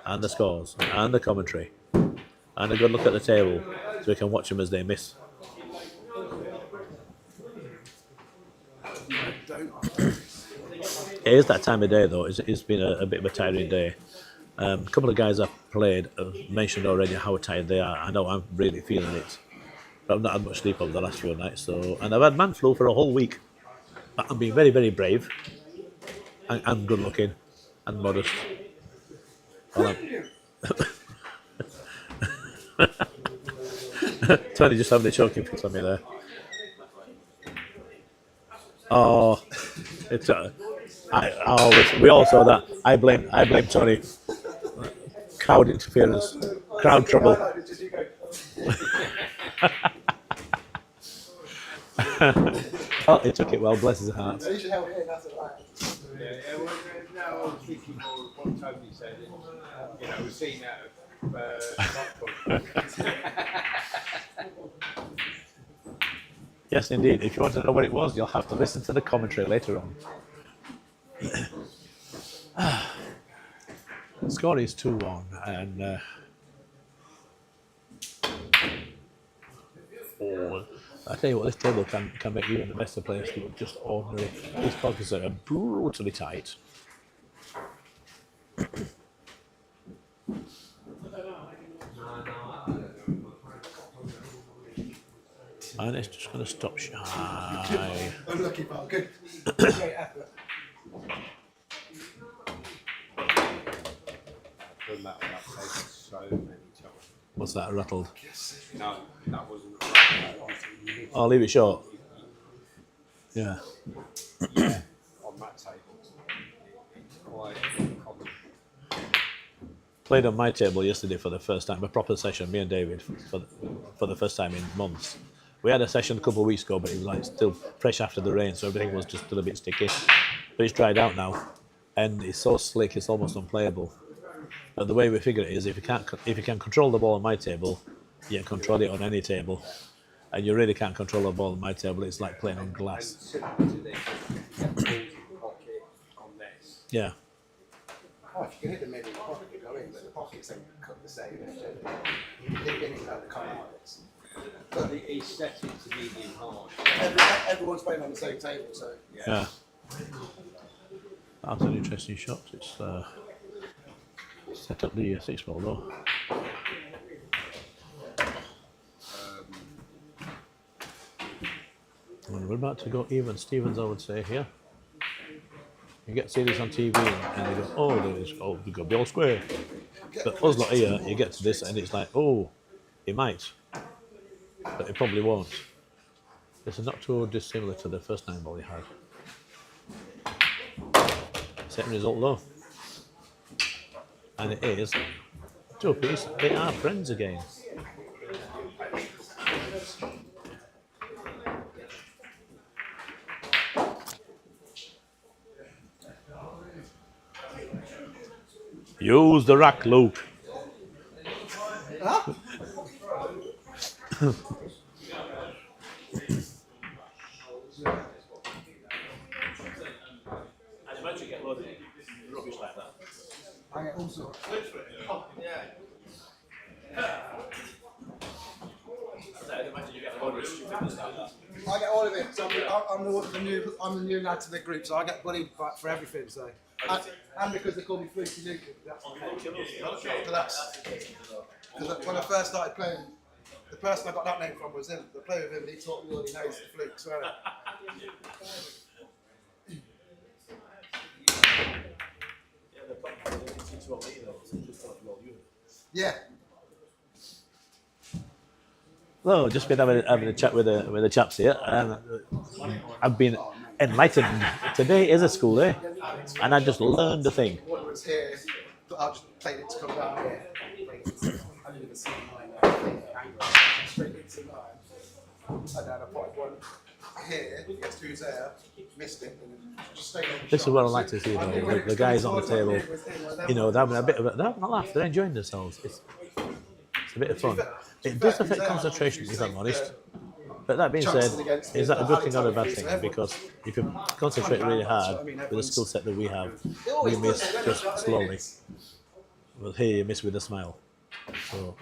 And the scores, and the commentary. And a good look at the table, so we can watch them as they miss. It is that time of day though. It's been a bit of a tiring day. A couple of guys I've played have mentioned already how tired they are. I know I'm really feeling it. But I've not had much sleep over the last few nights. And I've had man flu for a whole week. But I'm being very, very brave. And good looking. And modest. Tony just having a choking fit on me there. Oh, it's we all saw that. I blame Tony. Crowd interference, crowd trouble. Oh, he took it well, bless his heart. At least you held it in, that's it, right. Yeah, well, no, I was thinking more of what Tony said. You know, we've seen that. Yes, indeed. If you want to know what it was, you'll have to listen to the commentary later on. The score is 2-1, and I tell you what, this table can make even the best of players look just ordinary. These pockets are brutally tight. And it's just going to stop shy. Unlucky, but good. Great effort. Done that on that table so many times. What's that, rattled? No, that wasn't. I'll leave it short. Yeah. Yeah, on that table. It's quite common. Played on my table yesterday for the first time, a proper session, me and David, for the first time in months. We had a session a couple of weeks ago, but it was like still fresh after the rain, so everything was just still a bit sticky. But it's dried out now. and it's so slick, it's almost unplayable. But the way we figure it is, if you can control the ball on my table, you can control it on any table, and you really can't control the ball on my table. It's like playing on glass. Yeah. Oh, if you can hit the middle, the pocket could go in, but the pockets ain't cut the same. You hit in it, they'll come out. But he's set it to medium hard. Everyone's playing on the same table, so Yeah. That's an interesting shot. It's set up the 6-ball though. And we're about to go even Stevens, I would say, here. You get to see this on TV and they go, oh, we got the all square. But us lot here, you get to this and it's like, oh, it might. But it probably won't. This is not too dissimilar to the first 9-ball he had. Same result though. And it is 2-piece. They are friends again. Use the rack, Luke. Huh? I'd imagine you get loads of rubbish like that. I get all sorts. I'd imagine you get a load of stupidness like that. I get all of it. So I'm the new lad to the group, so I get bullied for everything. So, and because they call me Fluky Luke. Because when I first started playing, the person I got that name from was him. The player with him, and he taught me all he knows the Fluke swearing. Yeah, the problem is they teach you all me though, so just taught you all you. Yeah. Well, just been having a chat with the chaps here, and I've been enlightened. Today is a school day, and I just learned a thing. What was here, but I just played it to come down here. I didn't even see mine straight into mine. And then I put one here, against who's there, missed it, and then just stayed on the This is shot. what I like to see, though. The guys on the table, you know, they're having a bit of they're having a laugh. They're enjoying themselves. It's a bit of fun. It does affect concentration, if I'm honest. But that being said, is that a good thing or a bad thing? Because if you concentrate really hard with the skill set that we have, we miss just slowly. Well, here you miss with a smile. So.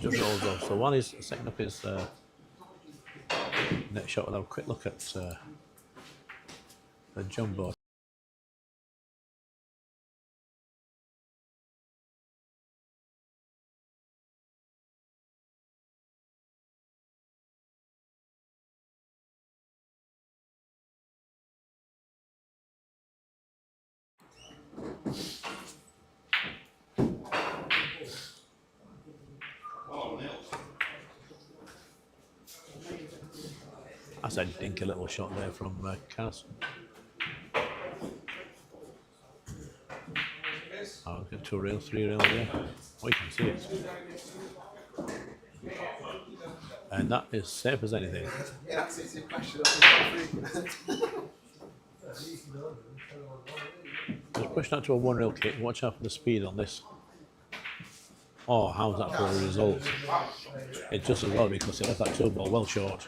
Just rolls off. So one is setting up his next shot. We'll have a quick look at the jumbo. That's a dinky little shot there from Cass. Oh, get 2 rail, 3 rail there. Oh, you can see it. And that is safe as anything. Yeah, that's his impression Just push that to a 1 rail kick. Watch out for the speed on this. Oh, how's that for a result? It's just as well because it left that 2-ball well short.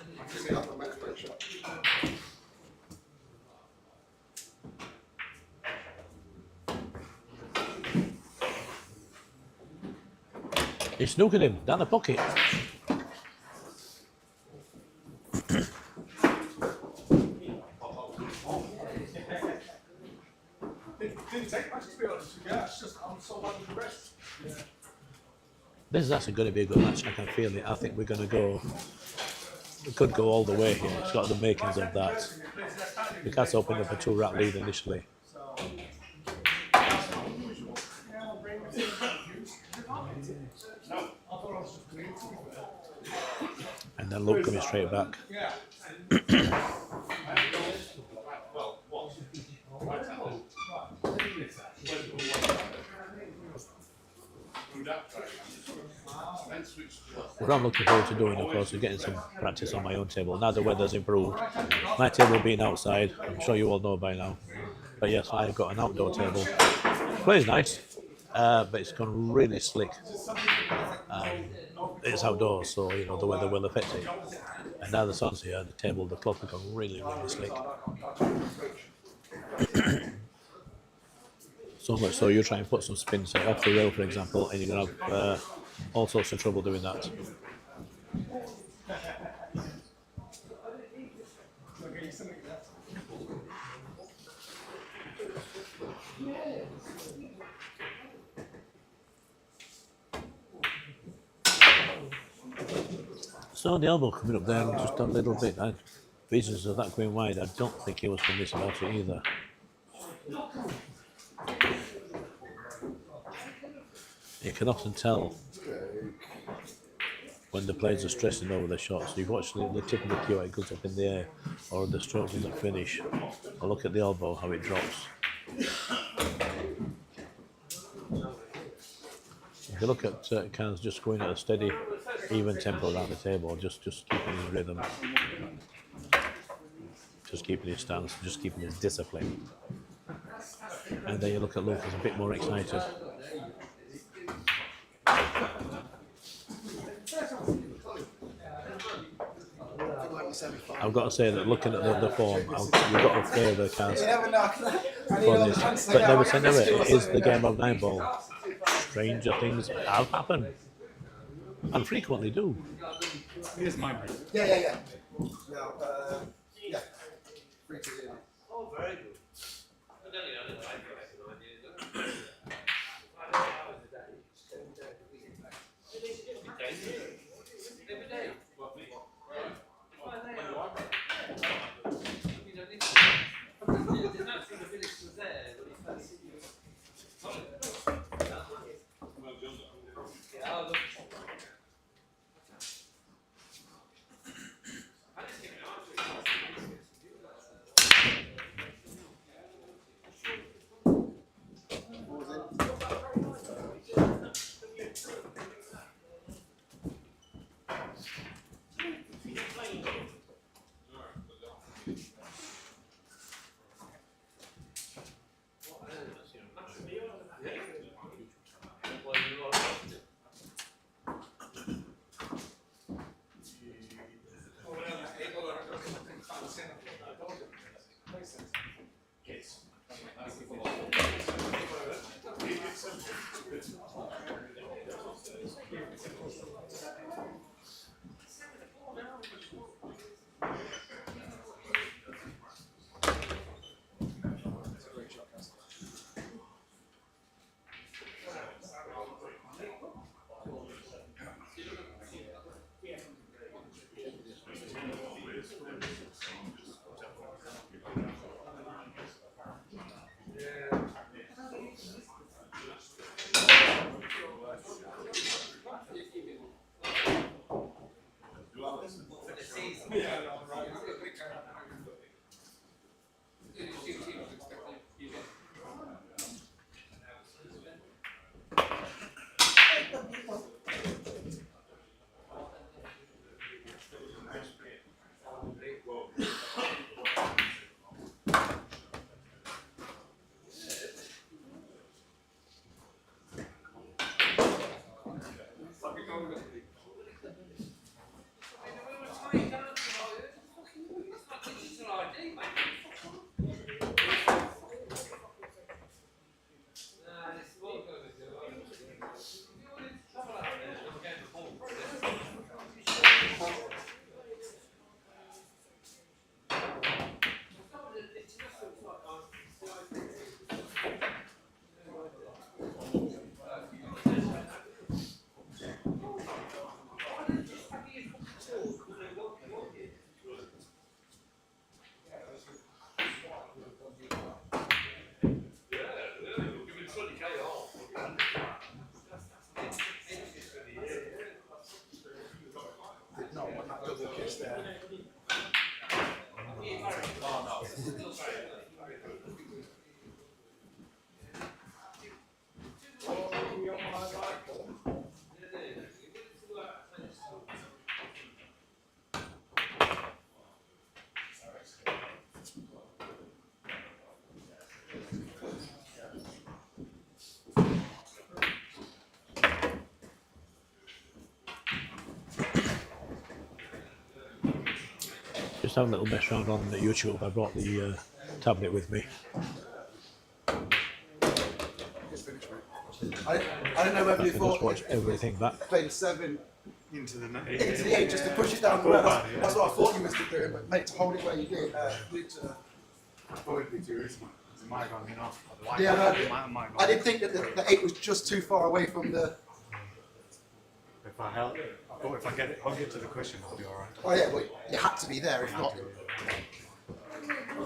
He snookered him down the pocket. This is actually going to be a good match. I can feel it. I think we're going to go. We could go all the way here. It's got the makings of that. We can't open up a 2-rack lead initially. And then Luke coming straight back. What I'm looking forward to doing, of course, is getting some practice on my own table. Now the weather's improved, my table being outside, I'm sure you all know by now. But yes, I've got an outdoor table. Plays nice, but it's gone really slick. It's outdoors, so you know the weather will affect it. And now the sun's here, the table, the cloth has gone really, really slick. So much so you try and put some spin, say off the rail, for example, and you're gonna have all sorts of trouble doing that. So the elbow coming up there just a little bit. Visions of that going wide, I don't think he was convinced about it either. You can often tell when the players are stressing over the shots. You watch the tip of the cue, it goes up in the air, or the stroke doesn't finish. Or look at the elbow, how it drops. If you look at Can's just going at a steady, even tempo around the table, just keeping his rhythm, just keeping his stance, just keeping his discipline. And then you look at Lucas a bit more excited. I've got to say that looking at the form, you've got to favour Kaz for this. But never say never, it is the game of 9 ball. Stranger things have happened. And frequently do. Here's mine. Yeah. No, yeah. 3-2. Oh, very good. having a little mess around on YouTube. I brought the tablet with me. Just finished, mate. I don't know whether I you can thought just watch everything back. playing 7 Into the into the 8 just to push it down the road. That's what I thought you must be doing, but mate, to hold it where you did. Probably too risky. It might have gone in off. Yeah, no, I did think that the 8 was just too far away from the. If I held, I thought if I get it, hug it to the cushion, I'll be alright. Oh yeah, well, you had to be there if not.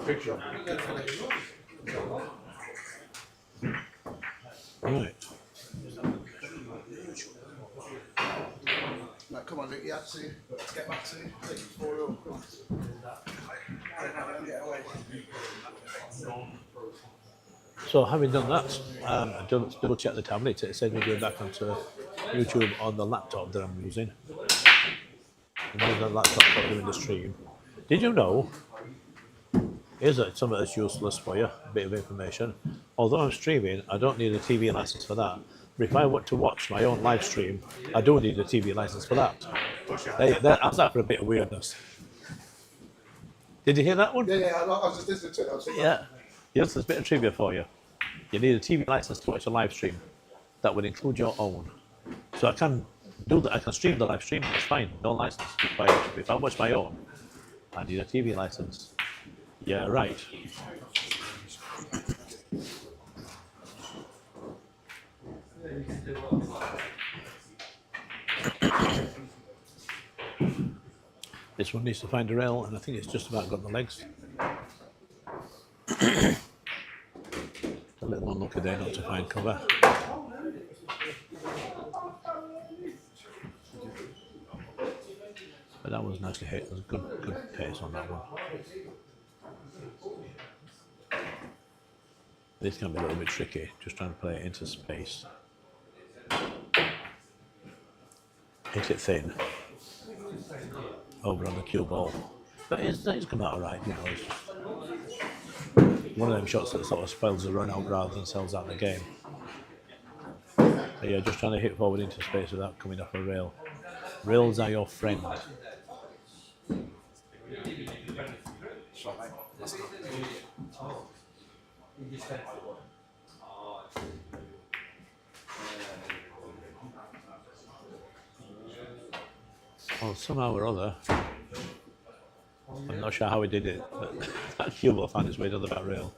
Picture. Right. Like, come on, Luke, you had to get back to 4-0. Come on. Don't get away. So having done that, I double checked the tablet. It said we're going back onto YouTube on the laptop that I'm using. And then the laptop got doing the stream. Did you know? Here's something that's useless for you, a bit of information. Although I'm streaming, I don't need a TV license for that. But if I want to watch my own live stream, I do need a TV license for that. How's that for a bit of weirdness? Did you hear that one? Yeah, I was just listening to it. I was thinking, Yeah. Yes, there's a bit of trivia for you. You need a TV license to watch a live stream. That would include your own. So I can do that. I can stream the live stream. It's fine. No license. If I watch my own, I need a TV license. Yeah, right. This one needs to find a rail, and I think it's just about got the legs. A little unlucky there not to find cover. But that was nicely hit. There's a good pace on that one. This can be a little bit tricky, just trying to play it into space. Hit it thin. Over on the cue ball. But it's come out alright, you know. It's one of them shots that sort of spells the run out rather than sells out the game. But yeah, just trying to hit forward into space without coming off a rail. Rails are your friend. Well, somehow or other, I'm not sure how he did it, but that cue ball found its way to the back rail.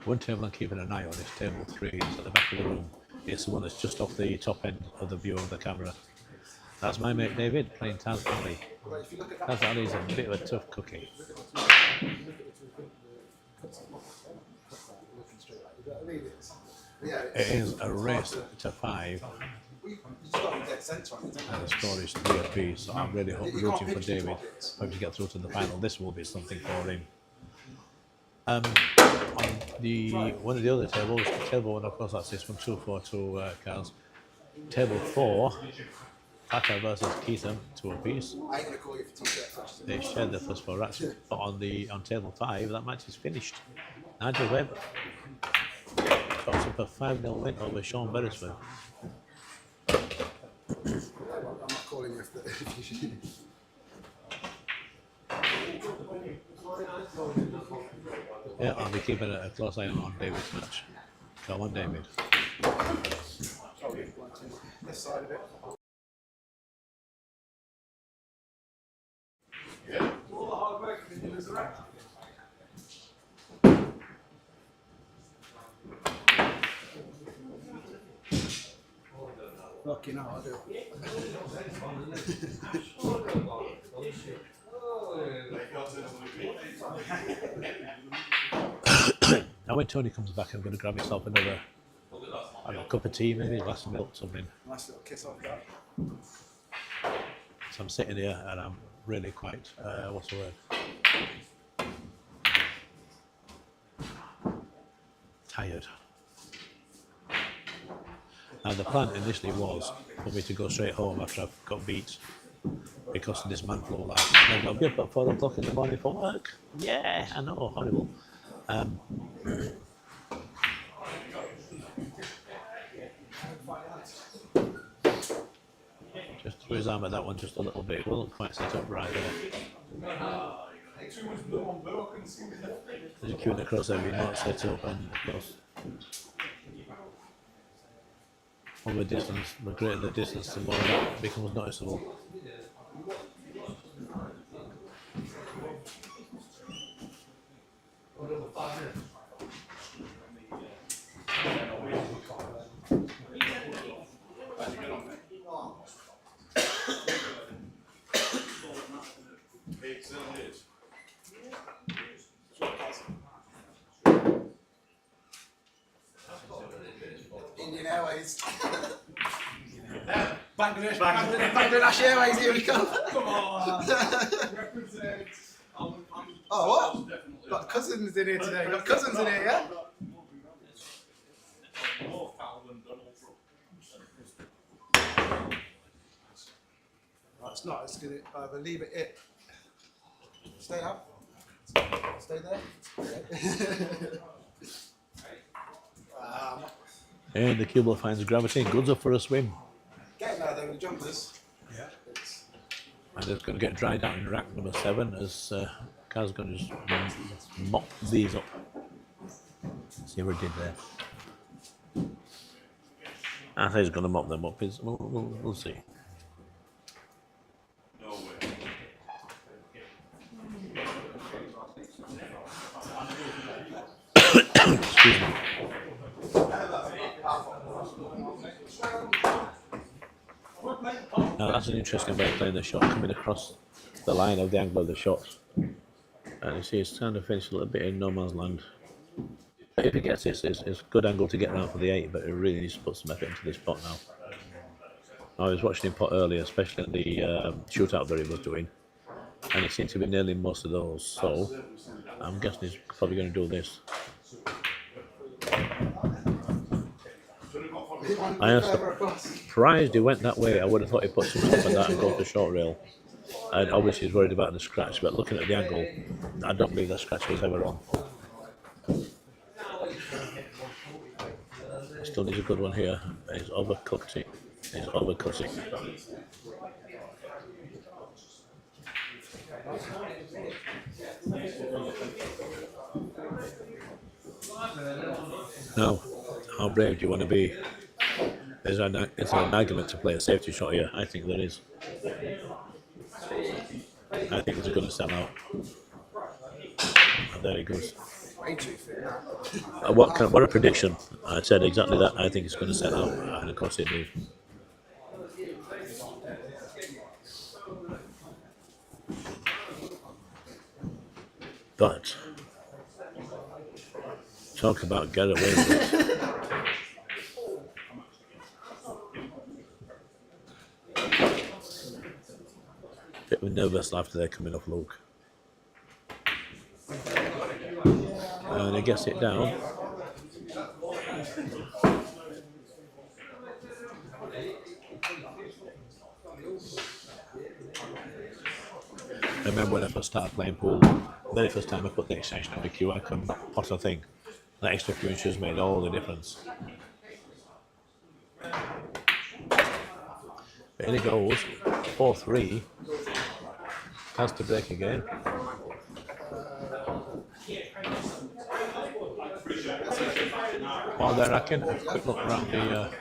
One table I'm keeping an eye on is table 3. It's at the back of the room. It's the one that's just off the top end of the view of the camera. That's my mate David playing Taz Ali. Taz Ali's a bit of a tough cookie. It is a race to 5. And the score is 3 apiece, so I'm really rooting for David. Hope to get through to the final. This will be something for him. On one of the other tables, table 1, of course, that's this one, 2-4-2 cards. Table 4, Tata versus Keaton, 2 apiece. They shared the first 4 rats, but on table 5, that match is finished. Nigel Webb chops up a 5-0 win over Sean Beresford. I'm not calling you if you. Yeah, I'll be keeping a close eye on David's match. Come on, David. This side of it. Fucking hell, I do. Now when Tony comes back, I'm going to grab myself another cup of tea, maybe a glass of milk, something. Nice little kiss off that. So I'm sitting here and I'm really quite, what's the word? Tired. Now the plan initially was for me to go straight home after I've got beat. because of this man flow like. And I'll be up at 4 o'clock in the morning for work. Yeah, I know, horrible. Just threw his arm at that one just a little bit. It wasn't quite set up right there. There's a queue across there, not set up, and of course, on the distance, the greater the distance, the more that becomes noticeable. Indian Airways. Bangladesh Airways, here we come. Come on. Oh, what? Got cousins in here today. Got cousins in here, yeah? It's not. It's gonna either leave it. Stay up. Stay there. And the Cueball finds gravity, goes up for a swim. Getting there though with the jumpers. Yeah. And it's going to get dried out in rack number 7 as Car's going to just mop these up. See what he did there. I think he's going to mop them up. We'll see. Excuse me. Now that's an interesting way of playing the shot, coming across the line of the angle of the shots. And you see it's trying to finish a little bit in no man's land. But if he gets this, it's a good angle to get around for the 8, but it really needs to put some effort into this pot now. I was watching him pot earlier, especially the shootout that he was doing, and he seemed to be nailing most of those, so I'm guessing he's probably going to do this. I am surprised he went that way. I would have thought he put some stuff on that and go for short rail. And obviously he's worried about the scratch, but looking at the angle, I don't believe that scratch was ever on. Still needs a good one here. He's overcooked it. He's overcut it. Now, how brave do you want to be? Is there an argument to play a safety shot here? I think there is. I think it's going to sell out. And there he goes. What a prediction. I said exactly that. I think it's going to sell out. And of course it did. But talk about get away with it. Bit of a nervous laughter there coming off Luke. And he gets it down. I remember when I first started playing pool, the very first time I put the extension on the queue, I couldn't pot a thing. That extra few inches made all the difference. But in it goes, 4-3. Has to break again. While they're racking, a quick look around the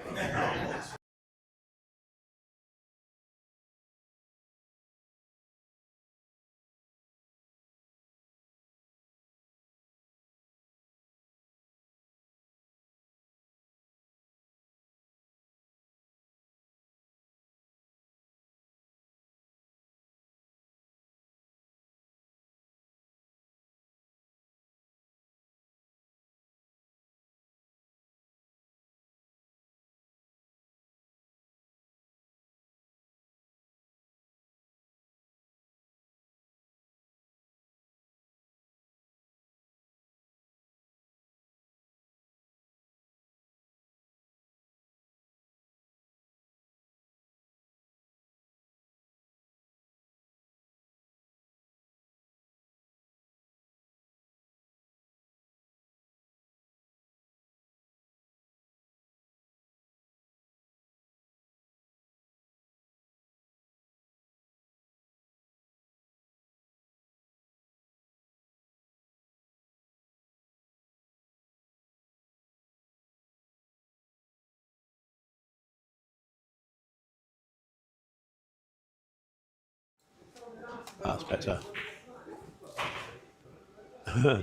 That's better.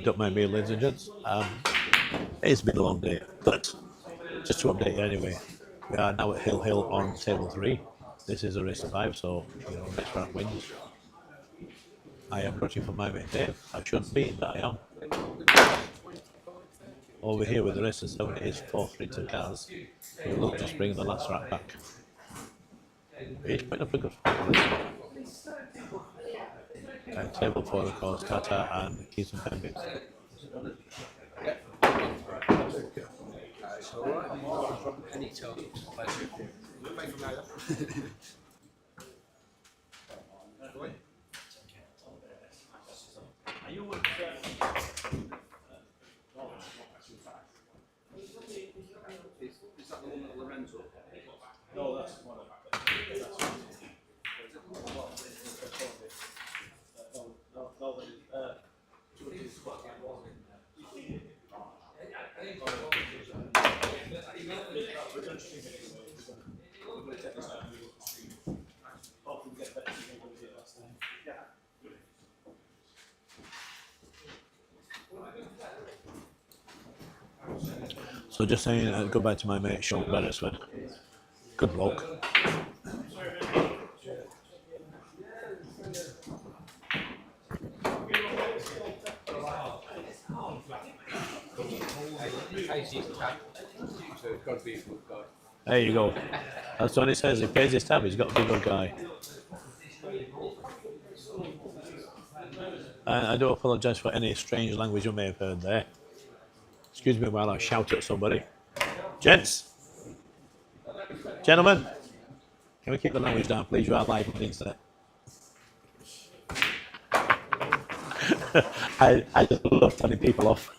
Don't mind me, ladies and gents. It's been a long day, but just to update you anyway, we are now at Hill on table 3. This is a race to 5, so you know, next round wins. I am rooting for my mate Dave. I shouldn't be, but I am. Over here with the race of 7 is 432 cars. We look to bring the last rack back. He's putting up a good fight for this one. Table 4 of course, Tata and Keys and Penbits. It's alright. Anytime. Pleasure. No, that's one of So just saying goodbye to my mate Sean Beresford. Good luck. Casey's tab, so it's got to be a good guy. There you go. That's what he says. He pays his tab. He's got to be a good guy. And I do apologise for any strange language you may have heard there. Excuse me while I shout at somebody. Gents, gentlemen, can we keep the language down, please? You are live on the internet. I just love turning people off.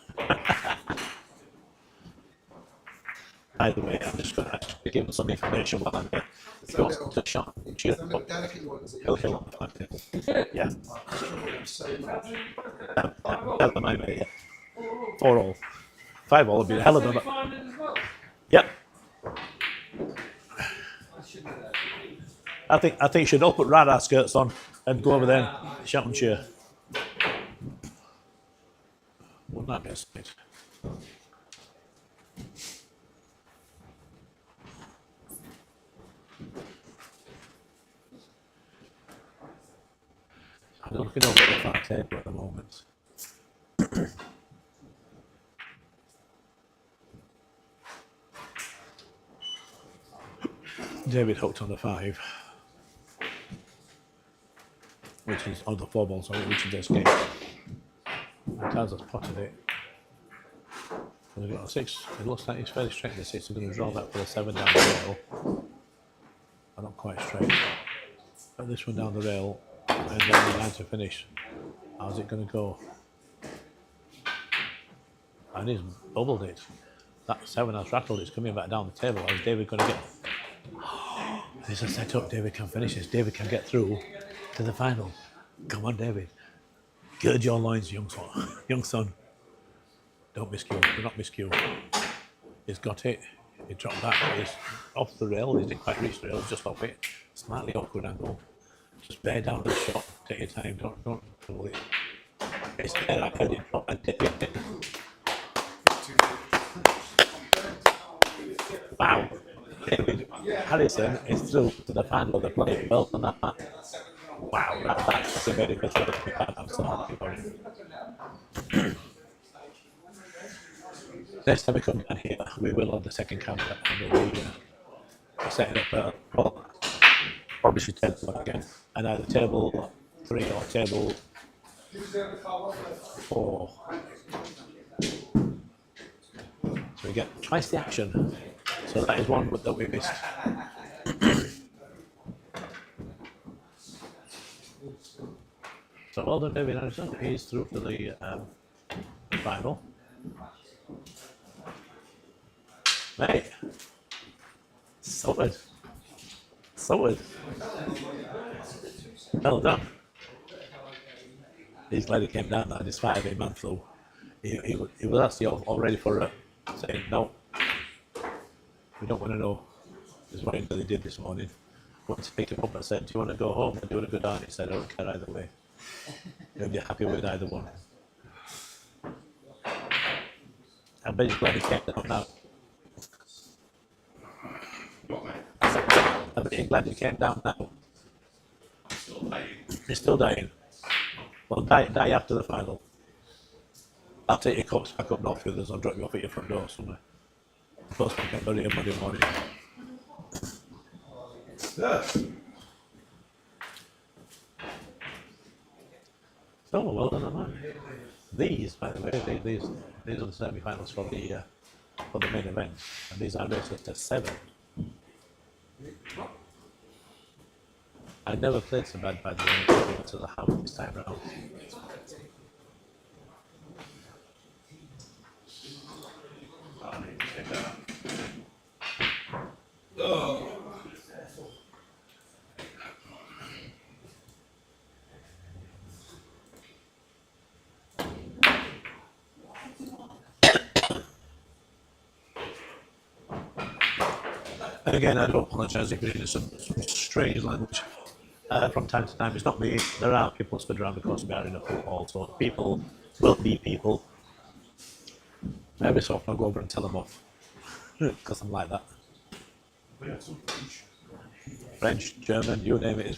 By the way, I'm just going to give them some information while I'm here. If you want to shot, cheer them up. Hill. Yeah. Tell them I made it. 4-all. 5-all would be a hell of a... Yep. I think you should all put radar skirts on and go over there and shout and cheer. Wouldn't that be a sight? I'm looking over the fat table at the moment. David hooked on the 5, which is on the 4 ball, sorry, which is escape. And Taz has potted it. And we've got a 6. It looks like it's fairly straight. The 6 is going to draw that for the 7 down the rail. But not quite straight. But this one down the rail, and then the 9 to finish. How's it going to go? And he's bubbled it. That 7 has rattled. It's coming back down the table. How's David going to get? This is a set up. David can finish this. David can get through to the final. Come on, David. Gird your loins, young son. Don't miscue. Do not miscue. He's got it. He dropped that. He's off the rail. He didn't quite reach the rail. Just off it. Slightly awkward angle. Just bear down the shot. Take your time. Don't pull it. It's there. I heard it drop and take it. Wow. David Harrison is through to the final of the play. Well done that man. Wow, that's a very good sort. I'm so happy for him. Next time we come down here, we will on the second camera and we'll be setting up well, obviously table 1 again, and either table 3 or table 4. So we get twice the action. So that is one that we missed. So well done, David Harrison. He's through to the final. Mate, sorted. Well done. He's glad he came down there despite having man flu. He was actually all ready for it, saying no. We don't want to know. Is what he did this morning. Went to pick him up and said, do you want to go home or do you want to go down? He said, I don't care either way. You'll be happy with either one. I bet you're glad he came down now. I bet you're glad you came down now. You're still dying. Well, die after the final. I'll take your corpse back up north with us. I'll drop you off at your front door somewhere. First one can bury you Monday morning. Oh, well done on that. These, by the way, these are the semi-finals for the main event, and these are races to 7. I never played so bad, by the way, to the house this time round. And again, I do apologise if you're in some strange language from time to time. It's not me. There are people stood around the course we are in a football, so people will be people. Every so often I'll go over and tell them off because I'm like that. French, German, you name it.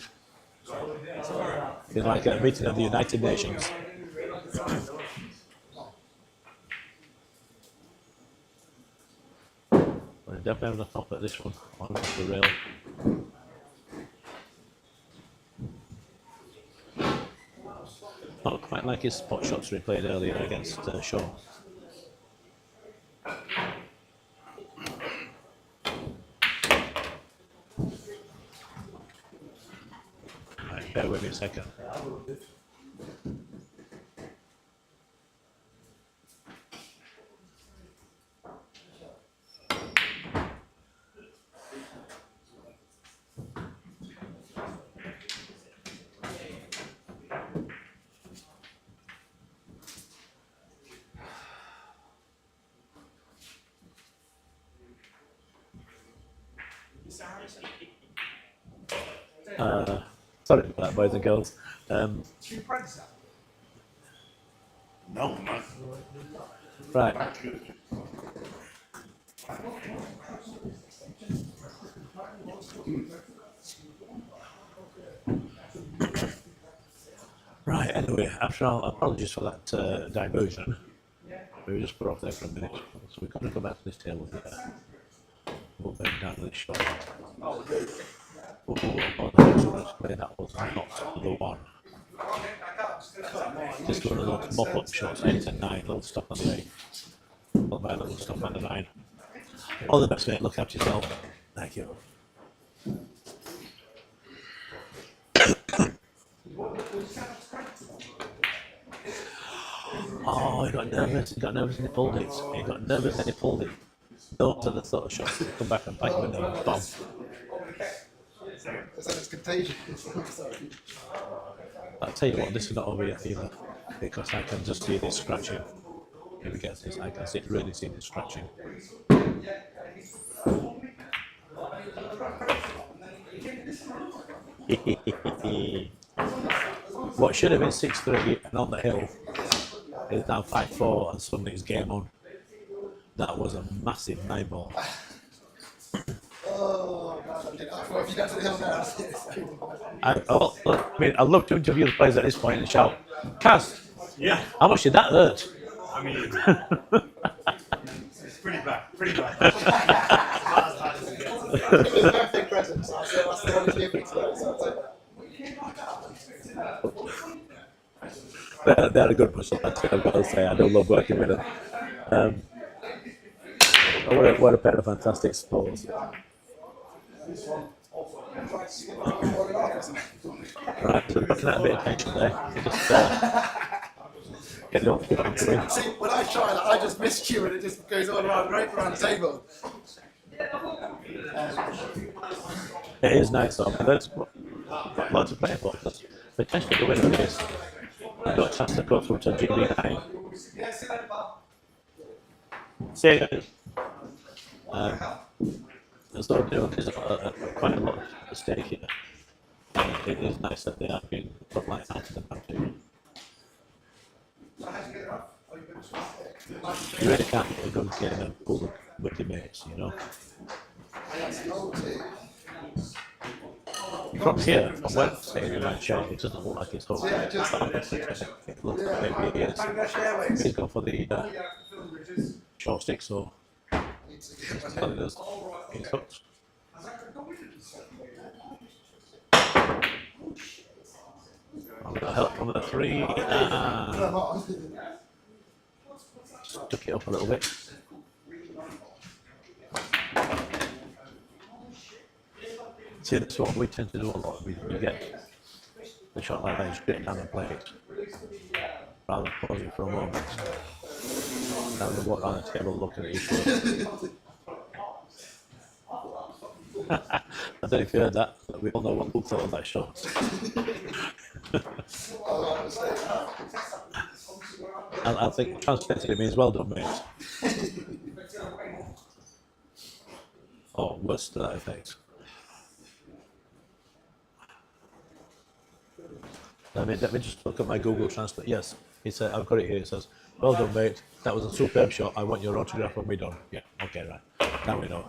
It's like a meeting of the United Nations. We're definitely on the top at this one, on the rail. Not quite like his spot shots we played earlier against Shaw. Right, bear with me a second. Sorry about that, boys and girls. No, man. Right. Right, anyway, after all, apologies for that diversion. We were just put off there for a minute, so we've got to go back to this table here. We'll bend down this shot. Oh, that was not the one. Just one of those mop-up shots, 8 and 9, little stop on the 8. Little stop on the 9. All the best, mate. Look after yourself. Thank you. Oh, he got nervous and he pulled it. He got nervous and he pulled it. Don't to the sort of shots that come back and bite him in the bum. It's contagious. Sorry. I'll tell you what, this is not over yet either, because I can just see this scratching. If we get this, I can really see this scratching. What should have been 6-3 and on the hill is now 5-4 and suddenly it's game on. That was a massive 9 ball. Oh, God, if you got to the hill now, I mean, I'd love to interview the players at this point and shout, Kaz, Yeah, how much did that hurt? I mean, it's pretty bad, pretty bad. Not as bad as it gets. it was birthday presents. That's the one you gave me today, so I'll take that. They're a good bunch of lads, I've got to say. I do love working with them. What a pair of fantastic sports. Right, so looking at a bit of tension there. Just get it off the back. See, when I try that, I just miss you and it just goes all around, right around the table. It is nice though, but there's got lots to play for. Potentially the winner of this. I've got a chance to go through to GB9. See you guys. So there's quite a lot at stake here. It is nice that they have been But like that to the boundary. You really can't get a good game of full with your mates, you know. From here, from Wednesday, you might check, it doesn't look like it's home. Yeah, just- It looks like maybe it is. He's gone for the short stick, so it's telling us it's hooked. I'm gonna help from the 3. Stuck it up a little bit. See, that's what we tend to do a lot. We get the shot like that, straight down the plate, rather than pausing for a moment. Now we walk around the table looking at each other. I don't know if you heard that, but we all know what Luke thought of that shot. I think translated it means well done, mate. Or worse to that effect. Let me just look at my Google Translate. Yes, he said, I've got it here. It says, well done, mate. That was a superb shot. I want your autograph when we're done. Yeah, okay, right. Now we know.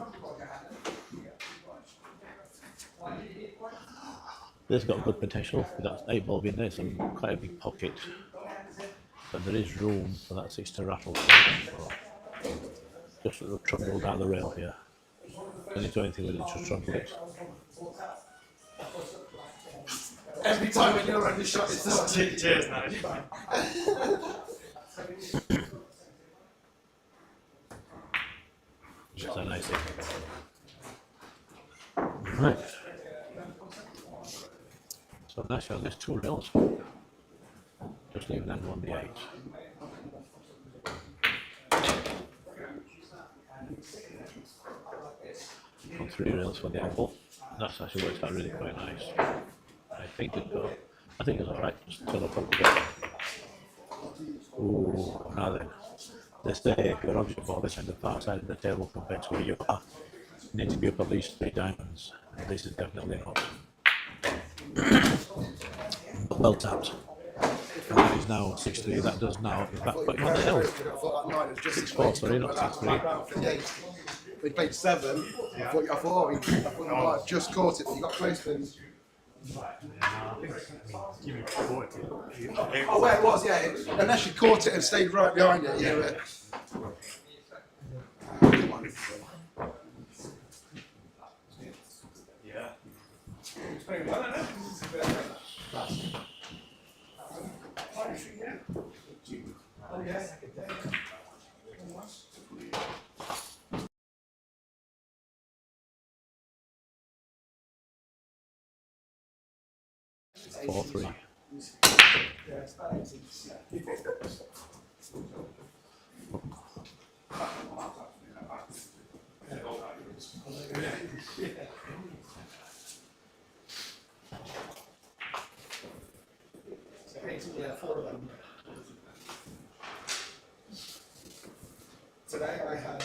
This has got good potential. With that 8 ball being there, some quite a big pocket. But there is room for that 6 to rattle. Just sort of trundle down the rail here. Don't need to do anything with it, just trundle it. Every time when you're on the shot, it's the same. Cheers, man. That's a nice thing. Right. So that's how there's 2 rails. Just leave that on the 8. And 3 rails for the apple. That's actually worked out really quite nice. I think it's alright. Just turn up a bit. Ooh, now then. They say if your object ball is on the far side of the table compared to where you are, you need to be up at least 3 diamonds. And this is definitely not. Well tapped. And that is now 6-3. That does now, in fact, put you on the hill. 6-4, sorry, not 6-3. They played 7. I thought I just caught it, but you got close to him. Oh, where it was, yeah. Unless you caught it and stayed right behind it, you were. Yeah. 4-3. Today I had.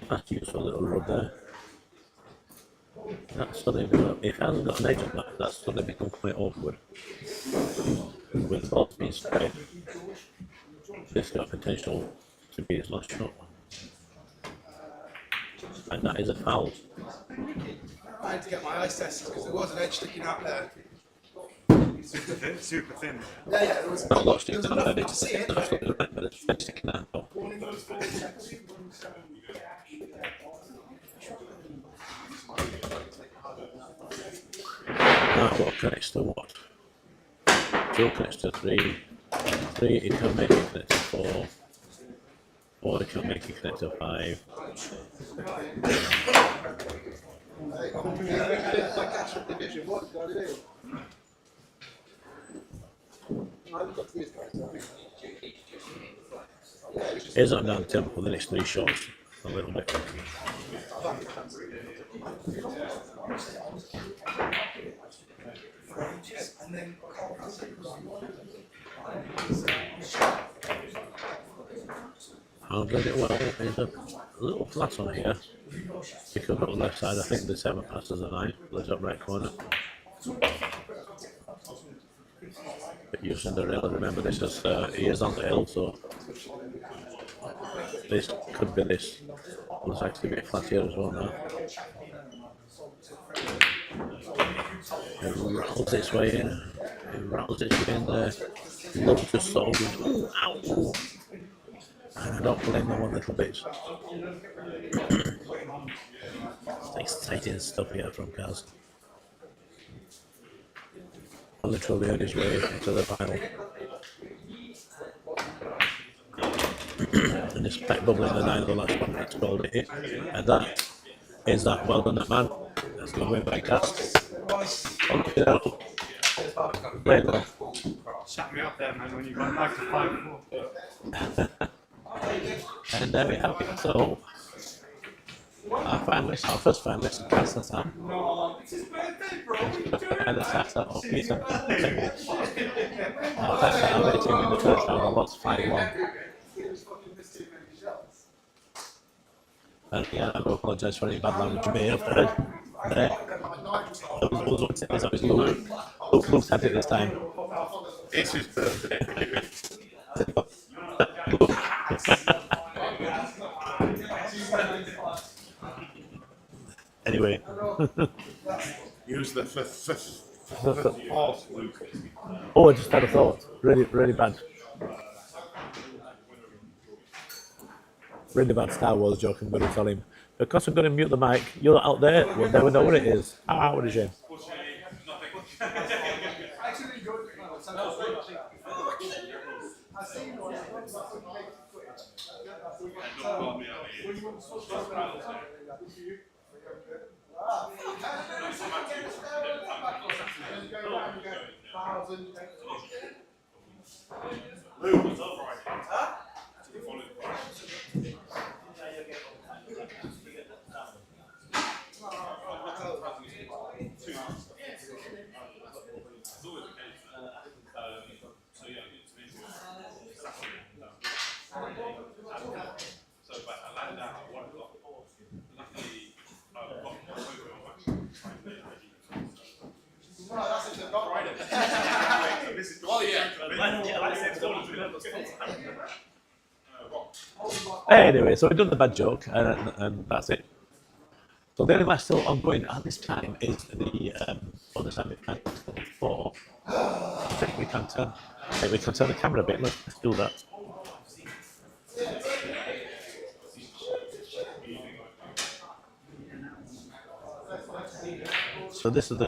That's useful little rub there. That's suddenly, if it hasn't got an edge on that, that's suddenly become quite awkward. With the ball being spread, this got potential to be his last shot. And that is a foul. I had to get my eyes tested because there was an edge sticking out there. Super thin. Yeah, yeah, there was. Not lost There it was down there, enough to see it. but it's sticking out. Now what connects to what? 2 connects to 3. 3 it can make it connect to 4. 4 it can make it connect to 5. Here's up down tempo for the next 3 shots a little bit. handling it well. He's a little flat on here. Because on the left side, I think the 7 passes a 9, the top right corner. But you Cinderella, remember this is he is on the hill, so this could be this. Looks like to be flat here as well now. It rattles its way in. It rattles its way in there. Looks just so good. Ooh, ow! And I don't blame them one little bit. Exciting stuff here from Kaz. Literally on his way into the final. And this back bubble in the 9 of the last one, it's called it. And that is that. Well done, that man. That's the win by Kaz. Look at that. Play there. Shut me up there, man, when you got back to 5-4. And there we have it. So, our first finalist, Kaz this time. It's his birthday, bro. What are you doing? And the Sasa of Peter. Our first finalist team in the first round, I lost 5-1. And yeah, I do apologise for any bad language you may have heard. Luke's had it this time. It's his birthday. Anyway. Use the false Luke. Oh, I just had a thought. Really bad. Really bad Star Wars joke I'm going to tell him. Because I'm going to mute the mic, you're out there, we'll never know what it is. Ah, what a shame. Anyway, so we've done the bad joke, and that's it. So the only match still ongoing at this time is the other side of the 4. I think we can turn the camera a bit. Let's do that. So this is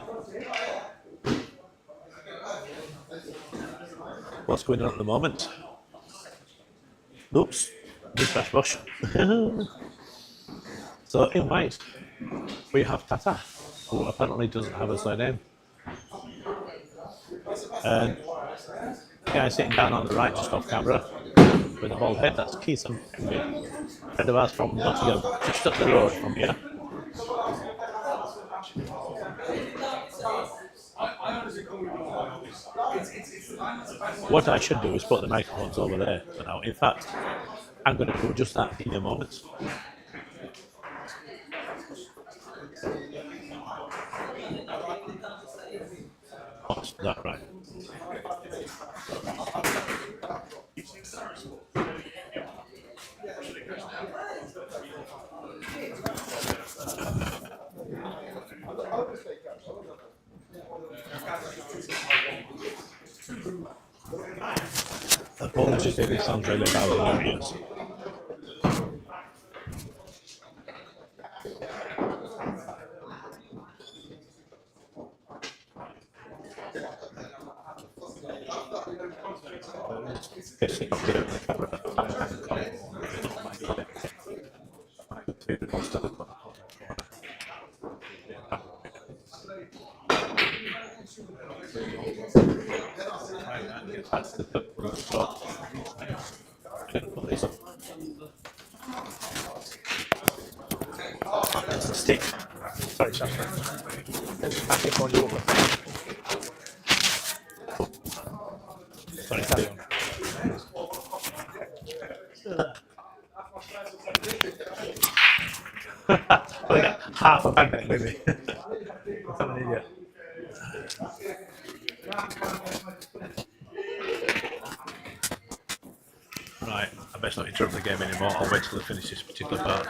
what's going on at the moment. Oops, refresh bush. So in white, we have Tata, who apparently doesn't have a surname. And the guy sitting down on the right, just off camera, with a bald head, that's Keith, a friend of ours from Nottingham, just up the road from here. What I should do is put the microphones over there for now. In fact, I'm going to do just that in a moment. Oh, is that right? Apologies if it sounds really loud in your ears. That's the stick. Sorry, Shasta. Back it on you over. Sorry, carry on. half a bag, maybe. I'm an idiot. Right, I best not interrupt the game anymore. I'll wait till I finish this particular part.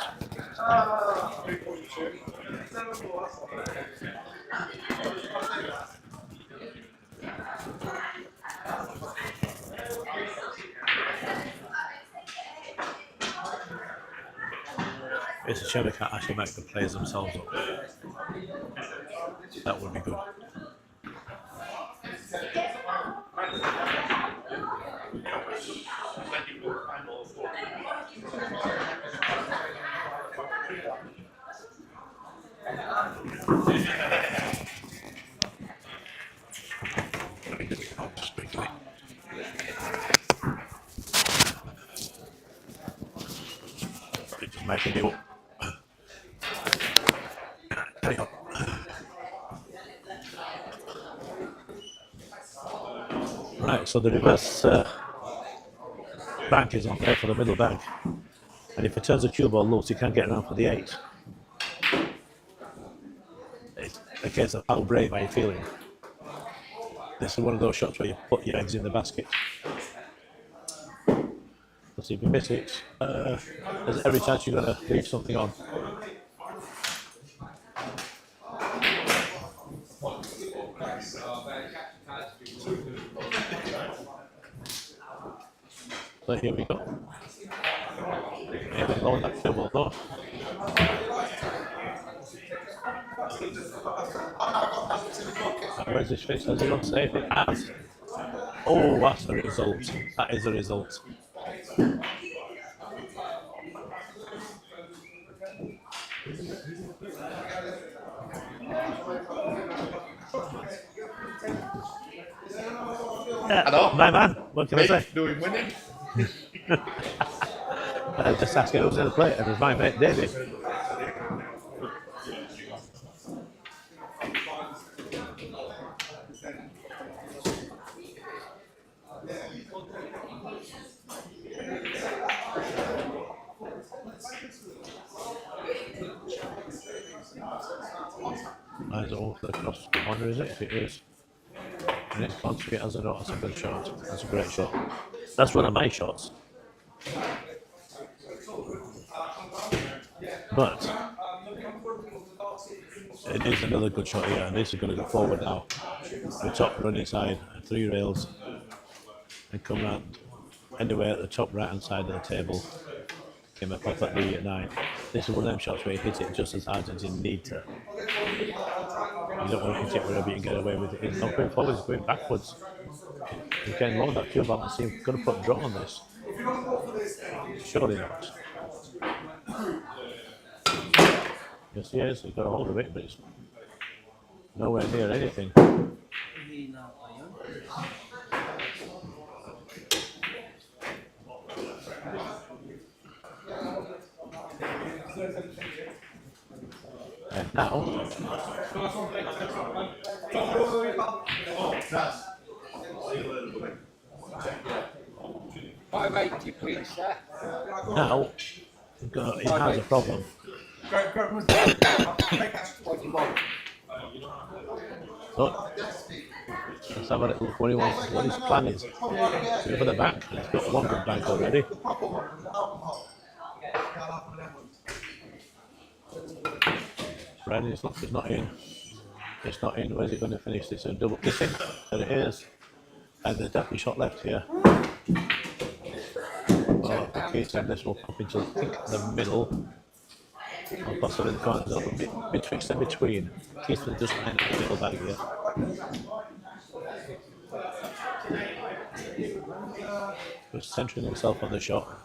It's a shame they can't actually make the players themselves up. That would be good. Just quickly. Just making it up. Carry on. Right, so the reverse bank is on there for the middle bank. And if it turns the cue ball loose, you can't get around for the 8. It's a case of how brave are you feeling. This is one of those shots where you put your eggs in the basket. Because if you miss it, there's every chance you're going to leave something on. So here we go. Here we go, that Cueball though. Where's his face? Has he not saved it? Has. Oh, that's the result. That is the result. Hello. My man, what can I say? Doing winning. Just asking who's going to play it. It was my mate David. Mine's all the cross corner, is it? If it is. And it's Conscript as a not, that's a good shot. That's a great shot. That's one of my shots. But it is another good shot here, and this is going to go forward now. The top running side, 3 rails, and come round anyway at the top right hand side of the table. Came up off at the 9. This is one of them shots where you hit it just as hard as you need to. You don't want to hit it wherever you can get away with it. It's not going forward, it's going backwards. You can load that Cueball and see if you're going to put a draw on this. Surely not. Yes, he is. He's got a hold of it, but it's nowhere near anything. And now, $580, please, sir. now, he has a problem. What do you want? Look, let's have a little look what his plan is. Go for the back. He's got one good bank already. Brandon's look, it's not in. It's not in. Where's it going to finish this? A double kissing. There it is. And there's definitely shot left here. Well, okay, so this will pop into the middle. Or possibly the corner. There'll be betwixt and between. Keith will just end the middle bag here. Just centering himself on the shot.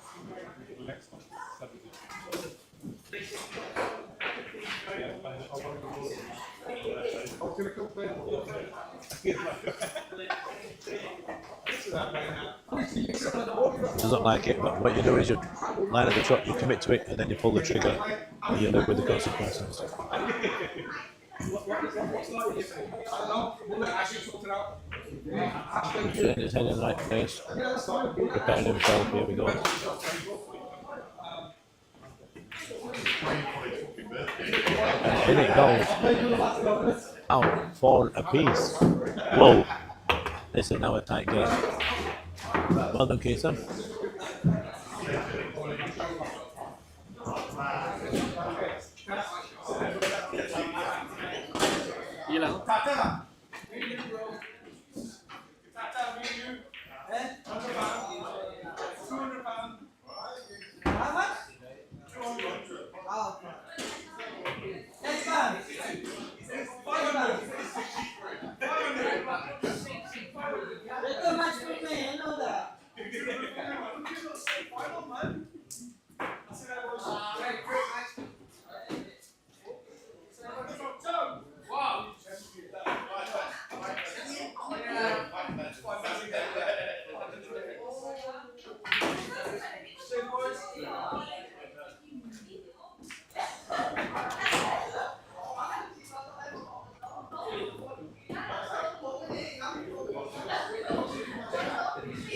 Doesn't like it, but what you do is you line up the shot, you commit to it, and then you pull the trigger, and you live with the consequences. Getting his head in the right place, preparing himself. Here we go. In it goes. Out 4 apiece. Whoa. This is now a tight game. Well done, Keeson. Yellow.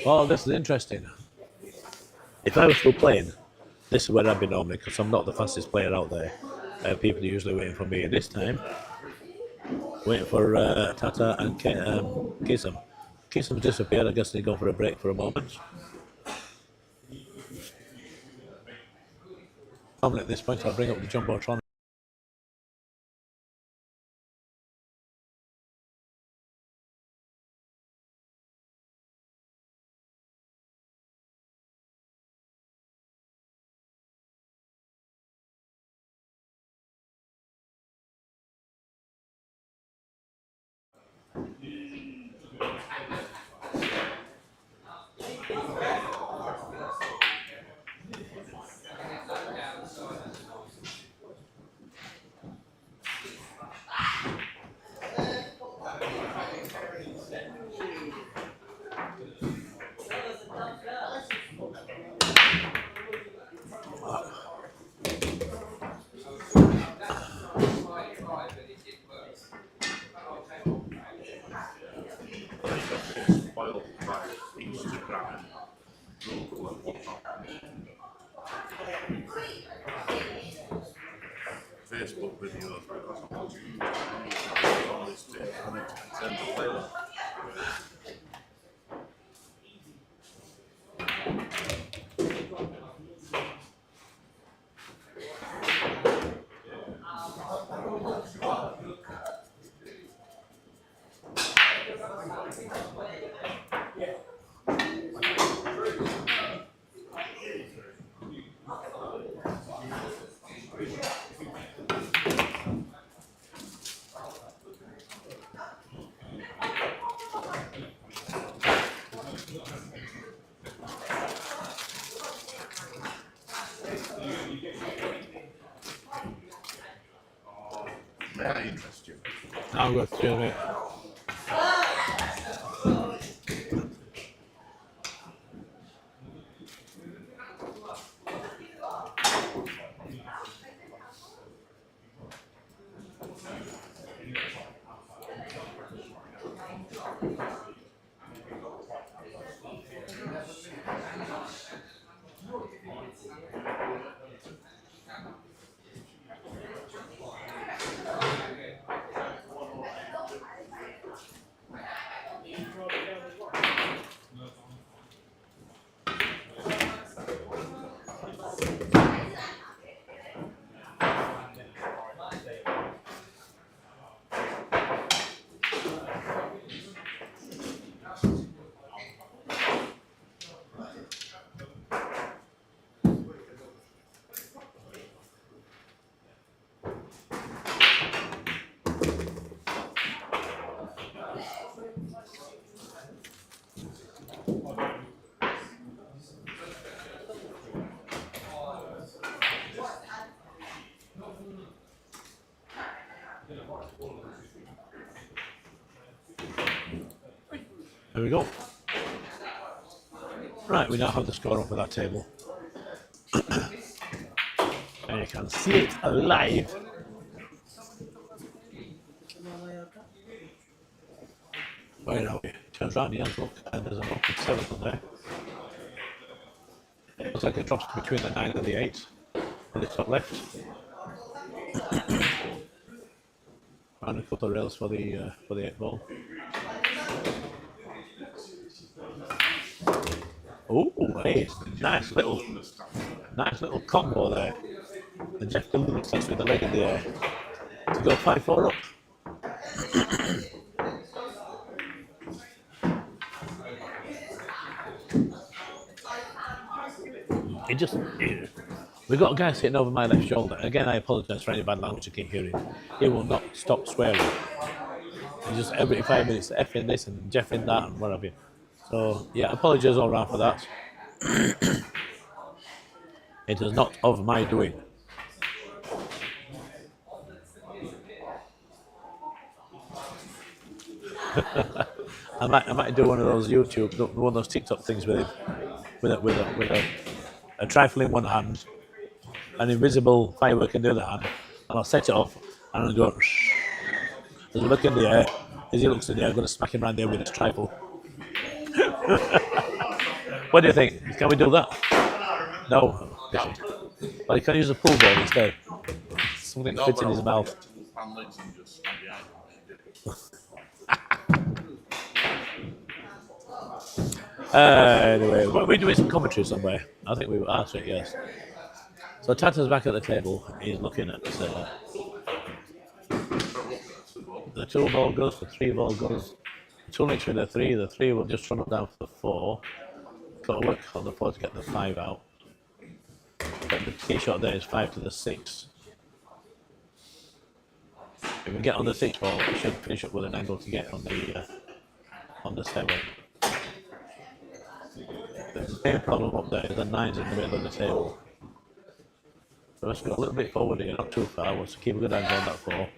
Well, this is interesting. If I was still playing, this is where I'd be normally, because I'm not the fastest player out there. People are usually waiting for me. This time, waiting for Tata and Kisum. Kisum disappeared. I guess they go for a break for a moment. At this point, I'll bring up the Jumbotron. Facebook videos because I'm watching on this tip and it tends to play that. Very interesting. I'll go through it. There we go. Right, we now have the score up of that table. And you can see it live. Where are we? Turns around, he has a look, and there's an open 7 on there. It looks like it drops between the 9 and the 8 in the top left. And a couple of rails for the 8 ball. Oh, hey, nice little combo there. And Jeff Dillon starts with the leg in the air to go 5-4 up. We've got a guy sitting over my left shoulder. Again, I apologise for any bad language I keep hearing. He will not stop swearing. He's just every 5 minutes effing this and jeffing that and what have you. So, yeah, apologies all round for that. It is not of my doing. I might do one of those YouTube, one of those TikTok things with a trifle in one hand, an invisible firework in the other hand, and I'll set it off and I'll go. As we look in the air, as he looks in the air, I'm going to smack him around there with his trifle. What do you think? Can we do that? No. Well, you can use a pool ball instead. Something that fits in his mouth. Anyway, we're doing some commentary somewhere. I think we were asked it, yes. So Tata's back at the table. He's looking at the 2 ball goes, the 3 ball goes. 2 next to the 3. The 3 will just run up down for the 4. Got to work on the 4 to get the 5 out. But the key shot there is 5 to the 6. If we get on the 6 ball, we should finish up with an angle to get on the 7. The main problem up there is the 9's in the middle of the table. So let's go a little bit forward here, not too far. We'll keep a good angle on that 4.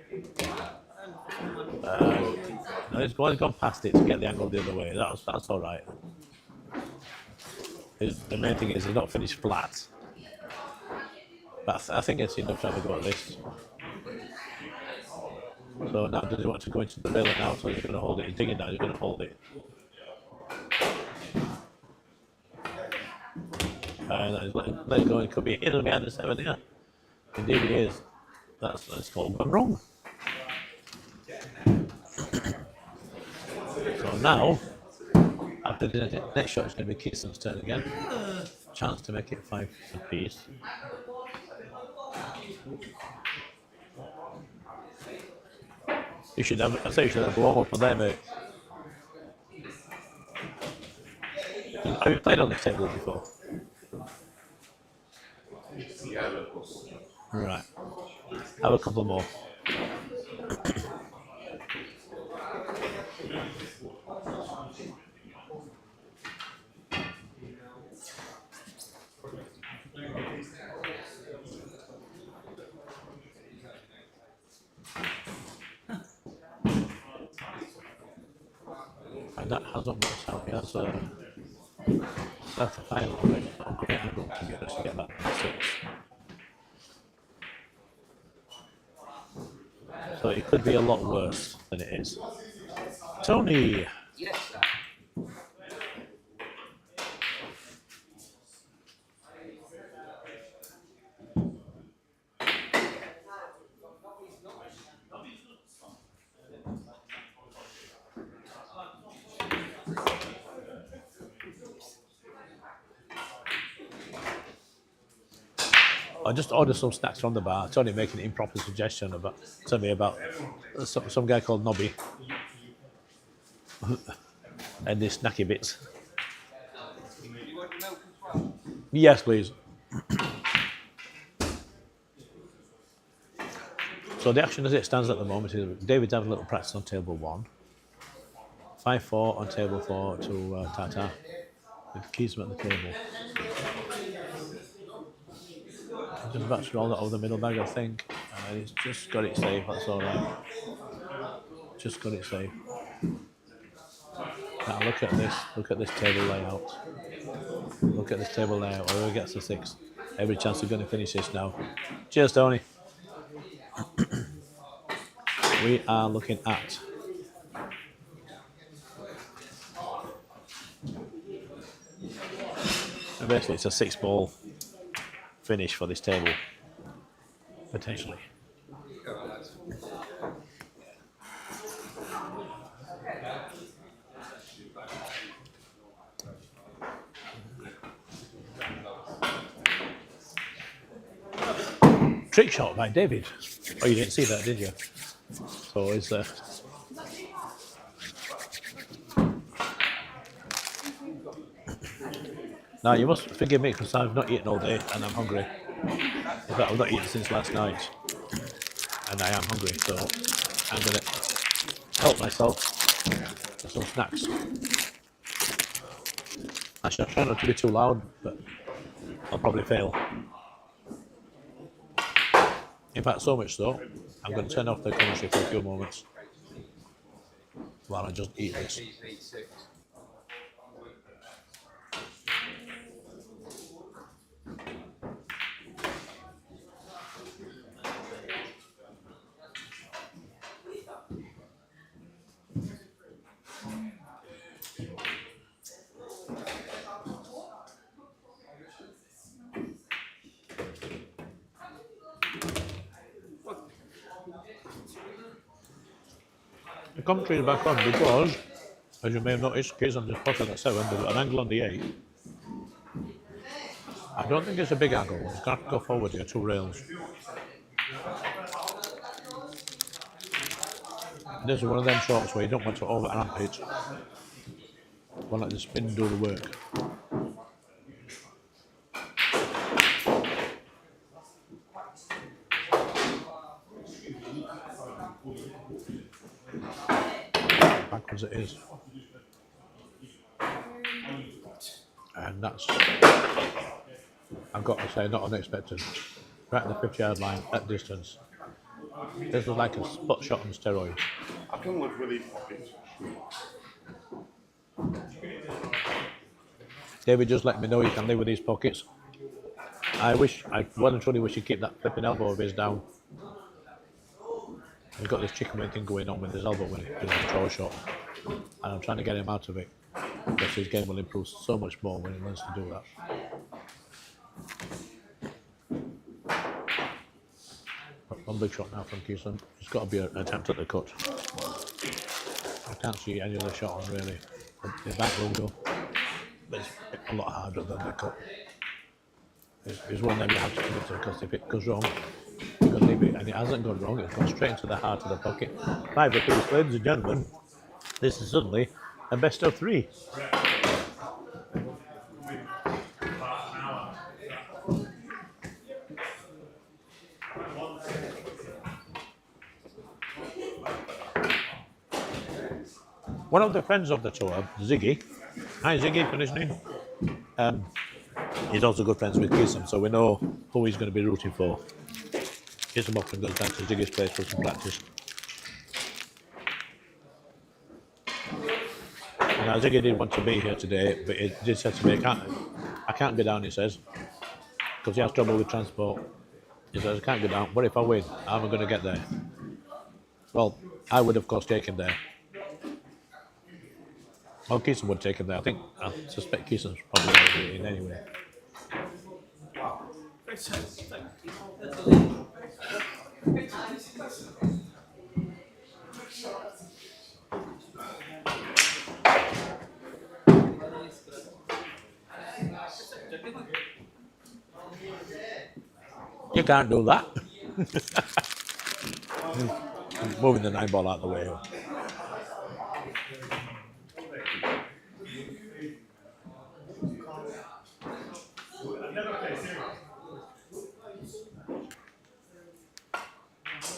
It's gone past it to get the angle the other way. That's all right. The main thing is he's not finished flat. But I think it's enough to have a go at this. So now does he want to go into the rail now? So he's going to hold it. He's digging down. He's going to hold it. Let it go. It could be in and behind the 7 here. Indeed it is. That's called gone wrong. So now, after the next shot, it's going to be Keatson's turn again. Chance to make it 5 apiece. I say you should have a warm up on there, mate. Have you played on this table before? Right. Have a couple more. And that hasn't worked out. That's a final. Great angle to get that 6. So it could be a lot worse than it is. Tony! Yes, sir. I just ordered some snacks from the bar. Tony making an improper suggestion about some guy called Nobby and the snacky bits. You want milk as well? Yes, please. So the action as it stands at the moment is David's having a little practice on table 1. 5-4 on table 4 to Tata. With Keys at the table. Just about to roll that over the middle bag, I think. And he's just got it safe, that's alright. Just got it safe. Now look at this table layout. Look at this table layout, whoever gets the 6. Every chance we're going to finish this now. Cheers, Tony. We are looking at basically it's a 6-ball finish for this table, potentially. trick shot by David. Oh, you didn't see that, did you? So it's now you must forgive me because I've not eaten all day and I'm hungry. In fact, I've not eaten since last night, and I am hungry. So I'm gonna help myself with some snacks. I shall try not to be too loud, but I'll probably fail. In fact, so much so, I'm going to turn off the commentary for a few moments while I just eat this. The commentary is back on because, as you may have noticed, case on the spotted at 7, they've got an angle on the 8. I don't think it's a big angle, it's going to have to go forward here, 2 rails. And this is one of them shots where you don't want to over amp it. You want to let the spin do the work. Backwards it is. And that's, I've got to say, not unexpected. Right at the 50-yard line, at distance. This was like a spot shot on steroids. I can live with these pockets. David just let me know you can live with these pockets. I well and truly wish he'd keep that flipping elbow of his down. He's got this chicken wing thing going on with his elbow when he does a throw shot. And I'm trying to get him out of it. Because his game will improve so much more when he learns to do that. One big shot now from Keeson. It's got to be an attempt at the cut. I can't see any other shot on really. The back will go. But it's a lot harder than the cut. It's one of them you have to commit to because if it goes wrong, you can leave it, and it hasn't gone wrong, it's gone straight into the heart of the pocket. 5 apiece, ladies and gentlemen. This is suddenly a best of 3. One of the friends of the tour, Ziggy, hi Ziggy for listening, he's also good friends with Keeson, so we know who he's going to be rooting for. Keeson often goes down to Ziggy's place for some practice. Now Ziggy didn't want to be here today, but he did say to me, I can't go down, he says, because he has trouble with transport. He says, I can't go down, what if I win? How am I going to get there? Well, I would of course take him there. Well, Keeson would take him there. I suspect Keeson's probably already in anyway. You can't do that. Moving the 9 ball out of the way.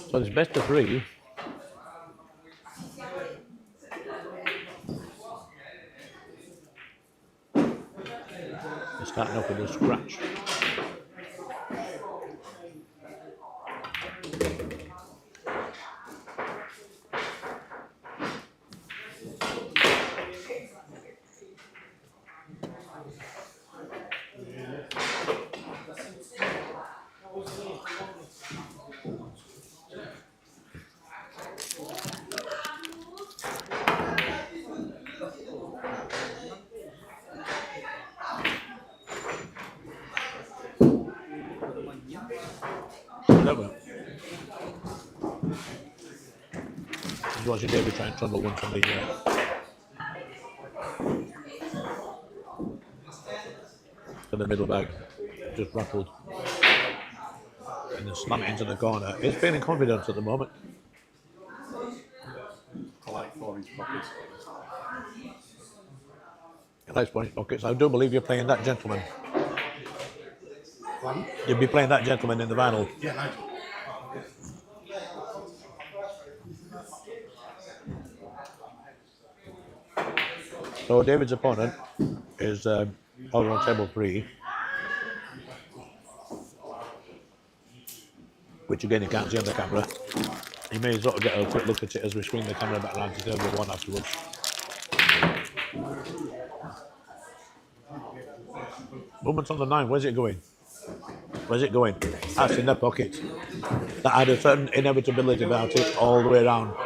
So it's best of 3. They're starting off with a scratch. Just watching David try and trundle one from the to the middle bag, just rattled. and then slam it into the corner. He's feeling confident at the moment. I like 4-inch pockets. He likes 4-inch pockets. I do believe you're playing that gentleman. You'll be playing that gentleman in the final. Yeah, nice. So David's opponent is over on table 3, which again you can't see on the camera. You may as well get a quick look at it as we swing the camera back around to table 1 afterwards. Movement on the 9, where's it going? Where's it going? That's in the pocket. That had a certain inevitability about it all the way around.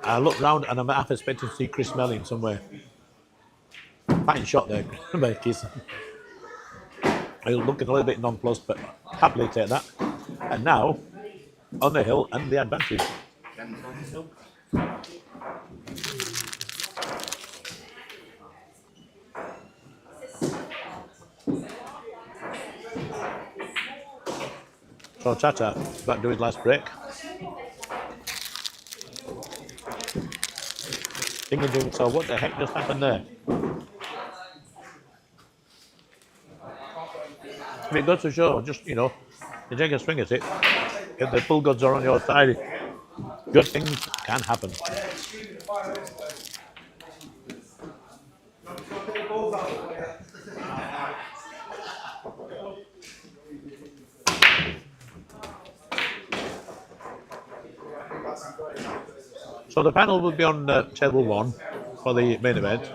I look round and I'm half expecting to see Chris Smelling somewhere. Fine shot there, Keith. He's looking a little bit nonplussed, but happily take that. And now, on the hill and the advantage. So Tata back to his last break. Thinking to himself, what the heck just happened there? It goes to show, just, you know, you take a swing at it. If the full gods are on your side, good things can happen. So the panel will be on table 1 for the main event.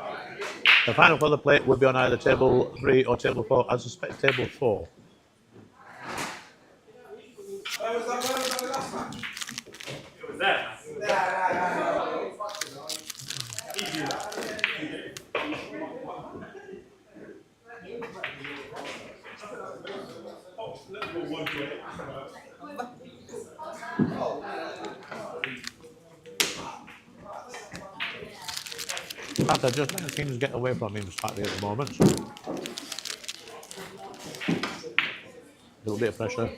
The final for the plate will be on either table 3 or table 4. I suspect table 4. It was there. Tata just letting things get away from him slightly at the moment. A little bit of pressure.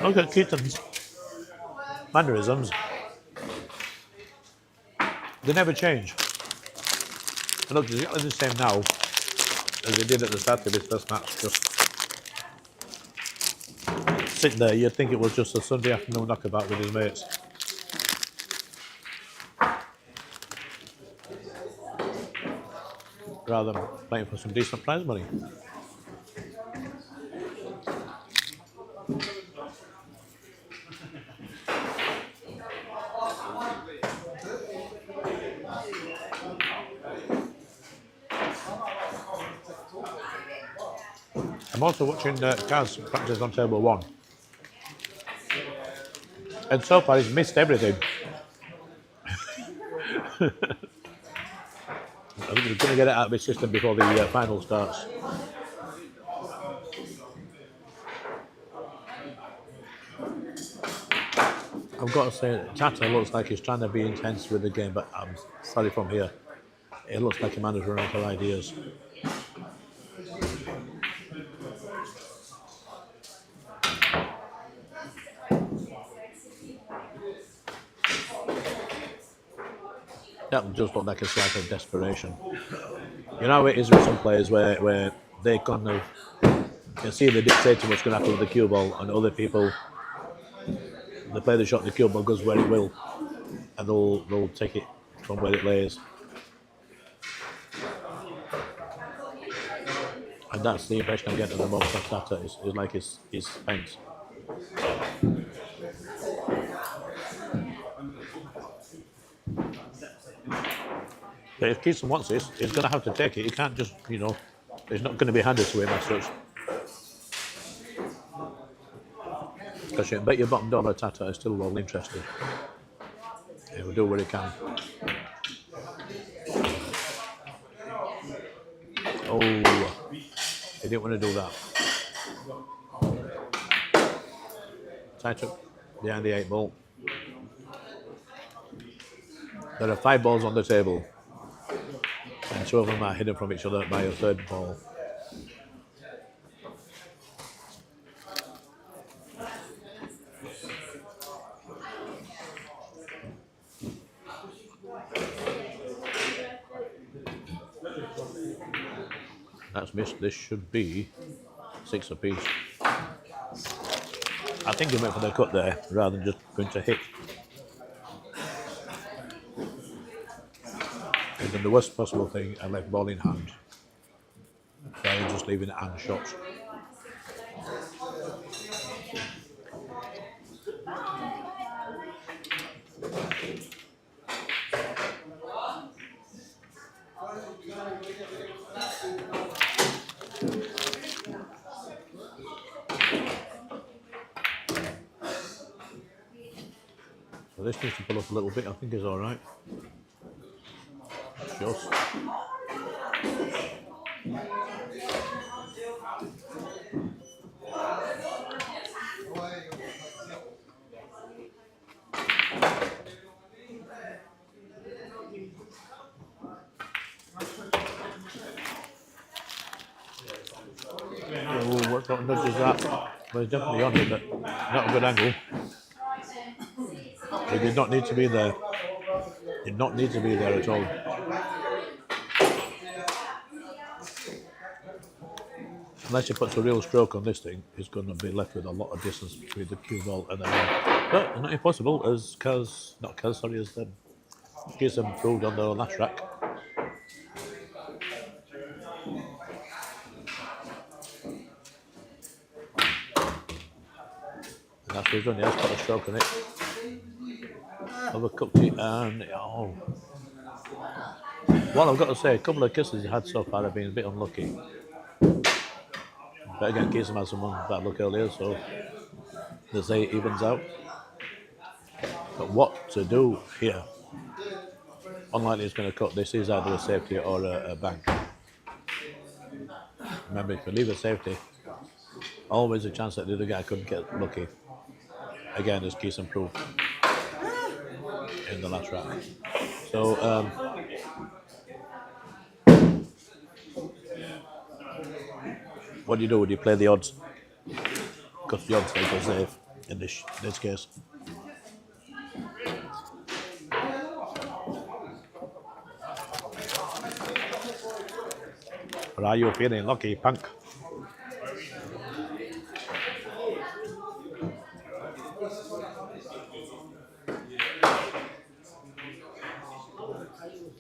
Look at Keaton's mannerisms. They never change. It looks exactly the same now as they did at the start of his first match. Just sitting there, you'd think it was just a Sunday afternoon knockabout with his mates. Rather than playing for some decent prize money. I'm also watching Kaz practice on table 1. And so far he's missed everything. I think he's going to get it out of his system before the final starts. I've got to say, Tata looks like he's trying to be intense with the game, but I'm sorry from here. It looks like a man who's running out of ideas. That just looked like a slight of desperation. You know, it is with some players where they kind of can see the dictating what's going to happen with the cue ball, and other people, they play the shot, the cue ball goes where it will, and they'll take it from where it lays. And that's the impression I'm getting at the moment of Tata, is like he's spent. But if Keeson wants this, he's going to have to take it. He can't just, you know, it's not going to be handed to him as such. Because you bet your bottom dollar Tata is still well interested. He will do what he can. Oh, he didn't want to do that. Tight up behind the 8 ball. There are 5 balls on the table, and 2 of them are hidden from each other by a 3rd ball. That's missed. This should be 6 apiece. I think he went for the cut there rather than just going to hit. And then the worst possible thing, I left ball in hand rather than just leaving it hand shots. So this needs to pull up a little bit. I think is all right. Just. Oh, what sort of nudge is that? Well, he's definitely on it, but not a good angle. He did not need to be there. Did not need to be there at all. Unless he puts a real stroke on this thing, he's going to be left with a lot of distance between the cue ball and the line. But not impossible, as Keeson proved on the last track. And that's what he's done. He has put a stroke on it. Overcooked it and oh. Well, I've got to say, a couple of kisses he had so far have been a bit unlucky. But again, Keeson had some bad luck earlier, so they say it evens out. But what to do here? Unlikely it's going to cut. This is either a safety or a bank. Remember, if you leave a safety, always a chance that the other guy couldn't get lucky. Again, as Keeson proved in the last round. So, what do you do? Would you play the odds? Because the odds make us safe in this case. Or are you feeling lucky, punk?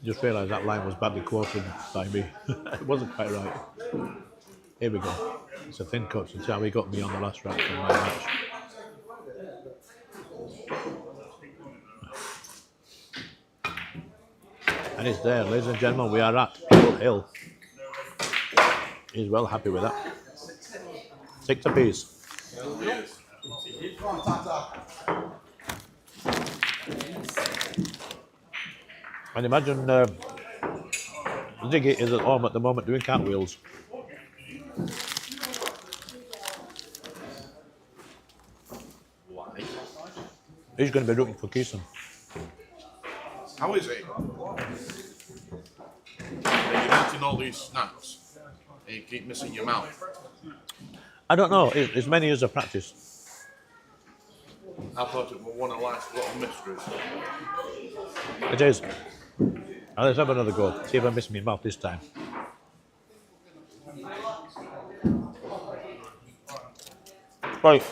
Just realised that line was badly quoted by me. It wasn't quite right. Here we go. It's a thin cut. It's how he got me on the last round from my match. And it's there, ladies and gentlemen. We are at Cueball Hill. He's well happy with that. 6 apiece. And imagine Ziggy is at home at the moment doing cartwheels. Why? He's going to be looking for Keeson. How is it? You're eating all these snacks and you keep missing your mouth. I don't know. It's many years of practice. I thought it was one of life's little mysteries. It is. Now let's have another go. See if I miss my mouth this time. Right.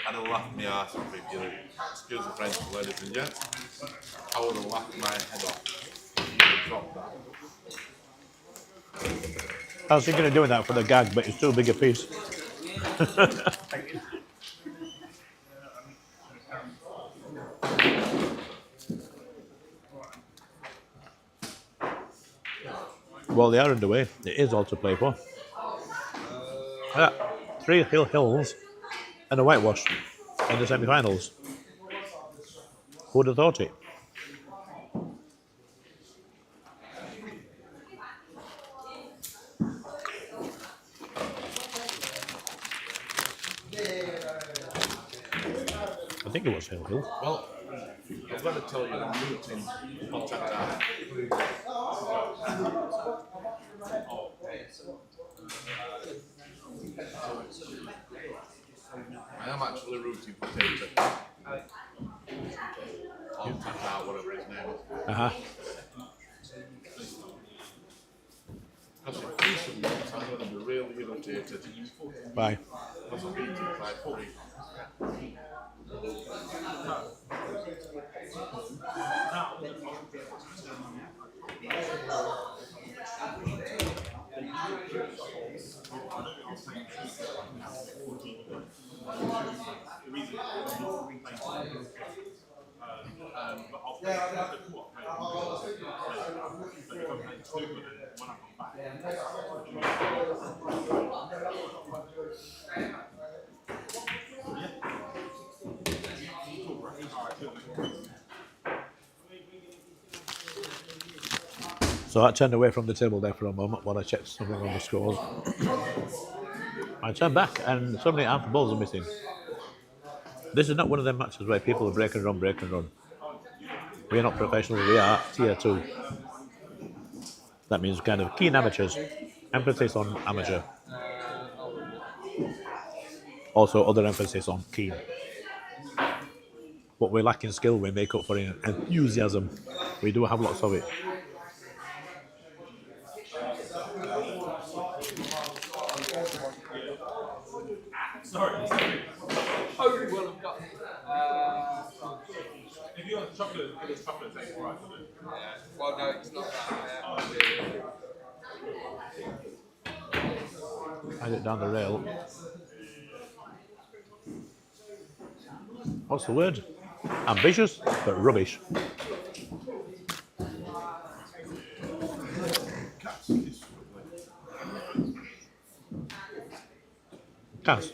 I'd have laughed my arse off if you, excuse the French, ladies and gents. I would have laughed my head off if you'd have dropped that. I was thinking of doing that for the gag, but it's too big a piece. Well, they are underway. It is all to play for. 3 hills and a whitewash in the semi-finals. Who would have thought it? I think it was Hill. Well, I've got to tell you, I'm rooting contact out. I am actually rooting for Tater. Contact out, whatever his name is. Uh-huh. Because if he's from York, I'm going to be really irritated. Bye. Because I'm beating by 3. So I turned away from the table there for a moment while I checked something on the scores. I turned back and suddenly half the balls are missing. This is not one of them matches where people are break and run. We are not professionals, we are tier 2. That means kind of keen amateurs. Emphasis on amateur. Also other emphasis on keen. What we lack in skill, we make up for in enthusiasm. We do have lots of it. Oh, well, I've got. If you want chocolate, it's chocolate, take it right. Yeah. Well, no, it's not that. Hide it down the rail. What's the word? Ambitious, but rubbish. Cass.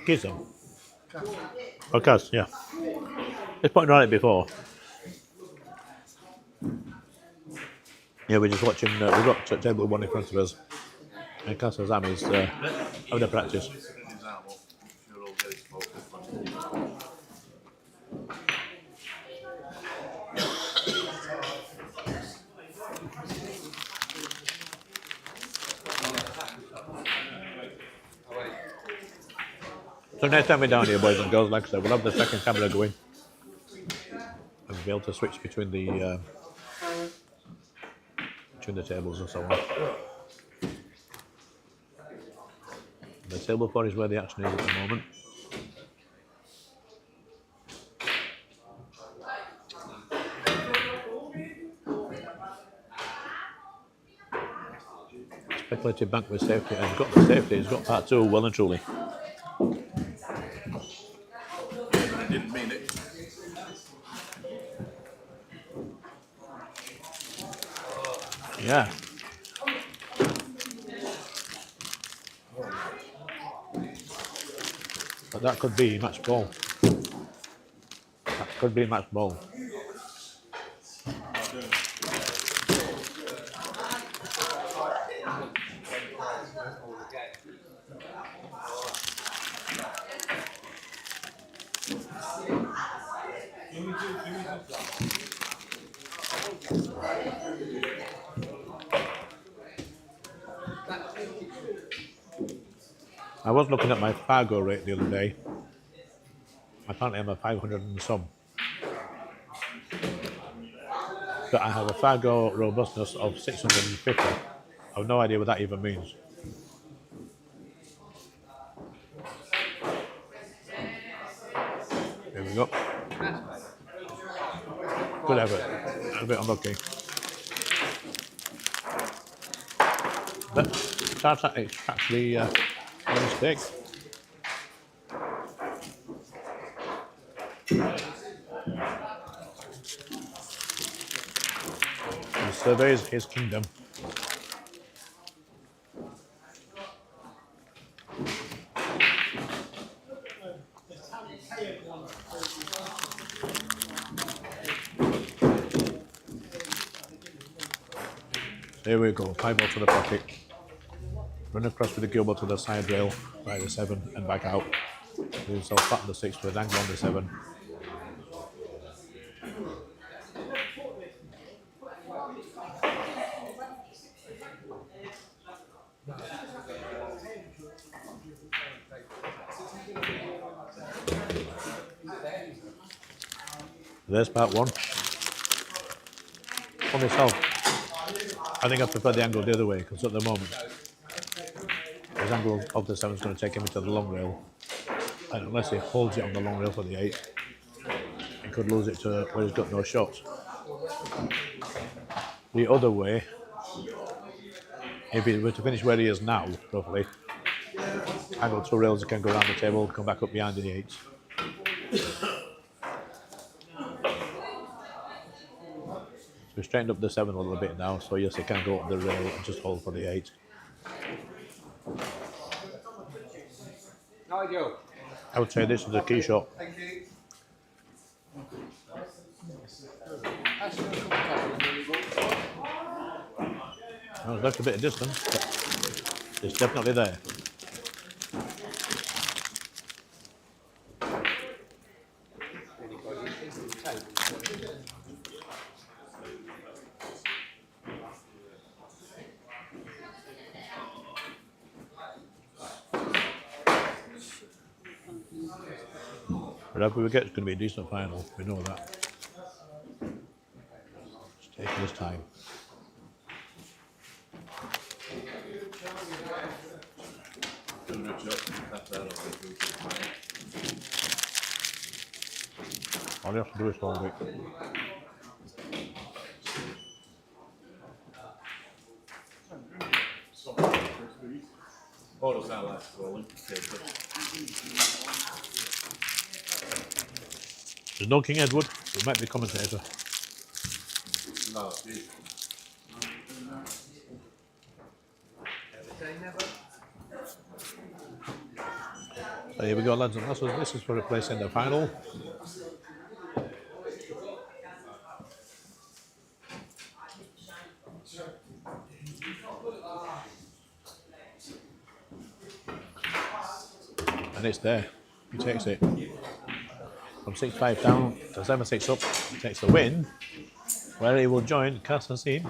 Kiss them. Oh, Cass, yeah. It's pointing on it before. Yeah, we're just watching. We've got table 1 in front of us. And Cass Azam is having a practice. So next time we're down here, boys and girls, like I said, we'll have the second camera going and be able to switch between the tables and so on. The table 4 is where the action is at the moment. Speculative bank with safety, and he's got the safety, he's got part 2 well and truly. I didn't mean it. Yeah. But that could be match ball. That could be match ball. I was looking at my Fargo rate the other day. Apparently I'm a 500 and some. But I have a Fargo robustness of 650. I have no idea what that even means. Here we go. Good effort. A bit unlucky. But it's actually a mistake. He surveys his kingdom. There we go, 5 ball to the pocket. Run across with the Cueball to the side rail by the 7 and back out. Do himself flat on the 6 with an angle on the 7. There's part 1. For myself, I think I prefer the angle the other way because at the moment, his angle of the 7 is going to take him into the long rail. And unless he holds it on the long rail for the 8, he could lose it to where he's got no shots. The other way, if he were to finish where he is now, roughly, angle 2 rails, he can go around the table, come back up behind the 8. We straightened up the 7 a little bit now, so yes, he can go up the rail and just hold for the 8. Nigel. I would say this is a key shot. Well, it's left a bit of distance, but it's definitely there. Whatever we get is going to be a decent final, we know that. It's taking his time. All you have to do is hold it. Or does that last for a link? There's no King Edward, we might be commentator. No, it's So here we go, lads and lasses, this is for a place in the final. And it's there, he takes it. From 6-5 down to 7-6 up, he takes the win, where he will join Cassasin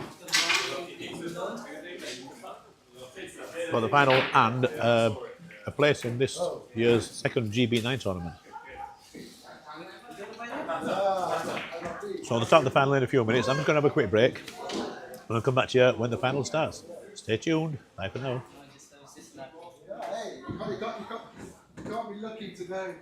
for the final and a place in this year's second GB9 tournament. So I'll start the final in a few minutes. I'm just going to have a quick break and I'll come back to you when the final starts. Stay tuned. Bye for now. Hey, you can't be lucky to know.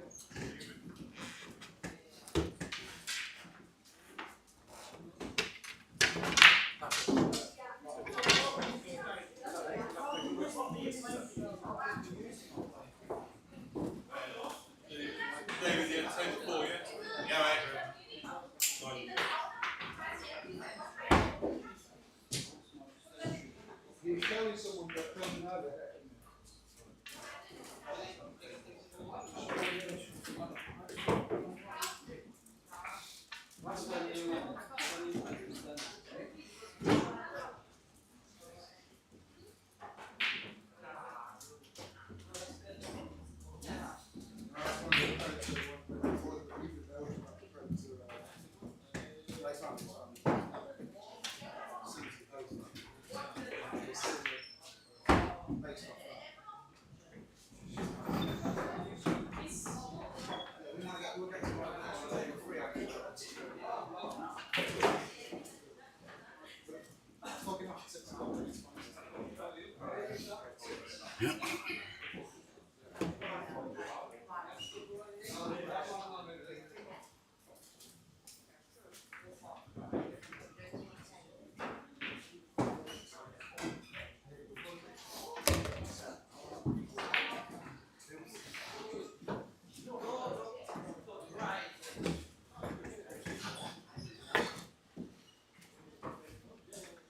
You're showing someone that doesn't have it.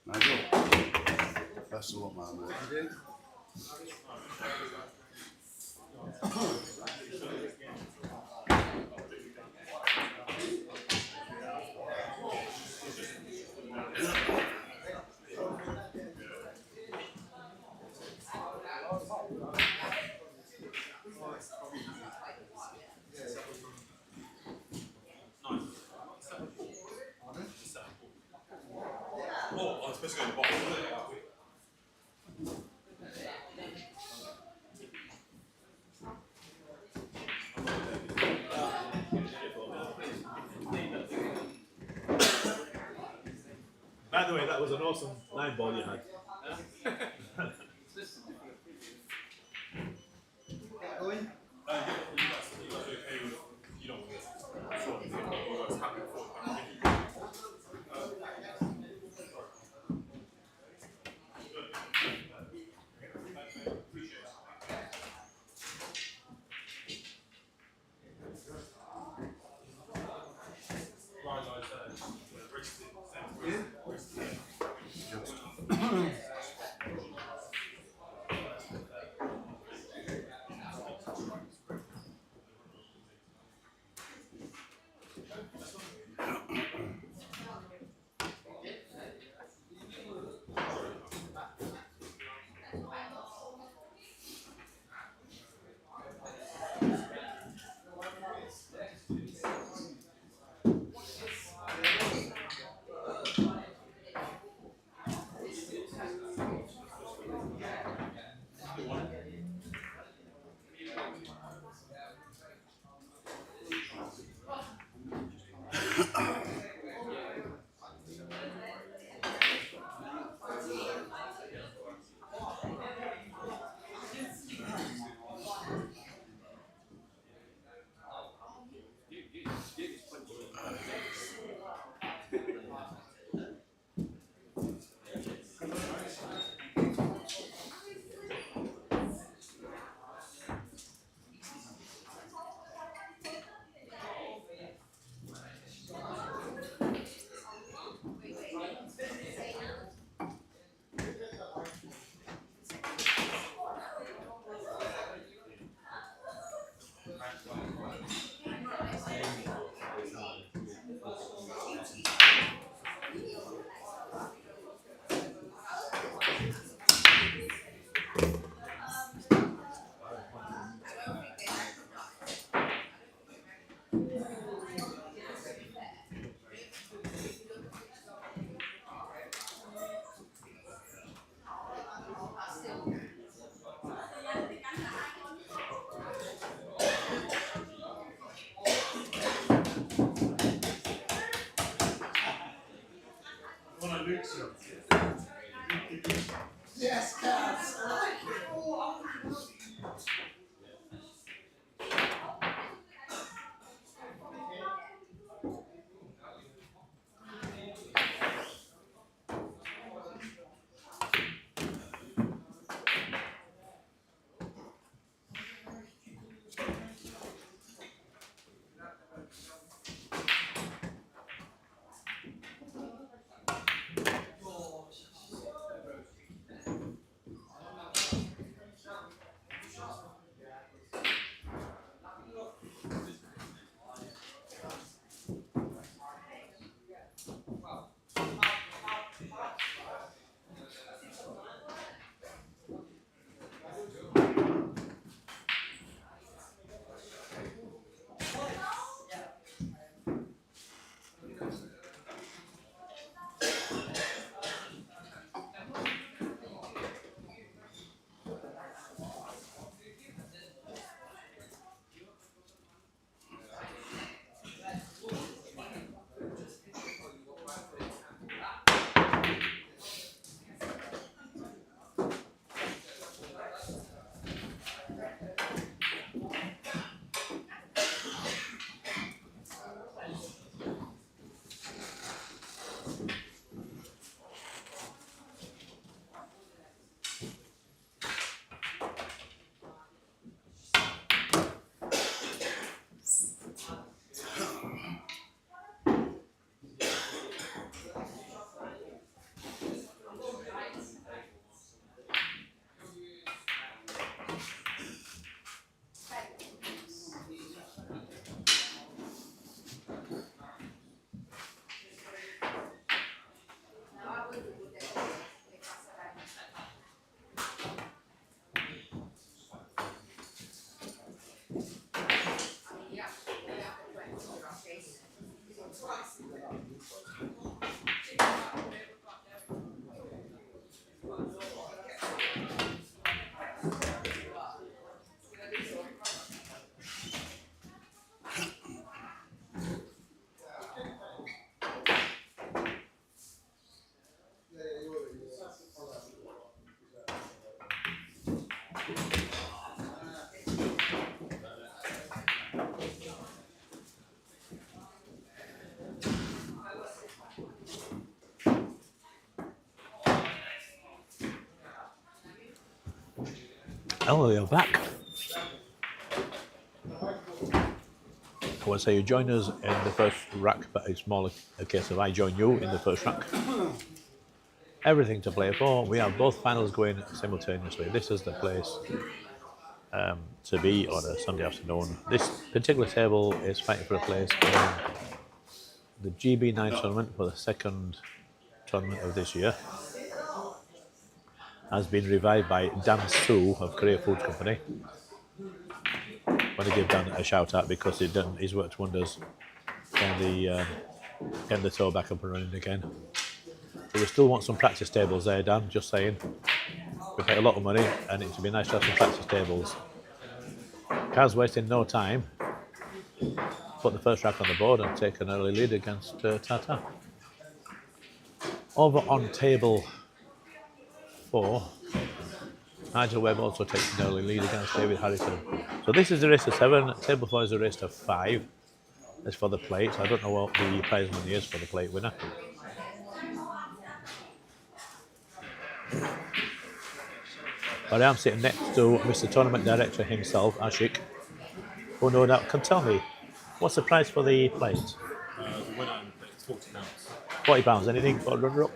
Nigel, best of luck, man. Mate. Oh, I'm supposed to go in the bottom. By the way, that was an awesome 9 ball you had. Going? Yes, cats. I like it. Oh, you're back. I would say you join us in the first rack, but it's more a case of I join you in the first rack. Everything to play for. We have both finals going simultaneously. This is the place to be on a Sunday afternoon. This particular table is fighting for a place in the GB9 tournament for the second tournament of this year. Has been revived by Dan Sue of Korea Food Company. I want to give Dan a shout out because he's worked wonders on getting the toe back up and running again. But we still want some practice tables there, Dan, just saying. We pay a lot of money and it would be nice to have some practice tables. Kaz wasting no time. Put the first rack on the board and take an early lead against Tata. Over on table 4, Nigel Webb also takes an early lead against David Harrison. So this is a race of 7, table 4 is a race of 5. That's for the plate. I don't know what the prize money is for the plate winner. But I am sitting next to Mr. Tournament Director himself, Ashik, who no doubt can tell me what's the price for the plate. The winner and the plate is £40. £40, anything for a runner-up?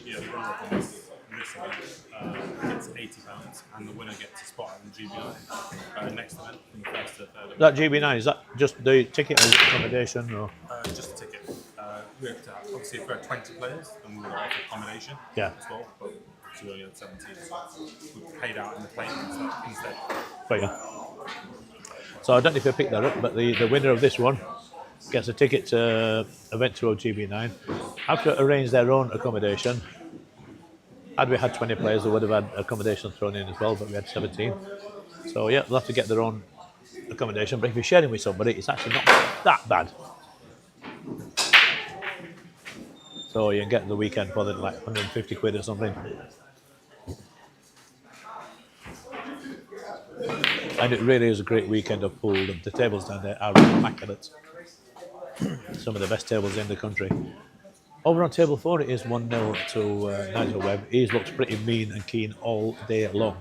Yeah, the runner-up in this event gets £80, and the winner gets a spot in the GB9 next event from the first to the third. That GB9, is that just the ticket or accommodation? Or? Just a ticket. We have to have, obviously, if we had 20 players, then we would offer accommodation as well, but we only had 17, so we paid out in the plane instead. Right, yeah. So I don't know if you picked that up, but the winner of this one gets a ticket to Event 2 GB9. Have to arrange their own accommodation. Had we had 20 players, they would have had accommodation thrown in as well, but we had 17. So yeah, they'll have to get their own accommodation, but if you're sharing with somebody, it's actually not that bad. So you can get the weekend for like 150 quid or something. And it really is a great weekend of pool. The tables down there are immaculate. Some of the best tables in the country. Over on table 4 it is 1-0 to Nigel Webb. He's looked pretty mean and keen all day long.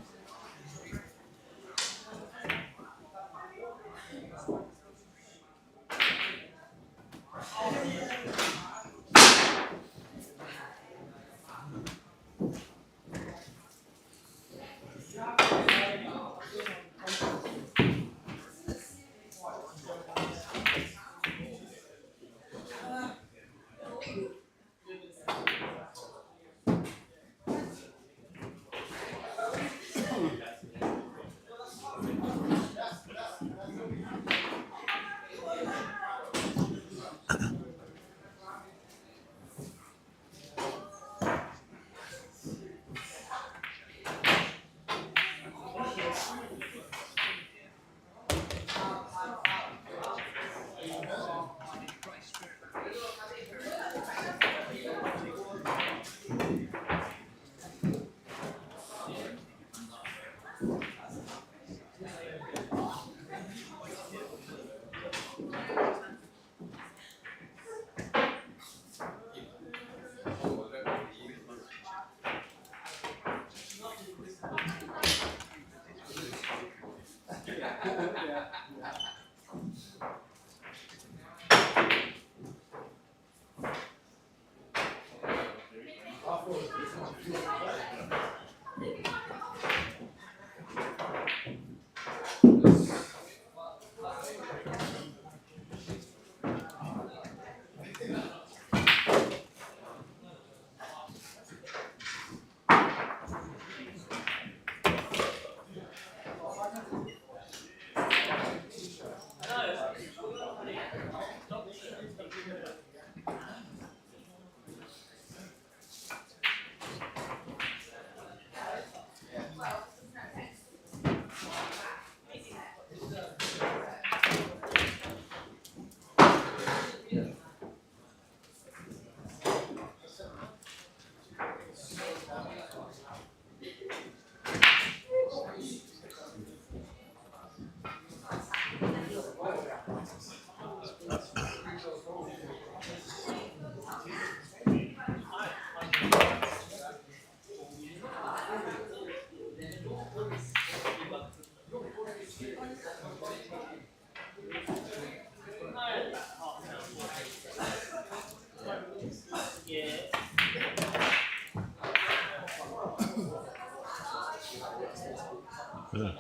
Yeah.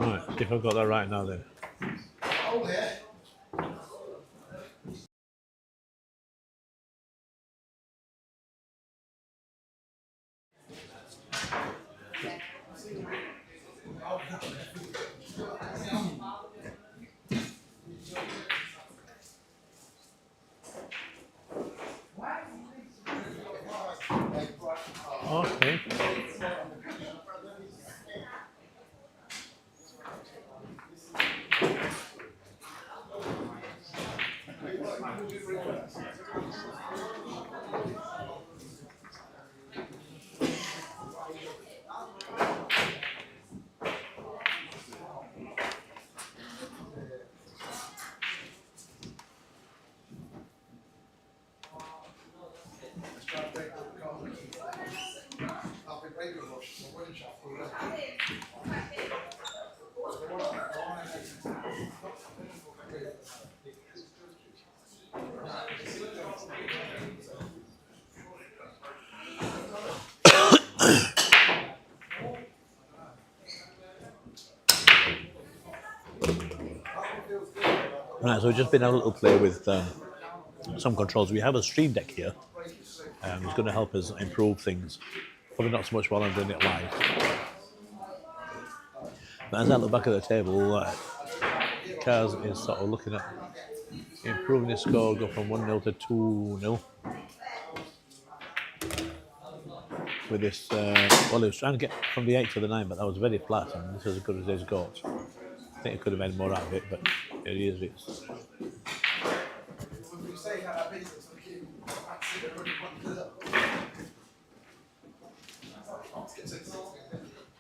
Right, see if I've got that right now then. Okay. Right, so we've just been a little play with some controls. We have a stream deck here. It's going to help us improve things. Probably not so much while I'm doing it live. But as I look back at the table, Kaz is sort of looking at improving his score, go from 1-0 to 2-0. With this, well, he was trying to get from the 8 to the 9, but that was very flat, and this is as good as he's got. I think he could have made more out of it, but it is it.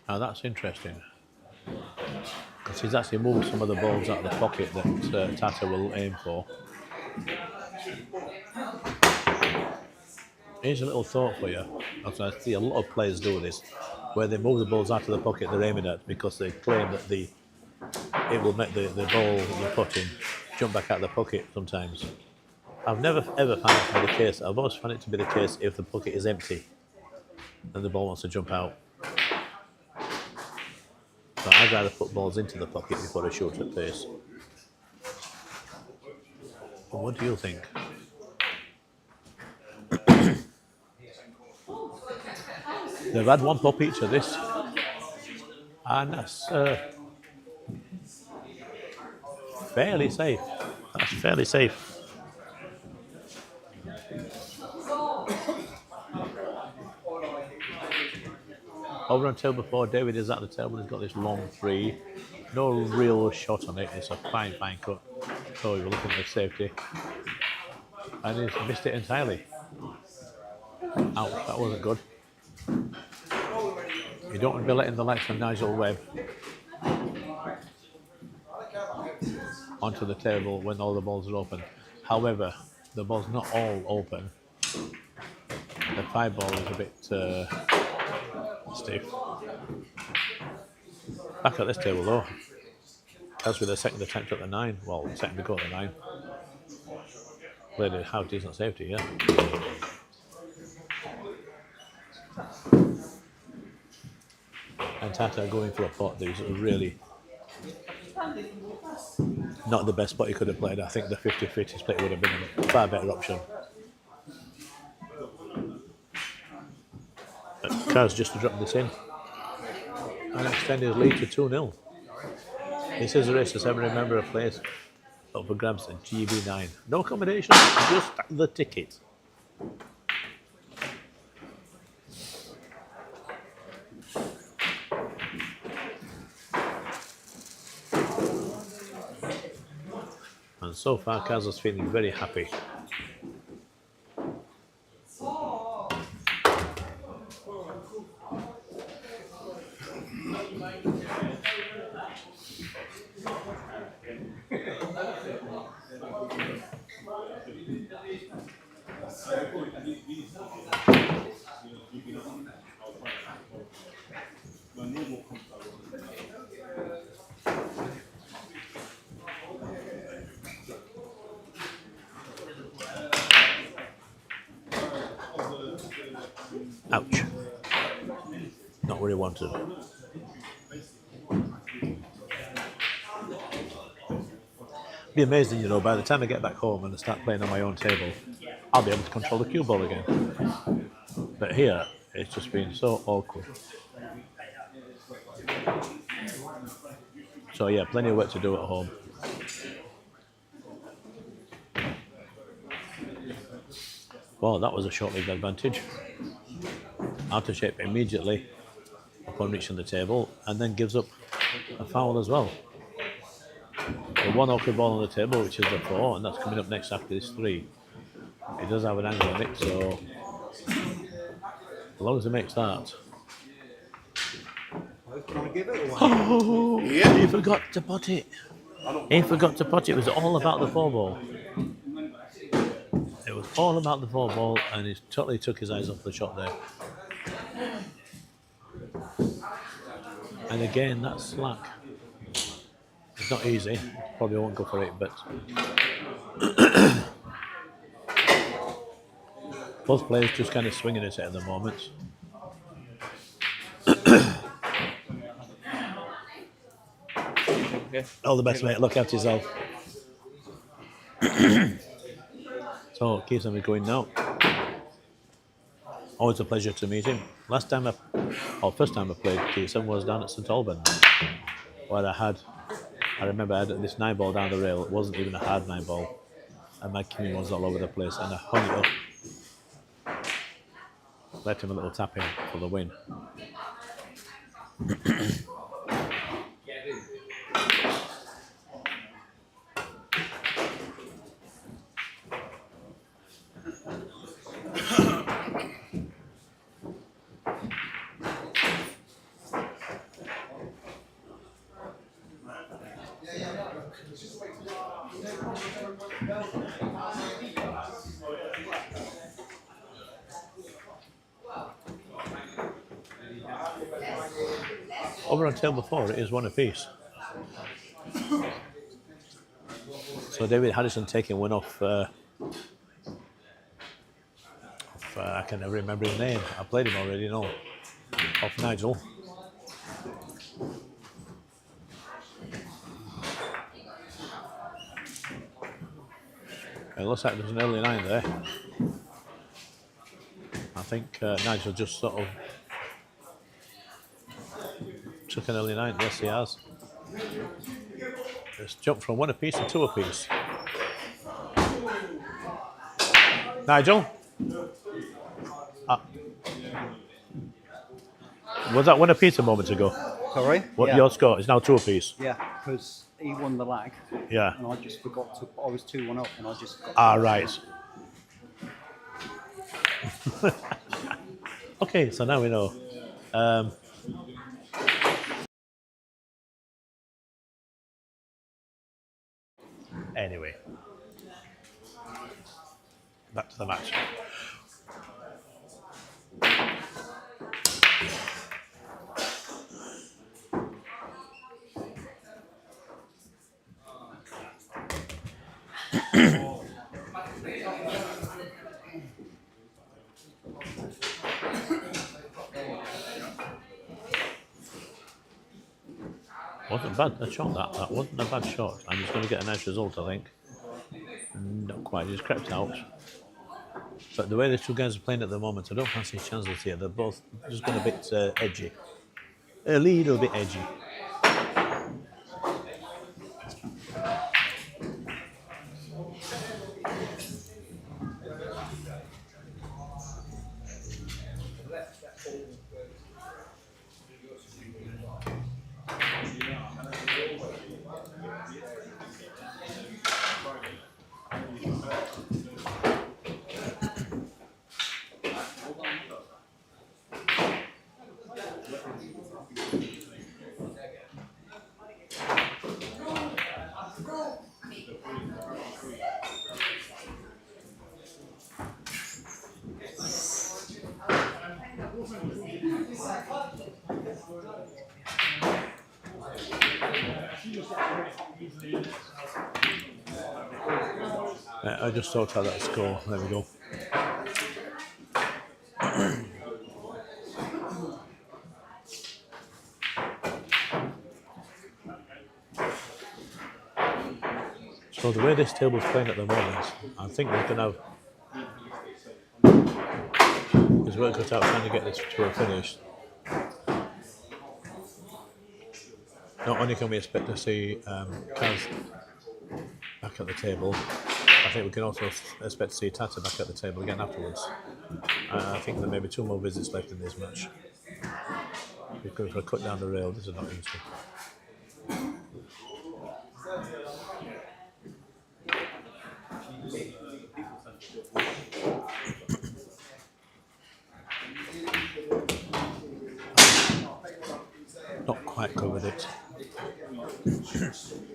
Now that's interesting, because he's actually moved some of the balls out of the pocket that Tata will aim for. Here's a little thought for you. I see a lot of players do this, where they move the balls out of the pocket they're aiming at because they claim that it will make the ball you're putting jump back out of the pocket sometimes. I've never ever found it to be the case. I've always found it to be the case if the pocket is empty and the ball wants to jump out. So I'd rather put balls into the pocket before I shoot at pace. But what do you think? They've had one pop each of this, and that's fairly safe. That's fairly safe. Over on table 4, David is at the table. He's got this long 3. No real shot on it. It's a fine cut. So we're looking at safety. And he's missed it entirely. Ouch, that wasn't good. You don't want to be letting the likes of Nigel Webb onto the table when all the balls are open. However, the ball's not all open. The 5 ball is a bit stiff. Back at this table though, as with the second attempt at the 9, well, second to go at the 9. Played a half decent safety, yeah. And Tata going for a pot that was really not the best pot he could have played. I think the 50-50 split would have been a far better option. But Kaz just dropped this in and extend his lead to 2-0. This is a race as every member of plays. Up for grabs at GB9. No accommodation, just the ticket. And so far, Kaz is feeling very happy. Ouch. Not what he wanted. Be amazing, you know, by the time I get back home and I start playing on my own table, I'll be able to control the cue ball again. But here, it's just been so awkward. So yeah, plenty of work to do at home. Well, that was a short-legged advantage. Out of shape immediately upon reaching the table, and then gives up a foul as well. The one awkward ball on the table, which is a 4, and that's coming up next after this 3. He does have an angle on it, so as long as he makes that. Oh, he forgot to pot it. He forgot to pot it. It was all about the 4 ball. It was all about the 4 ball, and he totally took his eyes off the shot there. And again, that's slack. It's not easy. Probably won't go for it, but both players just kind of swinging at it at the moment. All the best, mate. Look after yourself. So, keeps on going now. Always a pleasure to meet him. First time I played T7 was down at St Albans, where I remember I had this 9 ball down the rail. It wasn't even a hard 9 ball, and my king was all over the place, and I hung it up. Let him a little tap in for the win. Over on table 4, it is 1 apiece. So David Harrison taking one off. I can never remember his name. I played him already, no. Off Nigel. It looks like there's an early 9 there. I think Nigel just sort of took an early 9. Yes, he has. It's jumped from 1 apiece to 2 apiece. Nigel? Was that 1 apiece a moment ago? Sorry? What Yeah. your score? It's now 2 apiece. Yeah, because he won the lag. Yeah. And I just forgot to. I was 2-1 up, and I just. Right. Okay, so now we know. Anyway, back to the match. Wasn't bad a shot, that wasn't a bad shot. I'm just going to get a nice result, I think. Not quite, just crept out. But the way the two guys are playing at the moment, I don't fancy chances here. They're both just going a bit edgy. A little bit edgy. I just sorted out that score. There we go. So the way this table's playing at the moment, I think we can have his work cut out trying to get this to a finish. Not only can we expect to see Kaz back at the table, I think we can also expect to see Tata back at the table again afterwards. I think there may be 2 more visits left in this match. Because if I cut down the rail, this is not easy. Not quite covered it.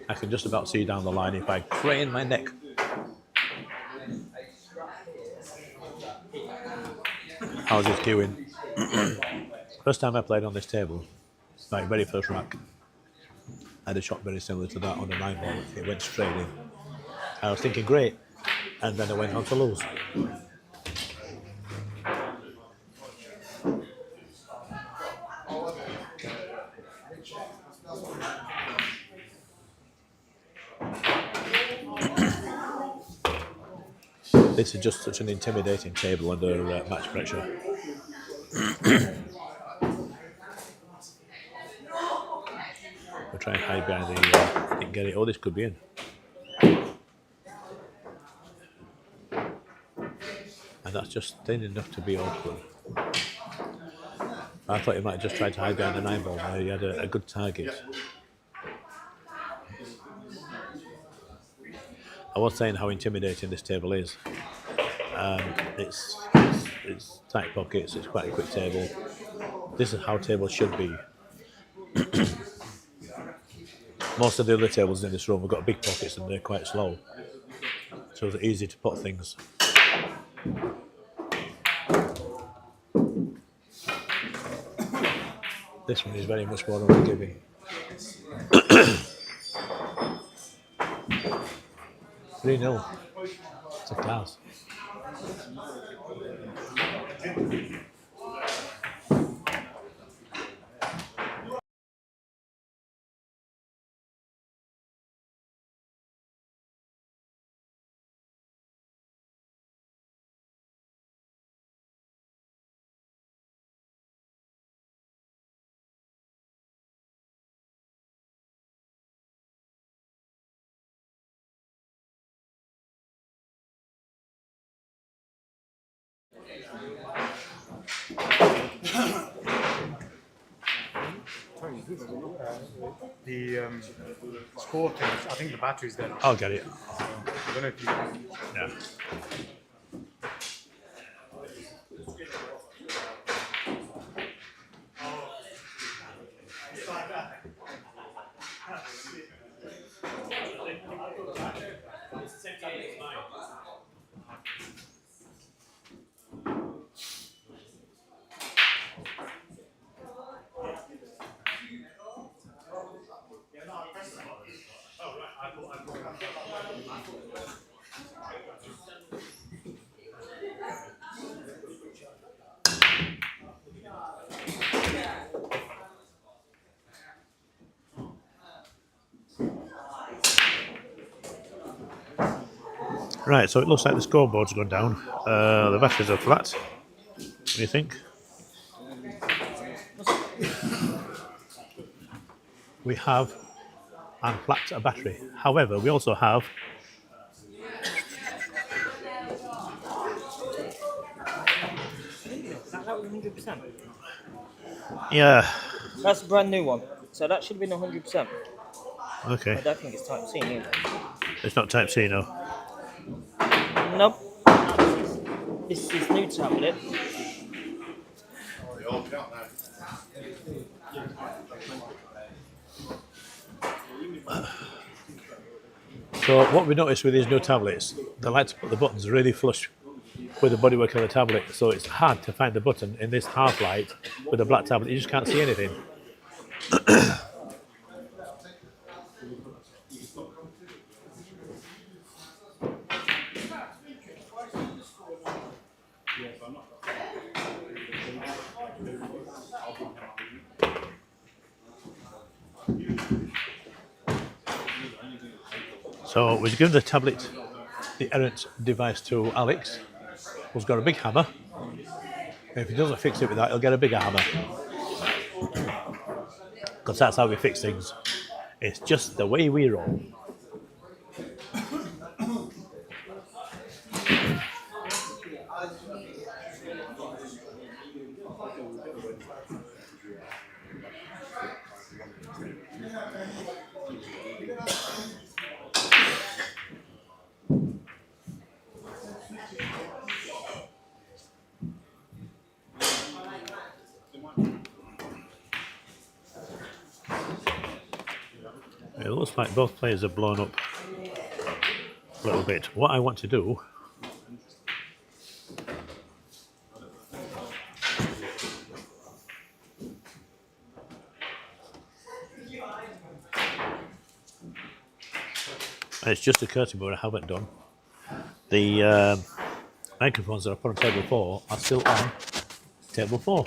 I can just about see down the line if I crane my neck. How's this doing? First time I played on this table, like very first rack, I had a shot very similar to that on a 9 ball. It went straight in. I was thinking great, and then I went on to lose. This is just such an intimidating table under match pressure. We'll try and hide behind the and get it. Oh, this could be in. And that's just thin enough to be awkward. I thought he might have just tried to hide behind the 9 ball where he had a good target. I was saying how intimidating this table is. It's tight pockets, it's quite a quick table. This is how tables should be. Most of the other tables in this room have got big pockets and they're quite slow. So it's easy to put things. This one is very much more unforgiving. 3-0. It's a class. The score thing, I think the battery's dead. I'll get it. I don't know if you can. Yeah. Right, so it looks like the scoreboard's gone down. The batteries are flat. What do you think? We have unflat a battery. However, we also have that was 100%. Yeah. That's a brand new one. So that should have been 100%. Okay. I don't think it's Type C either. It's not Type C, no. Nope. This is new tablet. They all count now. So what we noticed with these new tablets, they like to put the buttons really flush with the bodywork of the tablet, so it's hard to find the button in this half light with a black tablet. You just can't see anything. So we've given the tablet, the errant device to Alex, who's got a big hammer. And if he doesn't fix it with that, he'll get a bigger hammer. Because that's how we fix things. It's just the way we roll. It looks like both players have blown up a little bit. What I want to do it's just occurred to me what I haven't done. The microphones that I put on table 4 are still on table 4.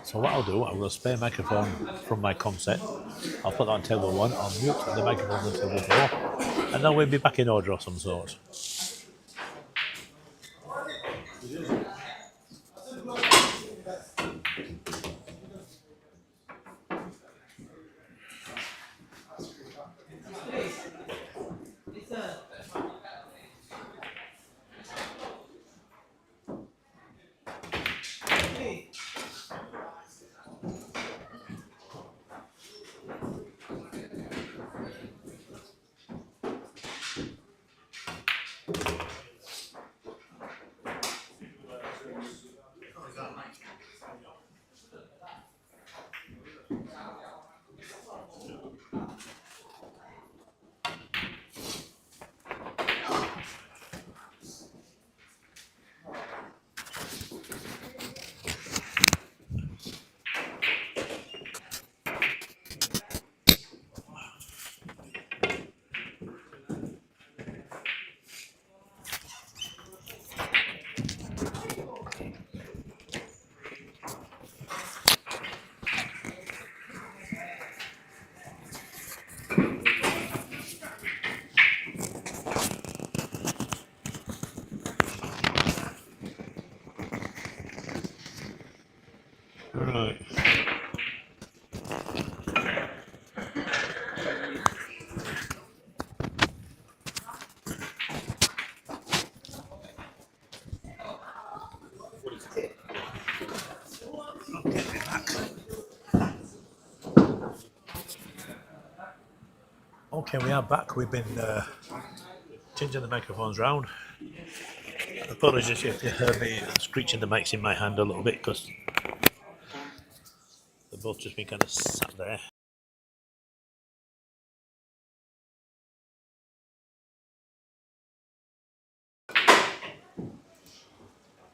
So what I'll do, I'm going to spare a microphone from my com set. I'll put that on table 1, I'll mute the microphone on table 4, and then we'll be back in order of some sort. Right. Okay, we are back. We've been changing the microphones round. Apologies if you heard me screeching the mics in my hand a little bit because they've both just been kind of sat there.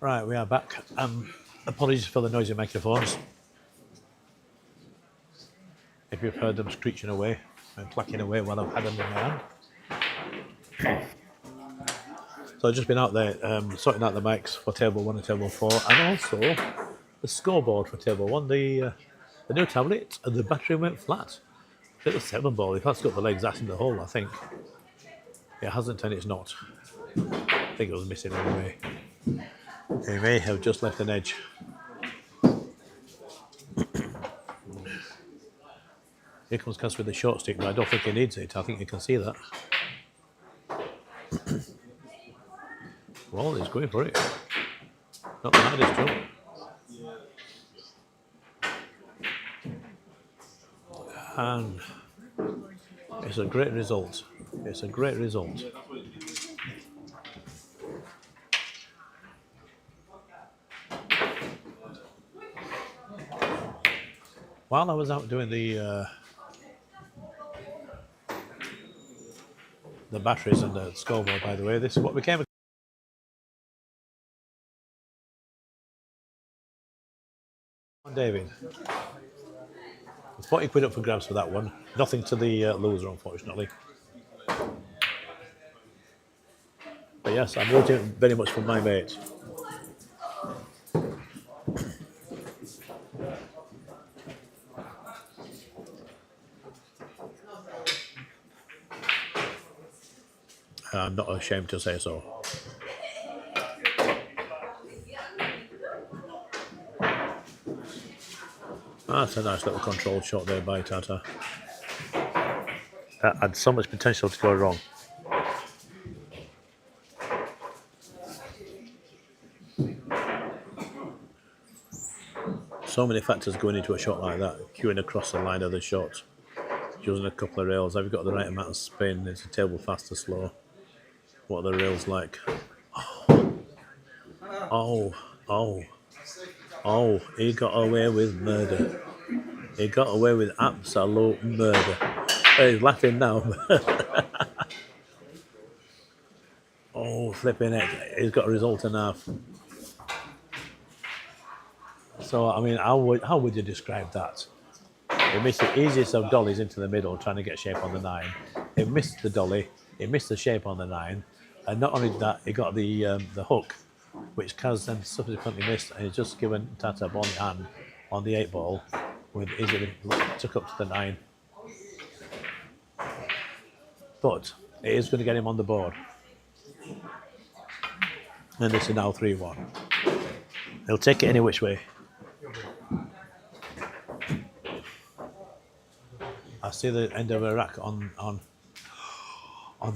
Right, we are back. Apologies for the noisy microphones. If you've heard them screeching away and clacking away while I've had them in my hand. So I've just been out there sorting out the mics for table 1 and table 4, and also the scoreboard for table 1. The new tablet, the battery went flat. Little 7 ball. If that's got the legs, that's in the hole, I think. It hasn't, and it's not. I think it was missing anyway. It may have just left an edge. Here comes Cass with the short stick, but I don't think he needs it. I think you can see that. Well, he's going for it. Not the hardest jump. And it's a great result. It's a great result. While I was out doing the batteries and the scoreboard, by the way, this is what became. David, it's 40 quid up for grabs for that one. Nothing to the loser, unfortunately. But yes, I'm rooting very much for my mate. I'm not ashamed to say so. That's a nice little controlled shot there by Tata. That had so much potential to go wrong. So many factors going into a shot like that. Queuing across the line of the shot. Using a couple of rails. Have you got the right amount of spin? Is the table fast or slow? What are the rails like? Oh, he got away with murder. He got away with absolute murder. He's laughing now. Oh, flipping it. He's got a result and a half. So, I mean, how would you describe that? He missed the easiest of dollies into the middle, trying to get shape on the 9. He missed the dolly. He missed the shape on the 9. And not only that, he got the hook, which Kaz then subsequently missed, and he's just given Tata a bonny hand on the 8 ball, with easily took up to the 9. But it is going to get him on the board. And this is now 3-1. He'll take it any which way. I see the end of a rack on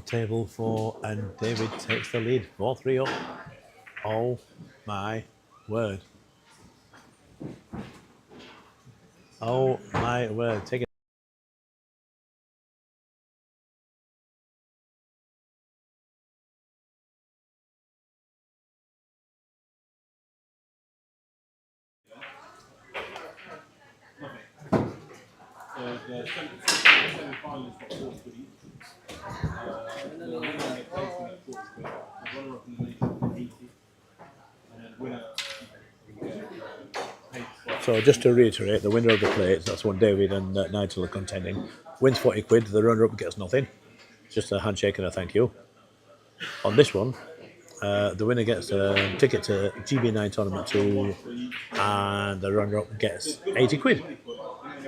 table 4, and David takes the lead, 4-3 up. Oh my word. Oh my word. Take it. The semi-finalists got 4 quid each. The winner get 8 quid, 40 quid. The runner-up in the nation got 80. And then the winner. So just to reiterate, the winner of the plates, that's one David and Nigel are contending, wins 40 quid, the runner-up gets nothing. Just a handshake and a thank you. On this one, the winner gets a ticket to GB9 Tournament 2, and the runner-up gets 80 quid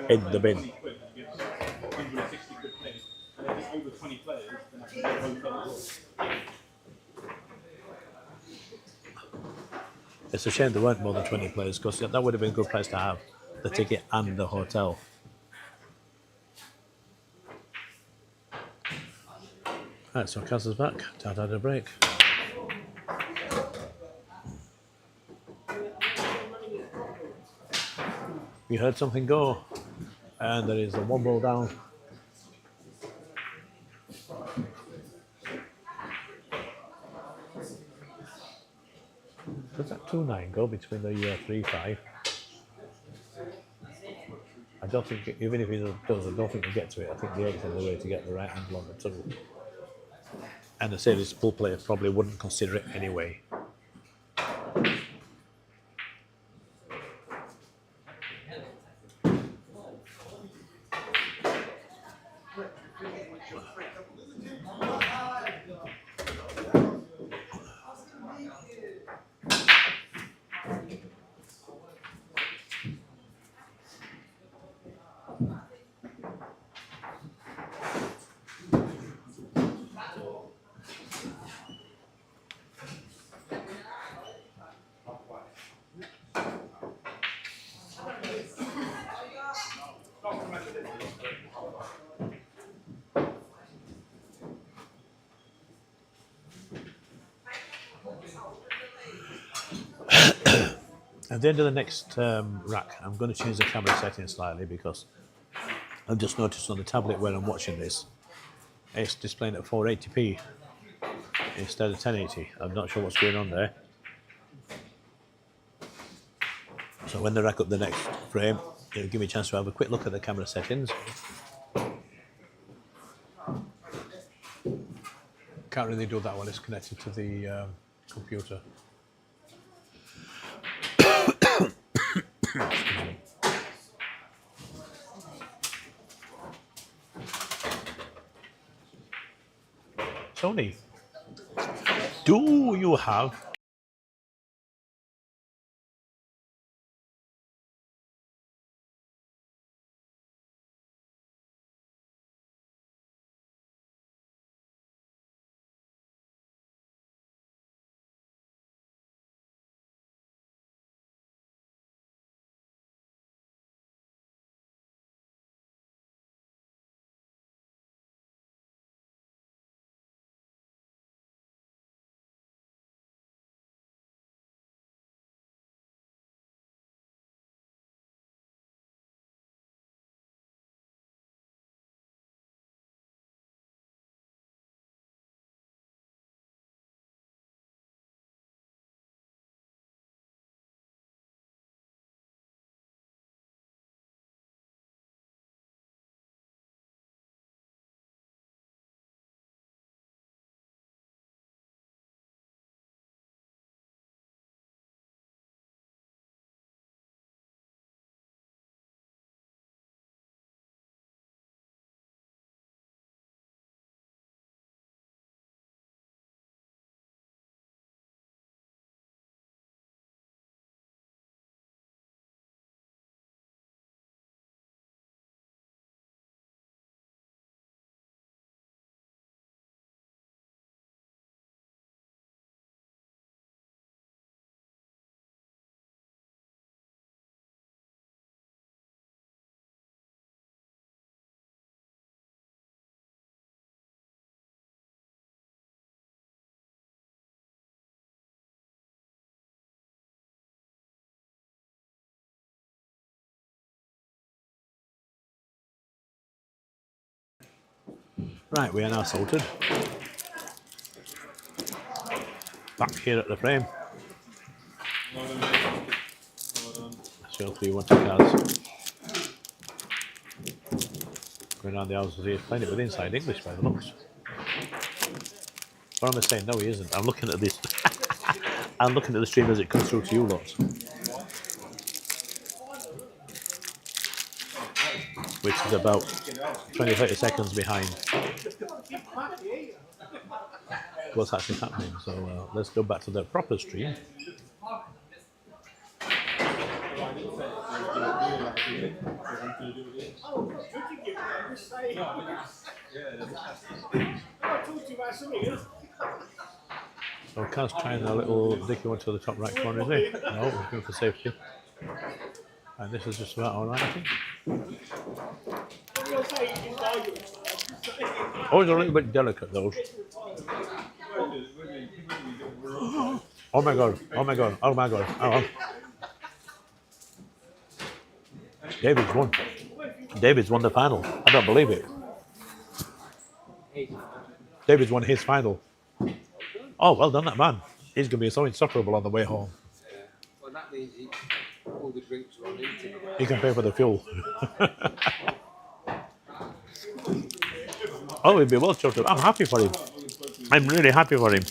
in the bin. It's a shame there weren't more than 20 players, because that would have been a good price to have, the ticket and the hotel. Right, so Kaz is back. Tata had a break. We heard something go, and there is a 1 ball down. Does that 2-9 go between the 3-5? I don't think, even if he does, I don't think he'll get to it. I think the 8's on the way to get the right angle on the 2. And the series pool player probably wouldn't consider it anyway. At the end of the next rack, I'm going to change the camera settings slightly because I've just noticed on the tablet where I'm watching this, it's displaying at 480p instead of 1080. I'm not sure what's going on there. So when they rack up the next frame, it'll give me a chance to have a quick look at the camera settings. Can't really do that while it's connected to the computer. Tony, do you have right? We are now sorted. Back here at the frame. So hopefully you want to cards. Going around the houses here, playing it with inside English by the looks. What am I saying? No, he isn't. I'm looking at this. I'm looking at the stream as it comes through to you lot. Which is about 20-30 seconds behind what's actually happening. So let's go back to the proper stream. So Kaz trying a little dicky one to the top right corner, is he? No, we're going for safety. And this is just about alright, I think. Always a little bit delicate, those. Oh my god, oh my god, oh my god. Oh. David's won. David's won the final. I don't believe it. David's won his final. Oh, well done, that man. He's going to be so insufferable on the way home. Well, that means all the drinks are on eating. He can pay for the fuel. Oh, he'd be well chuffed up. I'm happy for him. I'm really happy for him.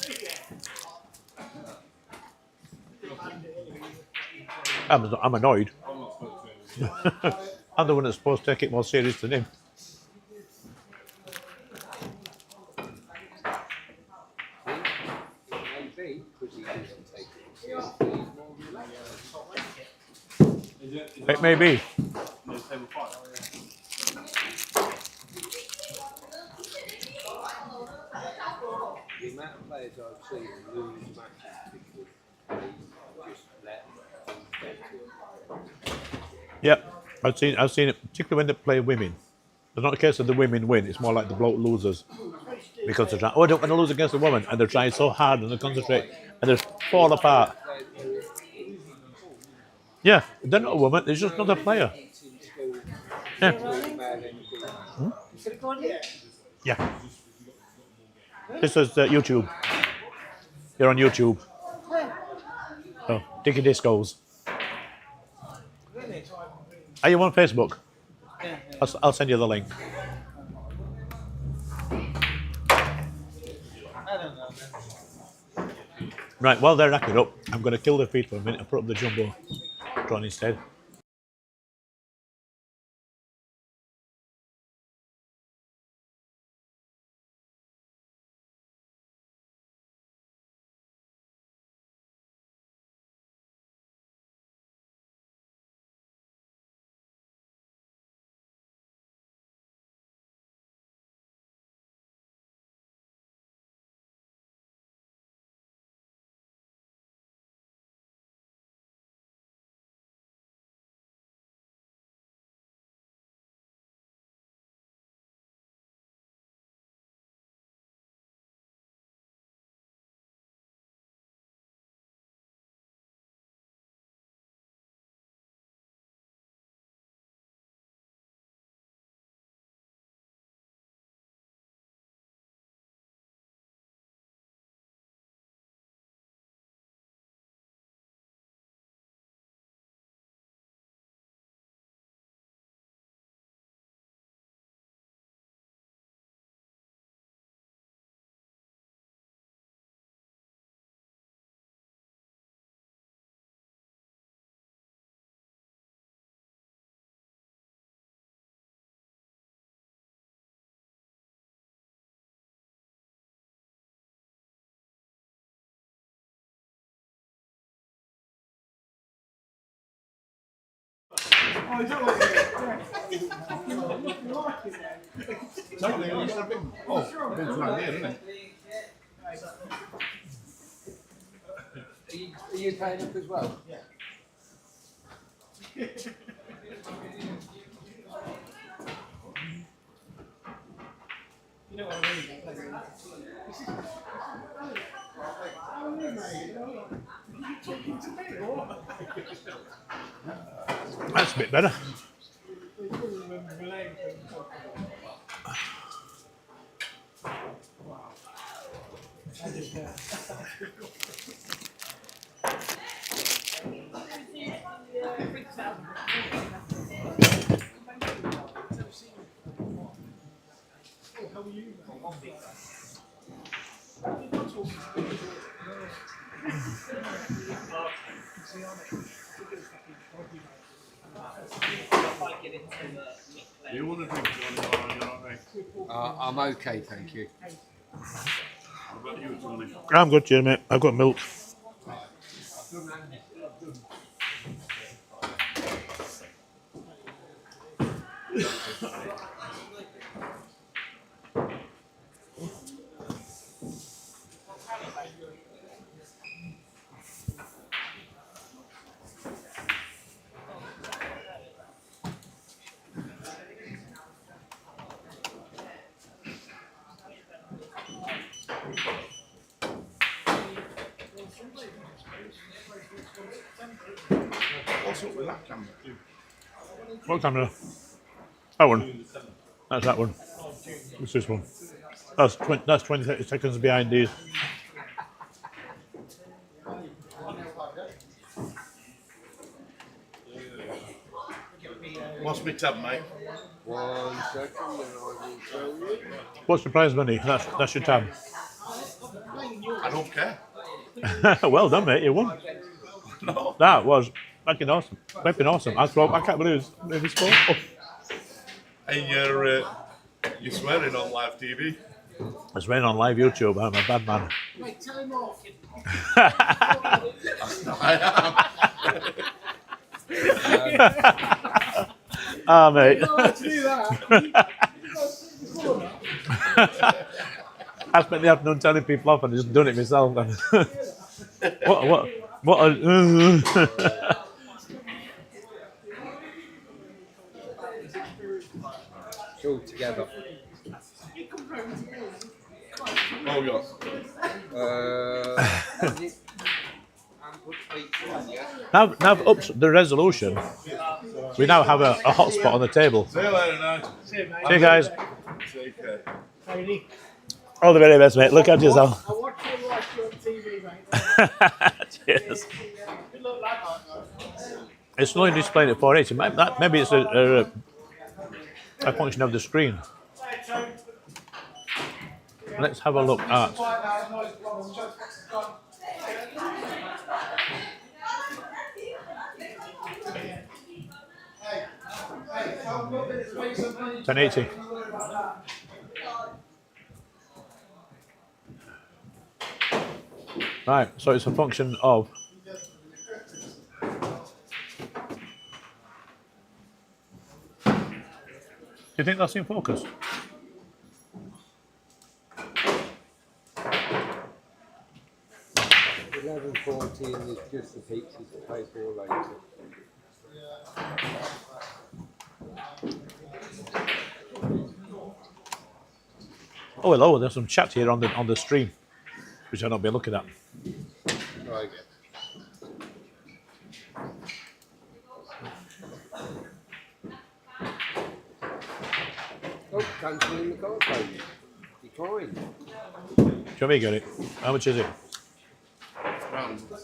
I'm annoyed. I'm the one that's supposed to take it more serious than him. It may be. The amount of players I've seen lose matches because they just let things get to them. Yep, I've seen it, particularly when they play women. It's not a case of the women win, it's more like the bloke losers. Because they're trying, oh, I don't want to lose against a woman, and they're trying so hard and they concentrate and they fall apart. Yeah, they're not a woman. They're just another player. Yeah. Yeah. This is YouTube. You're on YouTube. Oh, Dicky Discos. Are you on Facebook? I'll send you the link. Right, while they're racking up, I'm going to kill the feed for a minute and put up the jumbo drawn instead. Are you paying up as well? Yeah. You know what I mean? That's a bit better. You want to drink one or you're not right? I'm okay, thank you. What about you, Tony? I'm good, cheers, mate. I've got milk. What's up with that camera? What camera? That one. That's that one. What's this one? That's 20, 30 seconds behind these. What's my tab, mate? 1 second and I will tell you. What's the prize money? That's your tab. I don't care. Well done, mate. You won. No. That was fucking awesome. Flipping awesome. I can't believe it's scored. Oh. And you're swearing on live TV. It's raining on live YouTube. I'm a bad man. Wait, tell him off. I Ah, mate. You don't like to do that. I spent the afternoon telling people off and just done it myself. What a, It's all together. Oh, yes. And put feet on, yeah? Now I've upped the resolution. We now have a hotspot on the table. See you later, night. See you, mate. See you guys. Take care. Lady. All the very best, mate. Look after yourself. I watch you on TV, mate. Cheers. Good luck, lad. It's only displaying at 480. Maybe it's a function of the screen. Let's have a look at. $1080. Right, so it's a function of. Do you think that's in focus? $11.14 is just the pizzas to pay for later. Oh hello, there's some chat here on the stream, which I'll not be looking at. Try again. Oh, cancelling the card payment. Decline. Do you want me to get it? How much is it? Round. I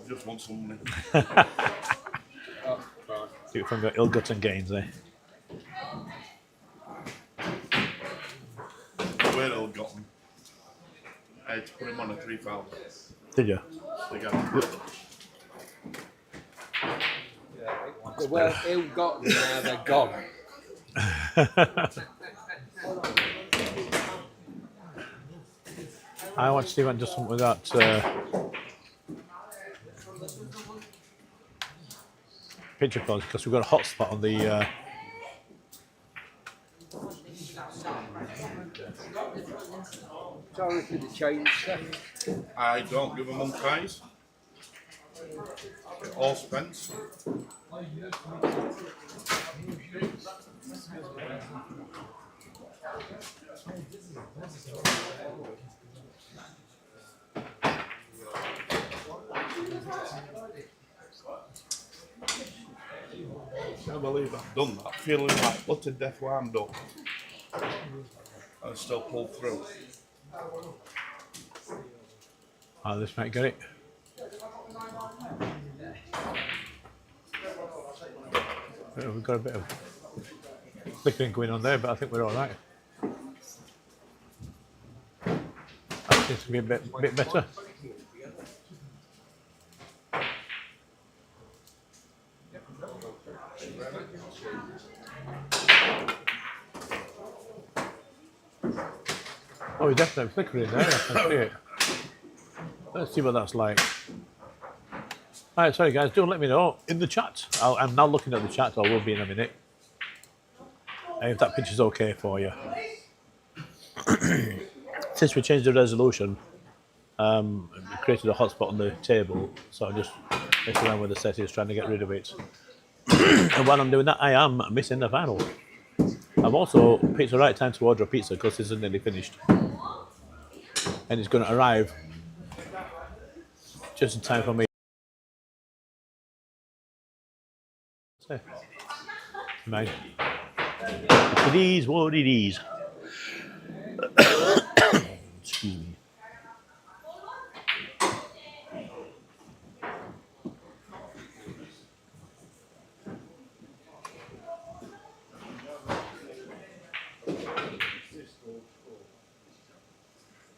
just want some money. Oh, right. Take it from the ill-gotten gains, eh? Where ill gotten. I had to put him on a 3,000. Did you? They were ill-gotten, now they're gone. I want to see if I can do something with that picture quality because we've got a hotspot on the. Sorry for the change, sir. I don't give them on ties. They're all spent. I can't believe I've done that, feeling like utter death wound up. And still pulled through. Oh, this might get it. We've got a bit of flickering going on there, but I think we're all right. That seems to be a bit better. Oh, we're definitely flickering there. I can see it. Let's see what that's like. Alright, sorry guys, do let me know in the chat. I'm now looking at the chat, so I will be in a minute. If that picture's okay for you. Since we changed the resolution, we created a hotspot on the table, so I'm just messing around with the settings, trying to get rid of it. And while I'm doing that, I am missing the final. I've also picked the right time to order a pizza because this is nearly finished. And it's going to arrive just in time for me. Mate. It is what it is. Excuse me.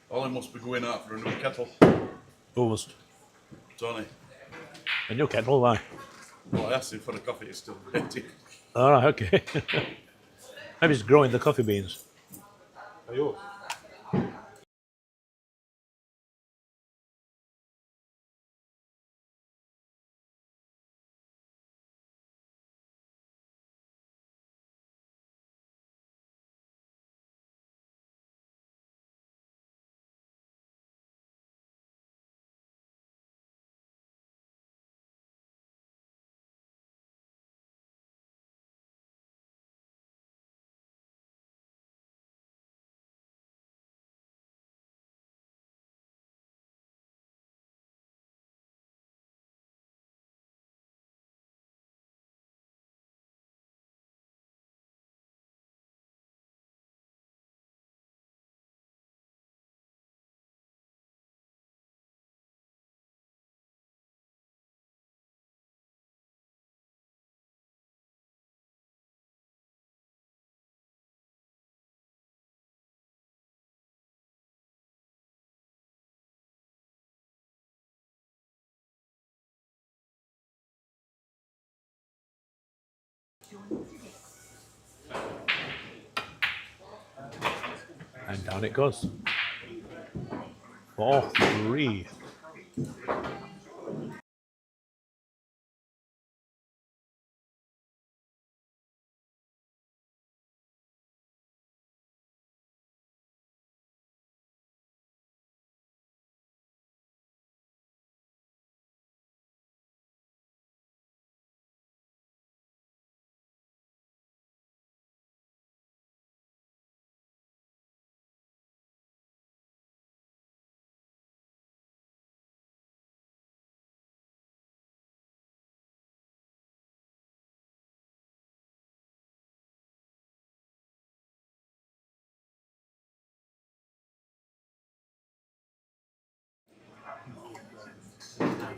Ollie must be going out for a new kettle. Almost. Tony. A new kettle, why? Well, I asked him for the coffee, he's still waiting. Alright, okay. Maybe it's growing the coffee beans. Are yours? And down it goes. 4-3.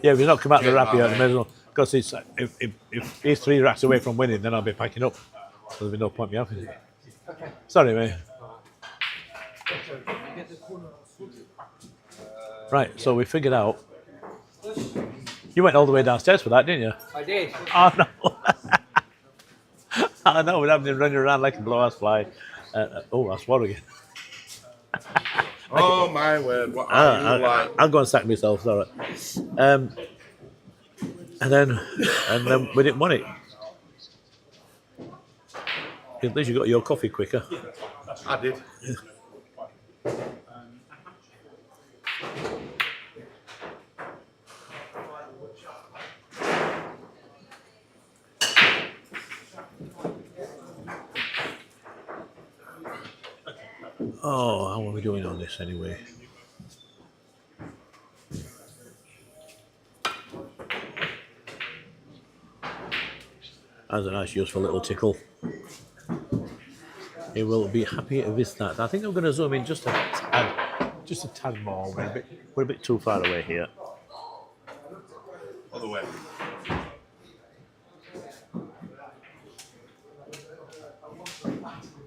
Yeah, if he's not come out the wrap yet, I may as well. Because it's if he's 3 racks away from winning, then I'll be packing up. So there'll be no point me having it. Sorry, mate. Right, so we figured out. You went all the way downstairs for that, didn't you? I did. Oh no! I know, we're having him running around like a blow-ass fly. Oh, I swore again. Oh my word! What are you like? I'll go and sack myself. All right. And then we didn't want it. At least you got your coffee quicker. I did. Oh, how are we doing on this anyway? That's a nice useful little tickle. He will be happy with that. I think I'm going to zoom in just a tad more. We're a bit too far away here. Other way.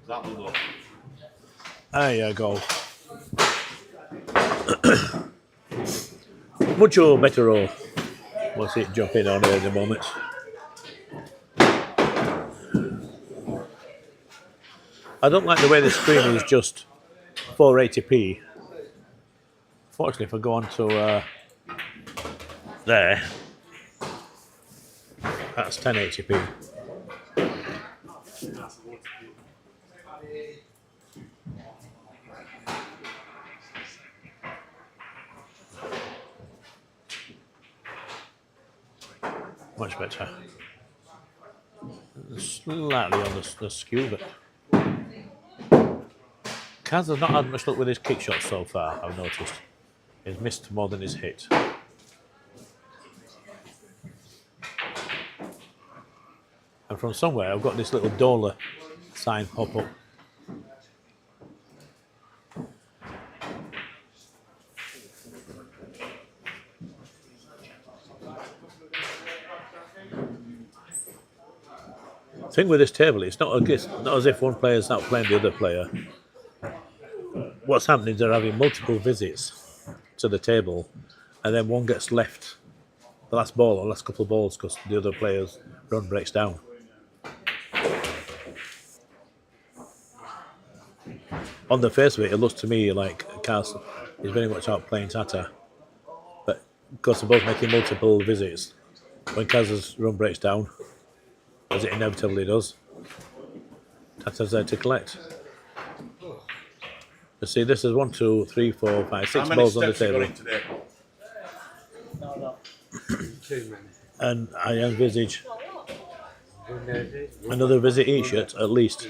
That was up. There you go. Mucho better. What's it jumping on here at the moment? I don't like the way the screen is just 480p. Fortunately, if I go on to there, that's 1080p. Much better. Slightly on the skew, but Kaz has not had much luck with his kick shots so far, I've noticed. He's missed more than he's hit. And from somewhere, I've got this little dollar sign pop up. The thing with this table, it's not as if one player's outplaying the other player. What's happening is they're having multiple visits to the table, and then one gets left the last ball or last couple of balls because the other player's run breaks down. On the face of it, it looks to me like Kaz is very much outplaying Tata, but because they're both making multiple visits, when Kaz's run breaks down, as it inevitably does, Tata's there to collect. You see, this is 1, 2, 3, 4, 5, 6 balls on the table. Too many. And I envisage another visit each at least.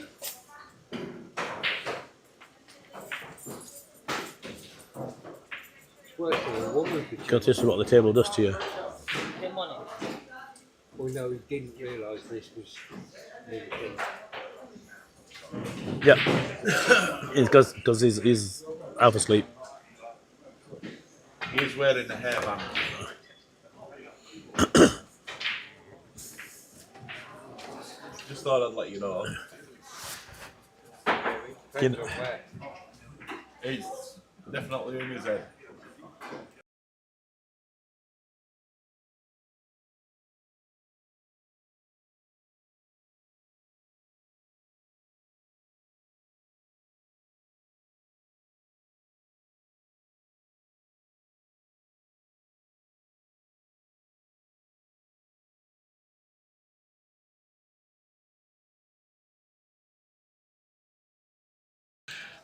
Because this is what the table does to you. Well, no, he didn't realise this was near the king. Yep. Because he's half asleep. He's wearing a hairband. Just thought I'd let you know. He's definitely in his head.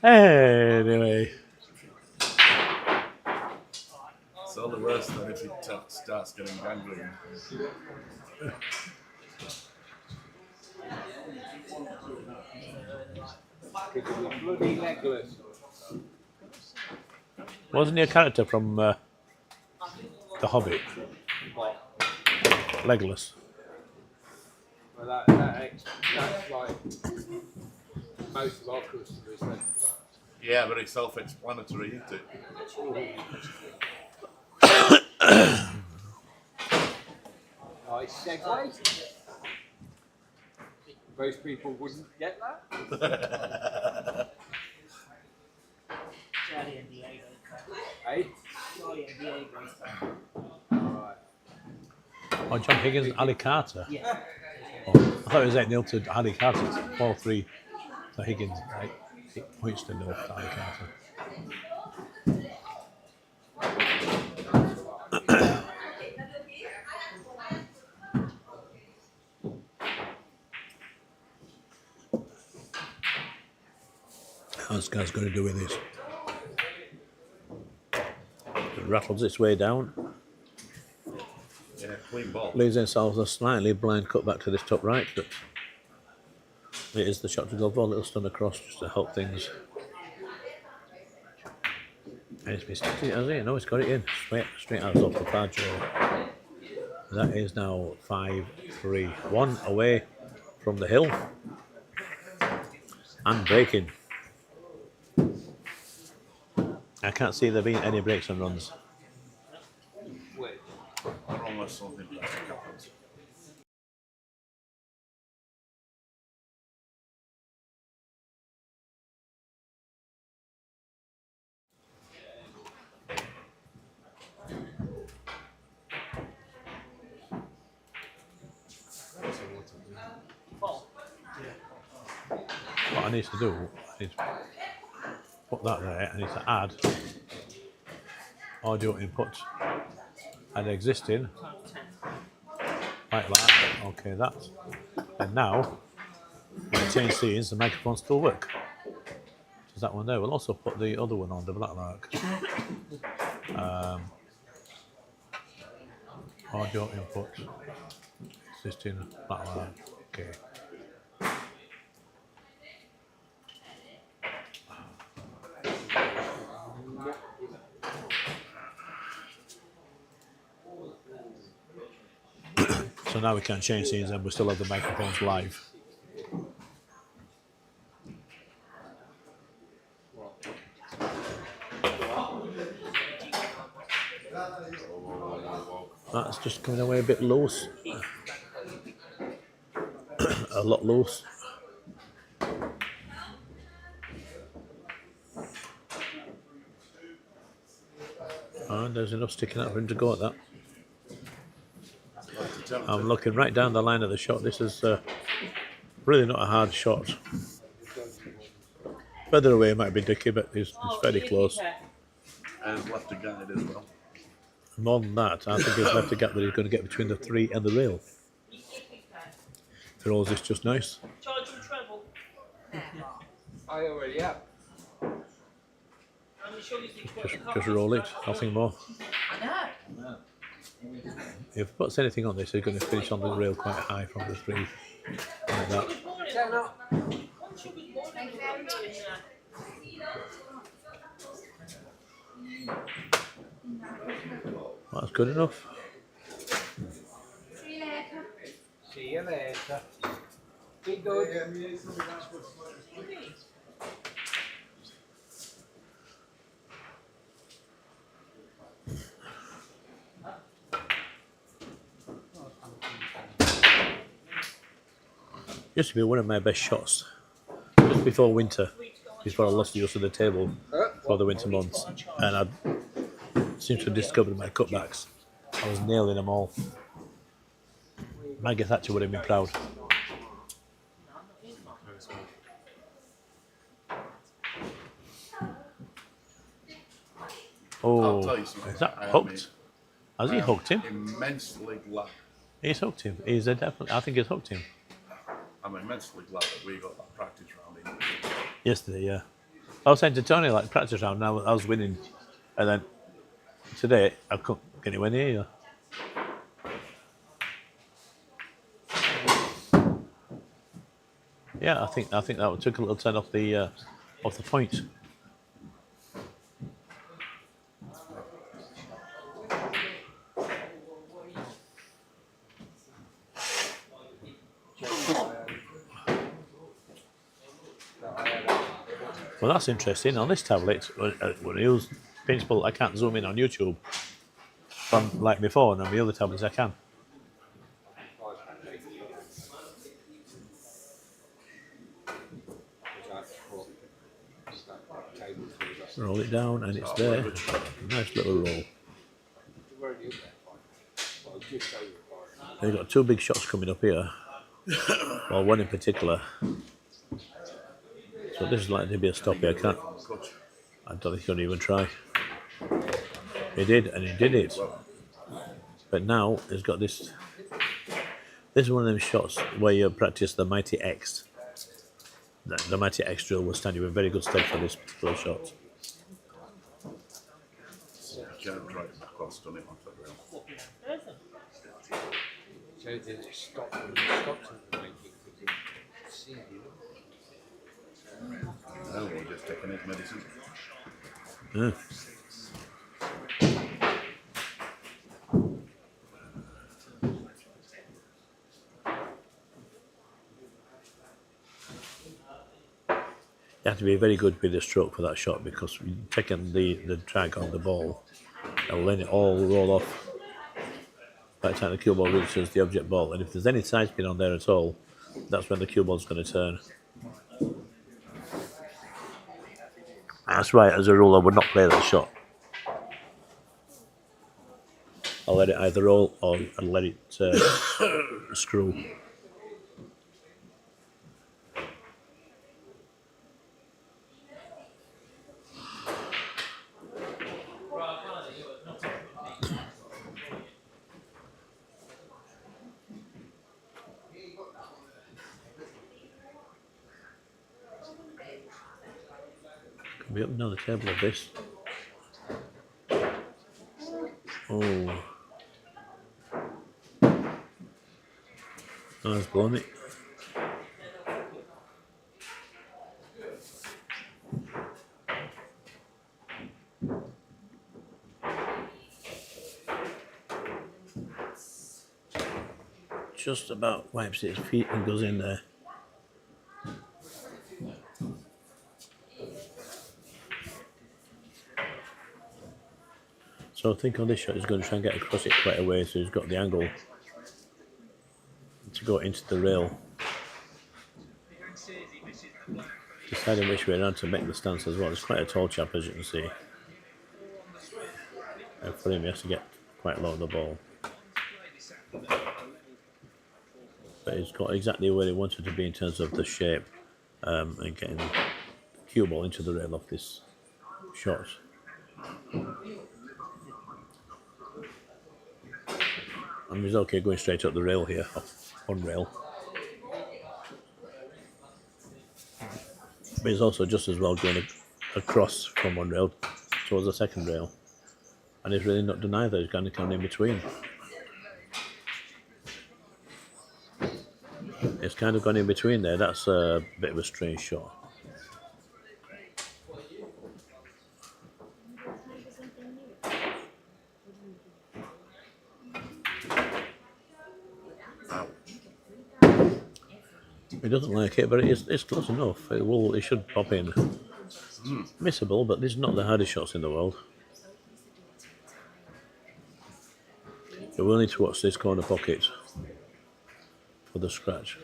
Anyway, It's all the worse than if it starts getting gangrene. Bloody legless. wasn't he a character from The Hobbit? Legolas. Well, that's like most of our customers. Then. Yeah, very self-explanatory, isn't it? Nice segue. Most people wouldn't get that. Charlie and Diego. Hey? Charlie and Diego. Alright. Oh, John Higgins, Ali Carter. Yeah. Oh, I thought it was 8-0 to Ali Carter. 4-3 to Higgins. 8 points to 0 to Ali Carter. How's this guy's going to do with this? It rattles its way down. Yeah, clean ball. Leaves themselves a slightly blind cut back to this top right, but it is the shot to go for a little stun across just to help things. And it's been sticky, has he? No, it's got it in. Straight out off the Padre. That is now 5-3. 1 away from the hill. And breaking. I can't see there being any breaks and runs. Wait. Or unless something drastic happens. What I need to do, I need to put that there. I need to add audio input. Add existing. Like that. Okay, that. And now, when I change scenes, the microphone still work. Does that one there? We'll also put the other one on, the black mark. Audio input. Existing black mark. Okay. So now we can change scenes and we still have the microphones live. That's just coming away a bit loose. A lot loose. And there's enough sticking out for him to go at that. I'm looking right down the line of the shot. This is really not a hard shot. Further away it might be dicky, but it's fairly close. And left a guide as well. More than that, I think he's left a gap that he's going to get between the 3 and the rail. Throws this just nice. Charge and treble. I already have. Just roll it, nothing more. I know. If he puts anything on this, he's going to finish on the rail quite high from the 3. Like that. Well, that's good enough. See you later. Be good. Used to be one of my best shots. Just before winter, before I lost the use of the table for the winter months, and I seem to have discovered my cutbacks. I was nailing them all. Maggie Thatcher would have been proud. I'll Oh, tell you something. is that I am hooked? Has he hooked him? Immensely glad. He's hooked him. He's definitely. I think he's hooked him. I'm immensely glad that we got that practice round in. Yesterday, yeah. I was saying to Tony, like practice round, now I was winning, and then today I couldn't get anywhere near you. Yeah, I think that took a little turn off the point. Well, that's interesting. On this tablet, when I use Principal, I can't zoom in on YouTube from like before, and on the other tablets I can. Roll it down, and it's there. Nice little roll. They've got two big shots coming up here. Well, one in particular. So this is likely to be a stop here. I don't think he'll even try. He did, and he did it. But now he's got this. This is one of them shots where you practice the Mighty X. The Mighty X drill will stand you in very good stead for this particular shot. Can't try it across, done it off the rail. So they stop at the making because you see you. No, we're just taking his medicine. Yeah. You have to be very good with the stroke for that shot because you're taking the drag on the ball and letting it all roll off by the time the cue ball reaches the object ball. And if there's any side spin on there at all, that's when the cue ball's going to turn. That's why, as a rule, I would not play that shot. I'll let it either roll or I'll let it screw. Can be up and down the table of this. Oh. That's blown it. Just about wipes its feet and goes in there. So I think on this shot he's going to try and get across it quite a way, so he's got the angle to go into the rail. Deciding which way around to make the stance as well. It's quite a tall chap, as you can see. And for him, he has to get quite low on the ball. But he's got exactly where he wanted to be in terms of the shape and getting the cue ball into the rail off this shot. And he's okay going straight up the rail here, on rail. But he's also just as well going across from one rail towards the second rail. And he's really not done either, he's kind of in between. It's kind of gone in between there, that's a bit of a strange shot. He doesn't like it, but it's close enough. It should pop in. Missable, but this is not the hardest shots in the world. You will need to watch this corner pocket for the scratch.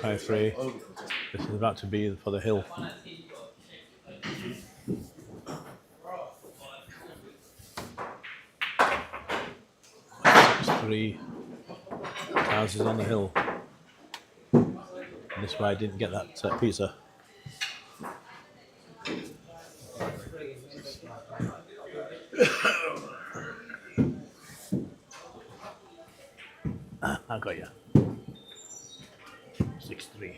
By 3. This is about to be for the hill. 6-3. Ours is on the hill. And this is why I didn't get that pizza. I got you. 6-3.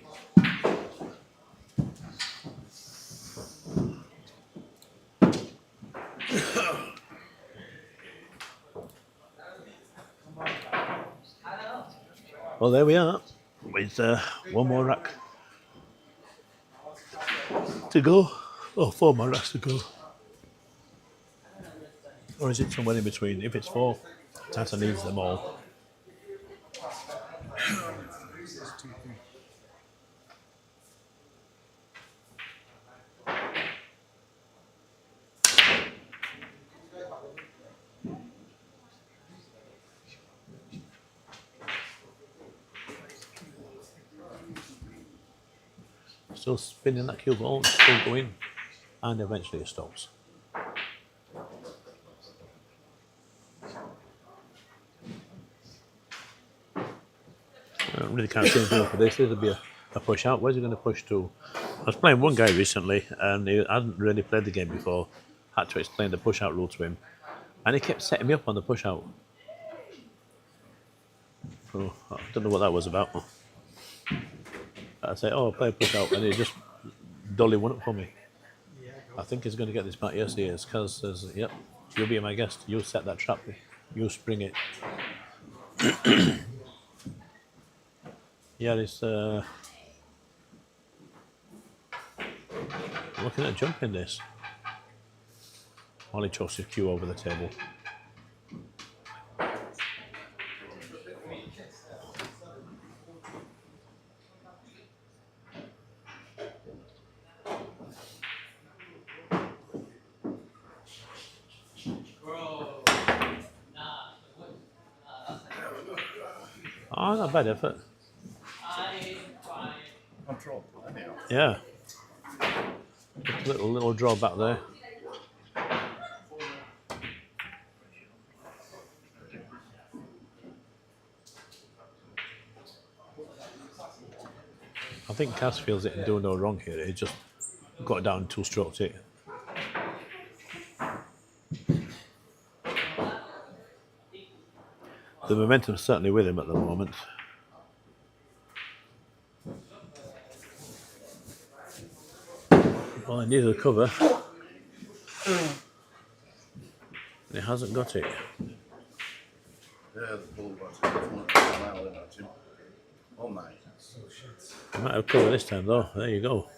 Well, there we are, with one more rack to go. Oh, 4 more racks to go. Or is it somewhere in between? If it's 4, Tata needs them all. Still spinning that cue ball, still going, and eventually it stops. I really can't see anything for this. This will be a push out. Where's he going to push to? I was playing one guy recently, and he hadn't really played the game before. Had to explain the push out rule to him, and he kept setting me up on the push out. So I don't know what that was about. I say, oh, I'll play a push out, and he just dully won it for me. I think he's going to get this back. Yes, he is. Kaz says, yep, you'll be my guest. You set that trap. You spring it. Yeah, he's looking at jumping this. While he chucks his cue over the table. Oh, not bad effort. Control, anyhow. Yeah. Little draw back there. I think Cass feels it and doing no wrong here. He just got it down 2-strokes it. The momentum's certainly with him at the moment. Well, he needs a cover. And he hasn't got it. Yeah, the ball was a mile in at him. All night. He might have covered this time though. There you go.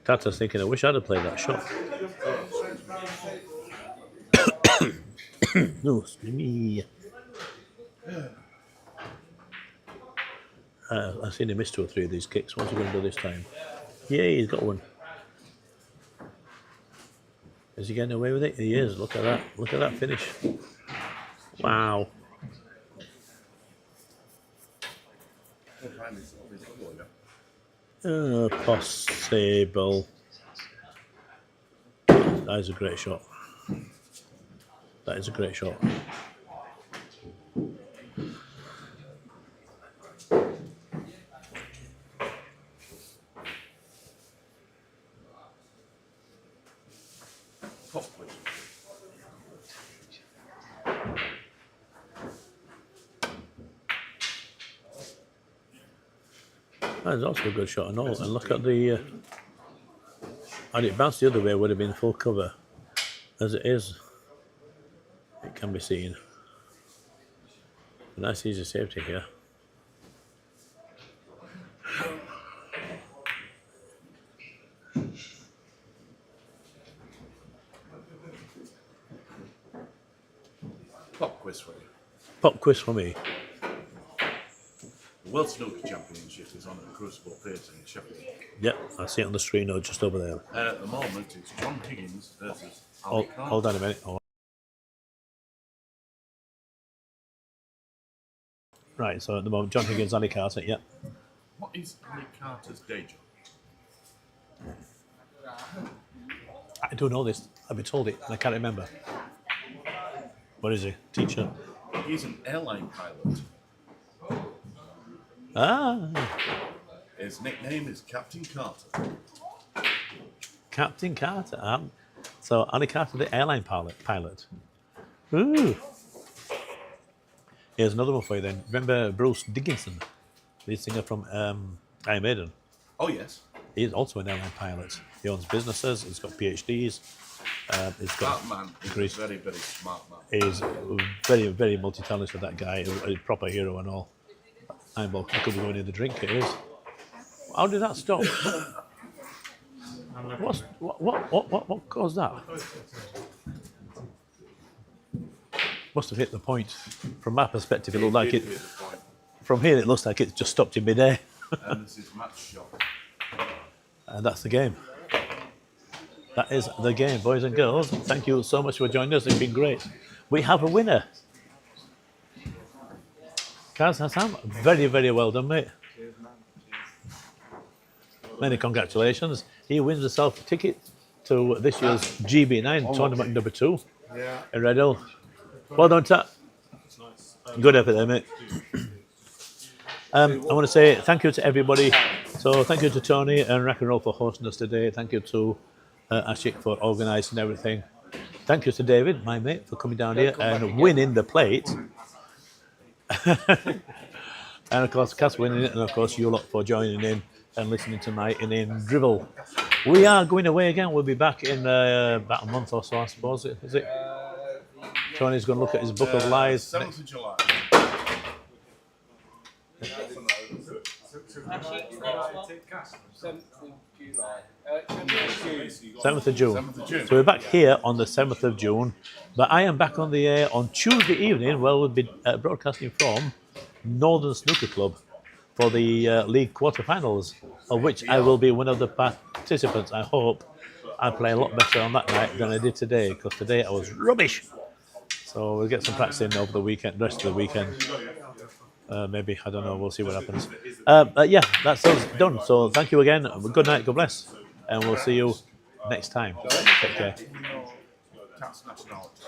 Tata's thinking, I wish I'd have played that shot. No, excuse me. I've seen him miss 2 or 3 of these kicks. What's he going to do this time? Yeah, he's got one. Is he getting away with it? He is. Look at that. Look at that finish. Wow. Possible. That is a great shot. That is a great shot. That is also a good shot and all. And look at the... and it bounced the other way, would have been full cover. As it is, it can be seen. A nice easy safety here. Pop quiz for you. Pop quiz for me. The World Snooker Championship is on at Crucible Theatre in Sheffield. Yep, I see it on the screen now, just over there. And at the moment, it's John Higgins versus Hold on a minute. Right, so at the moment, John Higgins, Ali Carter, yeah. What is Annie Carter's day job? I don't know this. I've been told it, and I can't remember. What is he? Teacher? He's an airline pilot. Ah, His nickname is Captain Carter. Captain Carter. So Ali Carter, the airline pilot. Ooh. Here's another one for you then. Remember Bruce Dickinson, lead singer from Iron Maiden? Oh, yes. He's also an airline pilot. He owns businesses. He's got PhDs. He's got. That man is Great. a very, very smart man. He's very, very multi-talented. That guy, a proper hero and all. Eyeball could be going in the drink. It is. How did that stop? What caused that? Must have hit the point. From my perspective, it looked like it. From here, it looks like it just stopped in midair. And this is match shot. And that's the game. That is the game, boys and girls. Thank you so much for joining us. It's been great. We have a winner. Kaz Hassan, very, very well done, mate. Many congratulations. He wins himself a ticket to this year's GB9 tournament number 2 in Red Hill. Well done, Tat. Good effort there, mate. I want to say thank you to everybody. So thank you to Tony and Rack and Roll for hosting us today. Thank you to Ashik for organising everything. Thank you to David, my mate, for coming down here and winning the plate. And of course, Cass winning it, and of course, you lot for joining in and listening to my inane drivel. We are going away again. We'll be back in about a month or so, I suppose. Is it? Tony's going to look at his book of lies. 7th of July. Actually, next one. 7th of June. 7th of June. So we're back here on the 7th of June. But I am back on the air on Tuesday evening. Well, we'll be broadcasting from Northern Snooker Club for the league quarterfinals, of which I will be one of the participants. I hope I play a lot better on that night than I did today, because today I was rubbish. So we'll get some practice in over the weekend, rest of the weekend. Maybe, I don't know, we'll see what happens. Yeah, that's us done. So thank you again. Good night, God bless. And we'll see you next time. Take care. Cat's nationality.